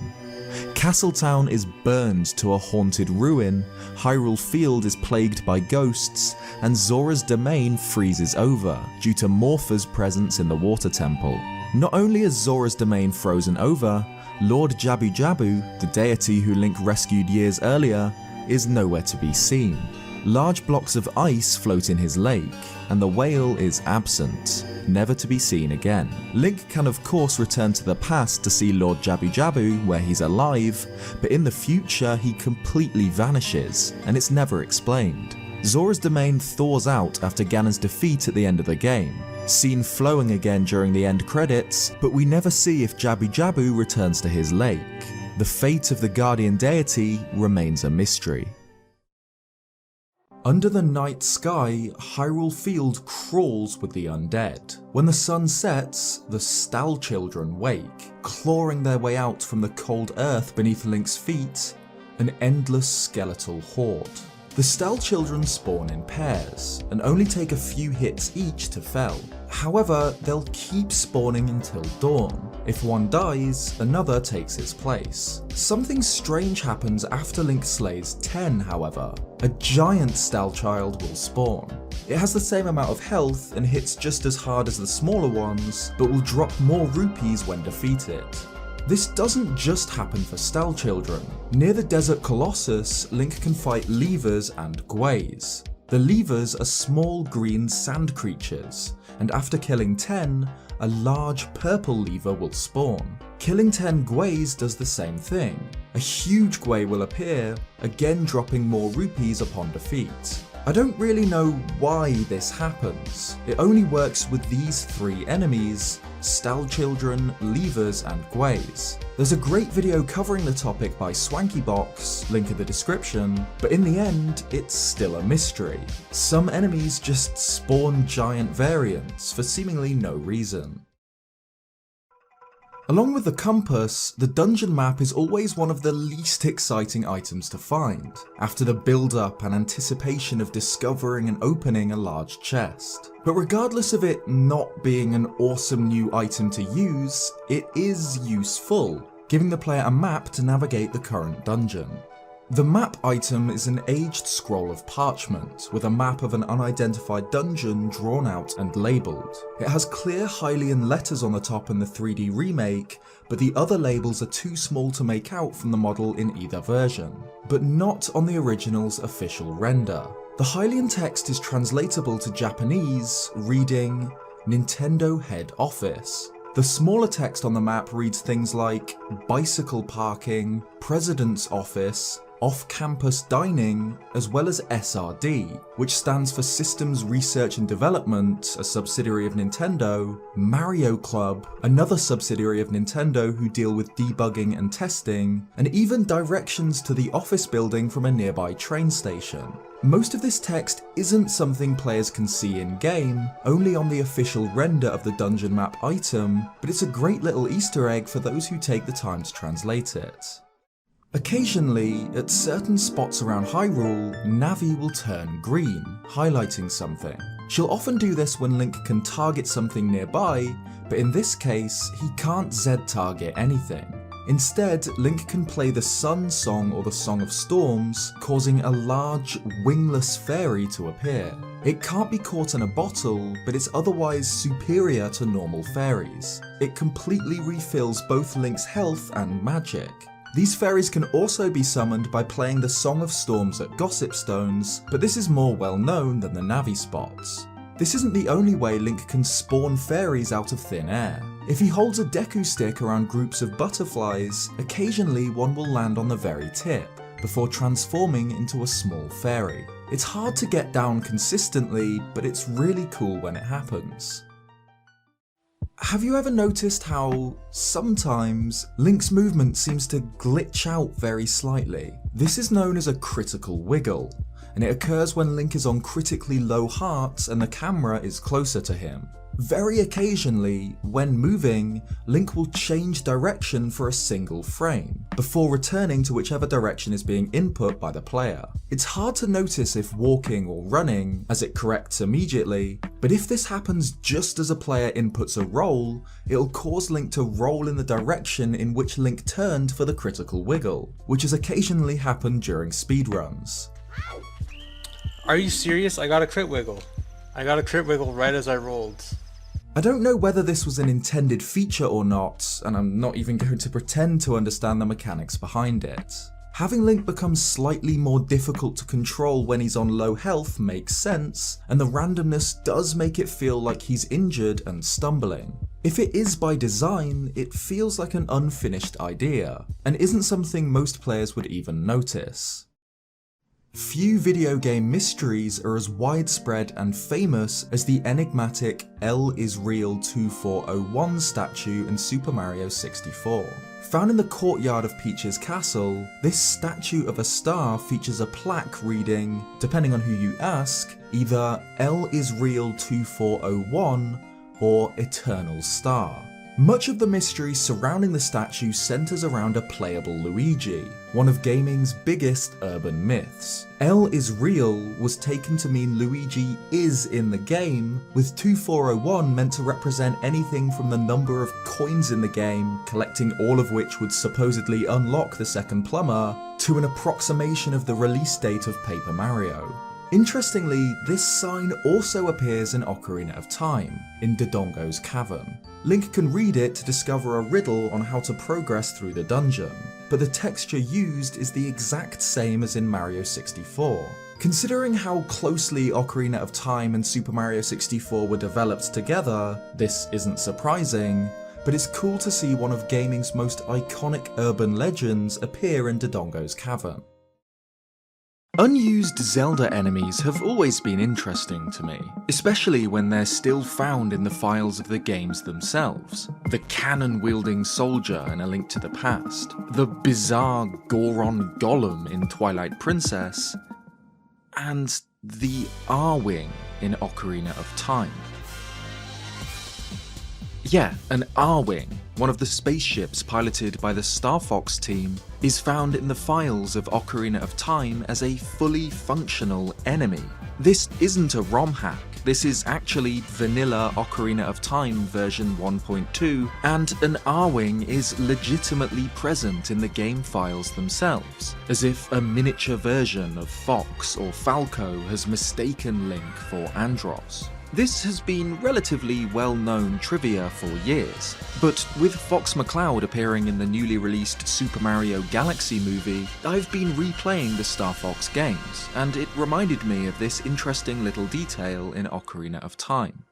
Castletown is burned to a haunted ruin, Hyrule Field is plagued by ghosts, and Zora's domain freezes over due to Morpha's presence in the Water Temple. Not only is Zora's domain frozen over, Lord Jabu Jabu, the deity who Link rescued years earlier, is nowhere to be seen. Large blocks of ice float in his lake, and the whale is absent, never to be seen again. Link can of course return to the past to see Lord Jabu Jabu where he's alive, but in the future he completely vanishes, and it's never explained. Zora's domain thaws out after Ganon's defeat at the end of the game, seen flowing again during the end credits, but we never see if Jabu Jabu returns to his lake. The fate of the guardian deity remains a mystery. Under the night sky, Hyrule Field crawls with the undead. When the sun sets, the Stal children wake, clawing their way out from the cold earth beneath Link's feet, an endless skeletal horde. The Stal children spawn in pairs, and only take a few hits each to fell. However, they'll keep spawning until dawn. If one dies, another takes its place. Something strange happens after Link slays 10, however. A giant Stal child will spawn. It has the same amount of health and hits just as hard as the smaller ones, but will drop more rupees when defeated. This doesn't just happen for Stal children. Near the Desert Colossus, Link can fight levers and gways. The levers are small green sand creatures, and after killing 10, a large purple lever will spawn. Killing 10 gways does the same thing. A huge gway will appear, again dropping more rupees upon defeat. I don't really know why this happens. It only works with these 3 enemies: Stal children, levers and gways. There's a great video covering the topic by SwankyBox, link in the description, but in the end, it's still a mystery. Some enemies just spawn giant variants for seemingly no reason. Along with the compass, the dungeon map is always one of the least exciting items to find, after the build-up and anticipation of discovering and opening a large chest. But regardless of it not being an awesome new item to use, it is useful, giving the player a map to navigate the current dungeon. The map item is an aged scroll of parchment, with a map of an unidentified dungeon drawn out and labelled. It has clear Hylian letters on the top in the 3D remake, but the other labels are too small to make out from the model in either version, but not on the original's official render. The Hylian text is translatable to Japanese, reading Nintendo Head Office. The smaller text on the map reads things like bicycle parking, President's Office, off-campus dining, as well as SRD, which stands for Systems Research and Development, a subsidiary of Nintendo, Mario Club, another subsidiary of Nintendo who deal with debugging and testing, and even directions to the office building from a nearby train station. Most of this text isn't something players can see in-game, only on the official render of the dungeon map item, but it's a great little Easter egg for those who take the time to translate it. Occasionally, at certain spots around Hyrule, Navi will turn green, highlighting something. She'll often do this when Link can target something nearby, but in this case, he can't Z-target anything. Instead, Link can play the Sun Song or the Song of Storms, causing a large, wingless fairy to appear. It can't be caught in a bottle, but it's otherwise superior to normal fairies. It completely refills both Link's health and magic. These fairies can also be summoned by playing the Song of Storms at Gossip Stones, but this is more well known than the Navi spots. This isn't the only way Link can spawn fairies out of thin air. If he holds a Deku stick around groups of butterflies, occasionally one will land on the very tip, before transforming into a small fairy. It's hard to get down consistently, but it's really cool when it happens. Have you ever noticed how, sometimes, Link's movement seems to glitch out very slightly? This is known as a critical wiggle, and it occurs when Link is on critically low hearts and the camera is closer to him. Very occasionally, when moving, Link will change direction for a single frame, before returning to whichever direction is being input by the player. It's hard to notice if walking or running, as it corrects immediately, but if this happens just as a player inputs a roll, it'll cause Link to roll in the direction in which Link turned for the critical wiggle, which has occasionally happened during speedruns. Are you serious? I got a crit wiggle. I got a crit wiggle right as I rolled. I don't know whether this was an intended feature or not, and I'm not even going to pretend to understand the mechanics behind it. Having Link become slightly more difficult to control when he's on low health makes sense, and the randomness does make it feel like he's injured and stumbling. If it is by design, it feels like an unfinished idea, and isn't something most players would even notice. Few video game mysteries are as widespread and famous as the enigmatic L is Real 2401 statue in Super Mario 64. Found in the courtyard of Peach's castle, this statue of a star features a plaque reading, depending on who you ask, either L is Real 2401 or Eternal Star. Much of the mystery surrounding the statue centers around a playable Luigi, one of gaming's biggest urban myths. L is real was taken to mean Luigi is in the game, with 2401 meant to represent anything from the number of coins in the game, collecting all of which would supposedly unlock the second plumber, to an approximation of the release date of Paper Mario. Interestingly, this sign also appears in Ocarina of Time, in Dodongo's cavern. Link can read it to discover a riddle on how to progress through the dungeon, but the texture used is the exact same as in Mario 64. Considering how closely Ocarina of Time and Super Mario 64 were developed together, this isn't surprising, but it's cool to see one of gaming's most iconic urban legends appear in Dodongo's cavern. Unused Zelda enemies have always been interesting to me, especially when they're still found in the files of the games themselves. The cannon-wielding soldier in A Link to the Past, the bizarre Goron Golem in Twilight Princess, and the Arwing in Ocarina of Time. Yeah, an Arwing, one of the spaceships piloted by the Star Fox team, is found in the files of Ocarina of Time as a fully functional enemy. This isn't a ROM hack, this is actually vanilla Ocarina of Time version 1.2, and an Arwing is legitimately present in the game files themselves, as if a miniature version of Fox or Falco has mistaken Link for Andros. This has been relatively well-known trivia for years, but with Fox McCloud appearing in the newly released Super Mario Galaxy movie, I've been replaying the Star Fox games, and it reminded me of this interesting little detail in Ocarina of Time.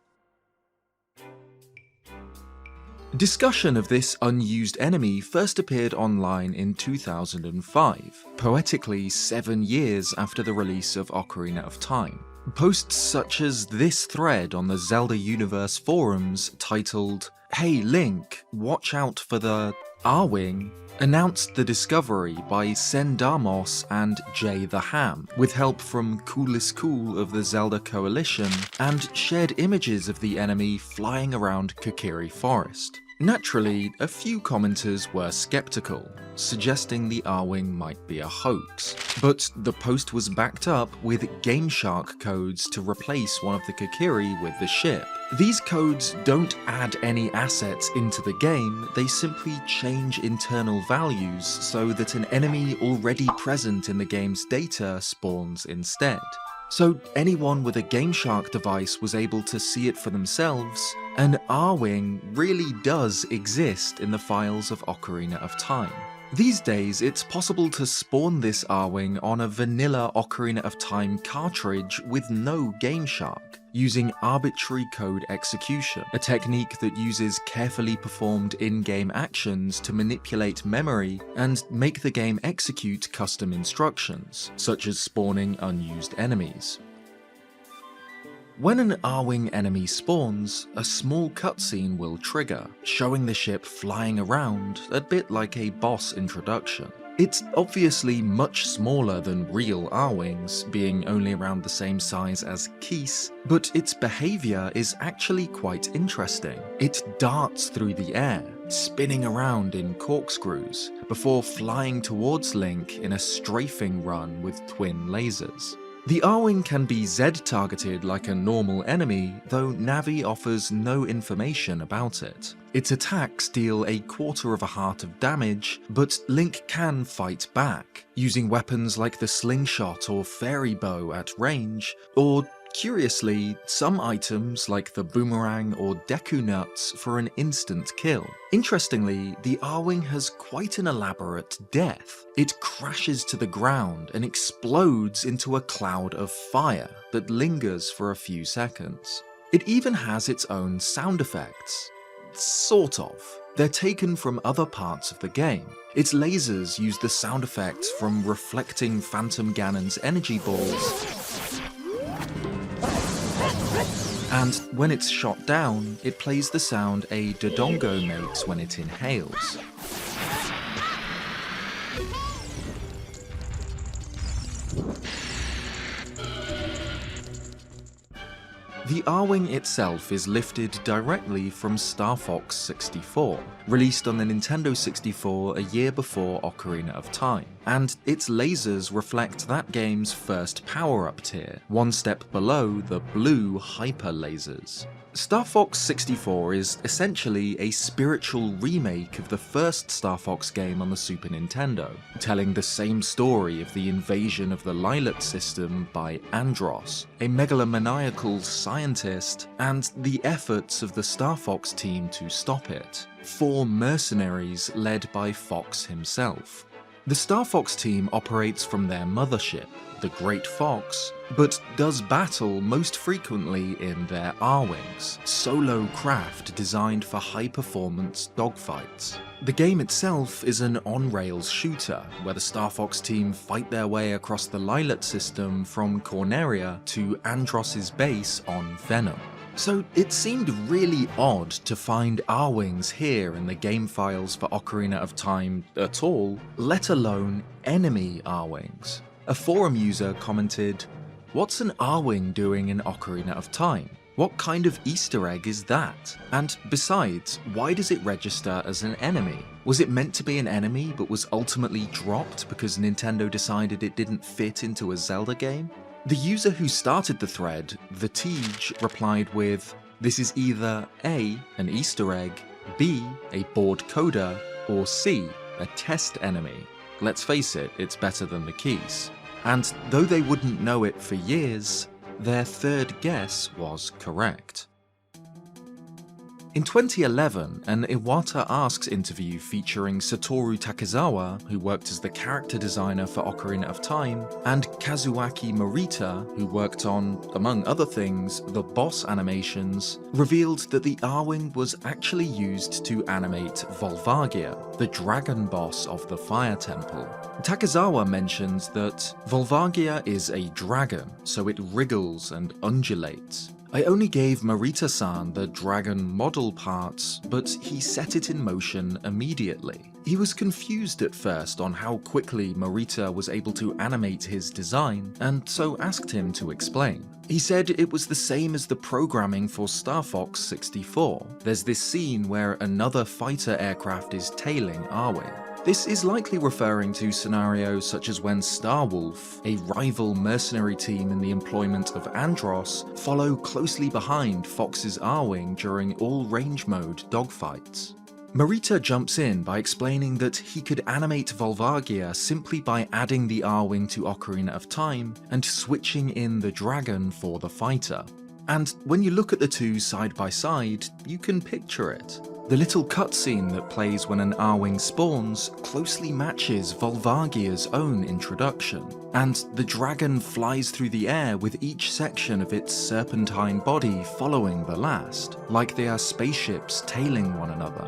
Discussion of this unused enemy first appeared online in 2005, poetically 7 years after the release of Ocarina of Time. Posts such as this thread on the Zelda Universe forums titled, "Hey Link, watch out for the Arwing," announced the discovery by Sendamos and Jay the Ham, with help from Coolest Cool of the Zelda Coalition, and shared images of the enemy flying around Kokiri Forest. Naturally, a few commenters were skeptical, suggesting the Arwing might be a hoax, but the post was backed up with GameShark codes to replace one of the Kokiri with the ship. These codes don't add any assets into the game, they simply change internal values so that an enemy already present in the game's data spawns instead. So anyone with a GameShark device was able to see it for themselves. An Arwing really does exist in the files of Ocarina of Time. These days, it's possible to spawn this Arwing on a vanilla Ocarina of Time cartridge with no GameShark, using arbitrary code execution, a technique that uses carefully performed in-game actions to manipulate memory and make the game execute custom instructions, such as spawning unused enemies. When an Arwing enemy spawns, a small cutscene will trigger, showing the ship flying around, a bit like a boss introduction. It's obviously much smaller than real Arwings, being only around the same size as Keese, but its behaviour is actually quite interesting. It darts through the air, spinning around in corkscrews, before flying towards Link in a strafing run with twin lasers. The Arwing can be Z-targeted like a normal enemy, though Navi offers no information about it. Its attacks deal 1/4 heart of damage, but Link can fight back, using weapons like the slingshot or fairy bow at range, or curiously, some items like the boomerang or Deku nuts for an instant kill. Interestingly, the Arwing has quite an elaborate death. It crashes to the ground and explodes into a cloud of fire that lingers for a few seconds. It even has its own sound effects. Sort of. They're taken from other parts of the game. Its lasers use the sound effects from reflecting Phantom Ganon's energy balls, and when it's shot down, it plays the sound a Dodongo makes when it inhales. The Arwing itself is lifted directly from Star Fox 64, released on the Nintendo 64 a year before Ocarina of Time, and its lasers reflect that game's first power-up tier, one step below the blue hyper lasers. Star Fox 64 is essentially a spiritual remake of the first Star Fox game on the Super Nintendo, telling the same story of the invasion of the Lylat system by Andross, a megalomaniacal scientist, and the efforts of the Star Fox team to stop it, 4 mercenaries led by Fox himself. The Star Fox team operates from their mothership, the Great Fox, but does battle most frequently in their Arwings, solo craft designed for high-performance dogfights. The game itself is an on-rails shooter, where the Star Fox team fight their way across the Lylat system from Corneria to Andross's base on Venom. So it seemed really odd to find Arwings here in the game files for Ocarina of Time at all, let alone enemy Arwings. A forum user commented, "What's an Arwing doing in Ocarina of Time? What kind of Easter egg is that? And besides, why does it register as an enemy? Was it meant to be an enemy but was ultimately dropped because Nintendo decided it didn't fit into a Zelda game?" The user who started the thread, Vitege, replied with, "This is either A, an Easter egg, B, a board coda, or C, a test enemy. Let's face it, it's better than the keys." And though they wouldn't know it for years, their third guess was correct. In 2011, an Iwata Asks interview featuring Satoru Takezawa, who worked as the character designer for Ocarina of Time, and Kazuaki Morita, who worked on, among other things, the boss animations, revealed that the Arwing was actually used to animate Volvagia, the dragon boss of the Fire Temple. Takezawa mentions that Volvagia is a dragon, so it wriggles and undulates. "I only gave Morita-san the dragon model parts, but he set it in motion immediately. He was confused at first on how quickly Morita was able to animate his design, and so asked him to explain. He said it was the same as the programming for Star Fox 64. There's this scene where another fighter aircraft is tailing Arwing. This is likely referring to scenarios such as when Star Wolf, a rival mercenary team in the employment of Andross, follow closely behind Fox's Arwing during all range mode dogfights. Morita jumps in by explaining that he could animate Volvagia simply by adding the Arwing to Ocarina of Time and switching in the dragon for the fighter. And when you look at the two side by side, you can picture it. The little cutscene that plays when an Arwing spawns closely matches Volvagia's own introduction, and the dragon flies through the air with each section of its serpentine body following the last, like they are spaceships tailing one another.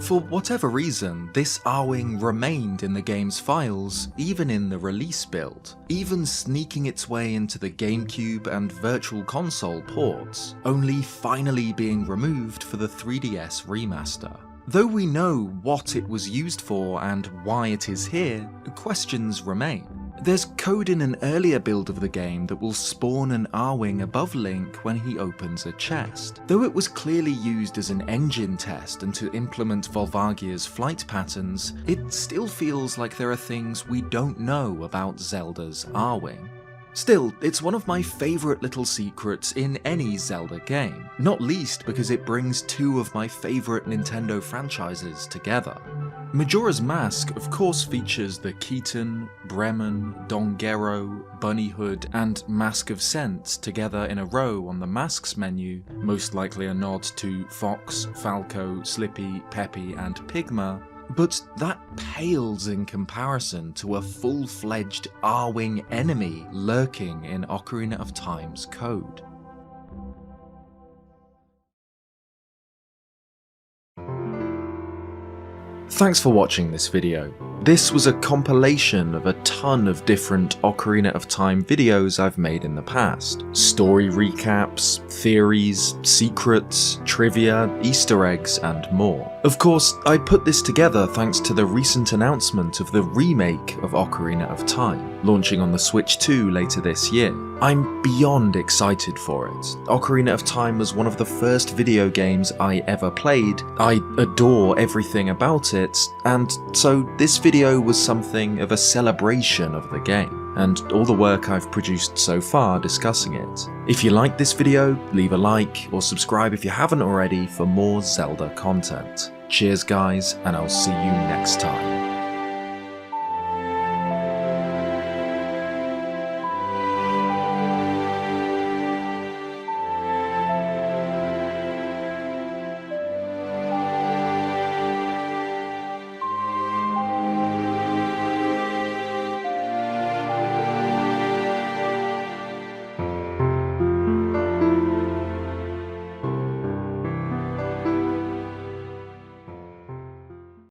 For whatever reason, this Arwing remained in the game's files even in the release build, even sneaking its way into the GameCube and Virtual Console ports, only finally being removed for the 3DS remaster. Though we know what it was used for and why it is here, questions remain. There's code in an earlier build of the game that will spawn an Arwing above Link when he opens a chest. Though it was clearly used as an engine test and to implement Volvagia's flight patterns, it still feels like there are things we don't know about Zelda's Arwing. Still, it's one of my favourite little secrets in any Zelda game, not least because it brings two of my favourite Nintendo franchises together. Majora's Mask of course features the Keaton, Bremen, Dongero, Bunnyhood, and Mask of Scent together in a row on the Masks menu, most likely a nod to Fox, Falco, Slippy, Peppy, and Pigma, but that pales in comparison to a full-fledged Arwing enemy lurking in Ocarina of Time's code. Thanks for watching this video. This was a compilation of a ton of different Ocarina of Time videos I've made in the past. Story recaps, theories, secrets, trivia, Easter eggs, and more. Of course, I put this together thanks to the recent announcement of the remake of Ocarina of Time, launching on the Switch 2 later this year. I'm beyond excited for it. Ocarina of Time was one of the first video games I ever played. I adore everything about it, and so this video was something of a celebration of the game. and all the work I've produced so far discussing it. If you liked this video, leave a like or subscribe if you haven't already for more Zelda content. Cheers guys, and I'll see you next time.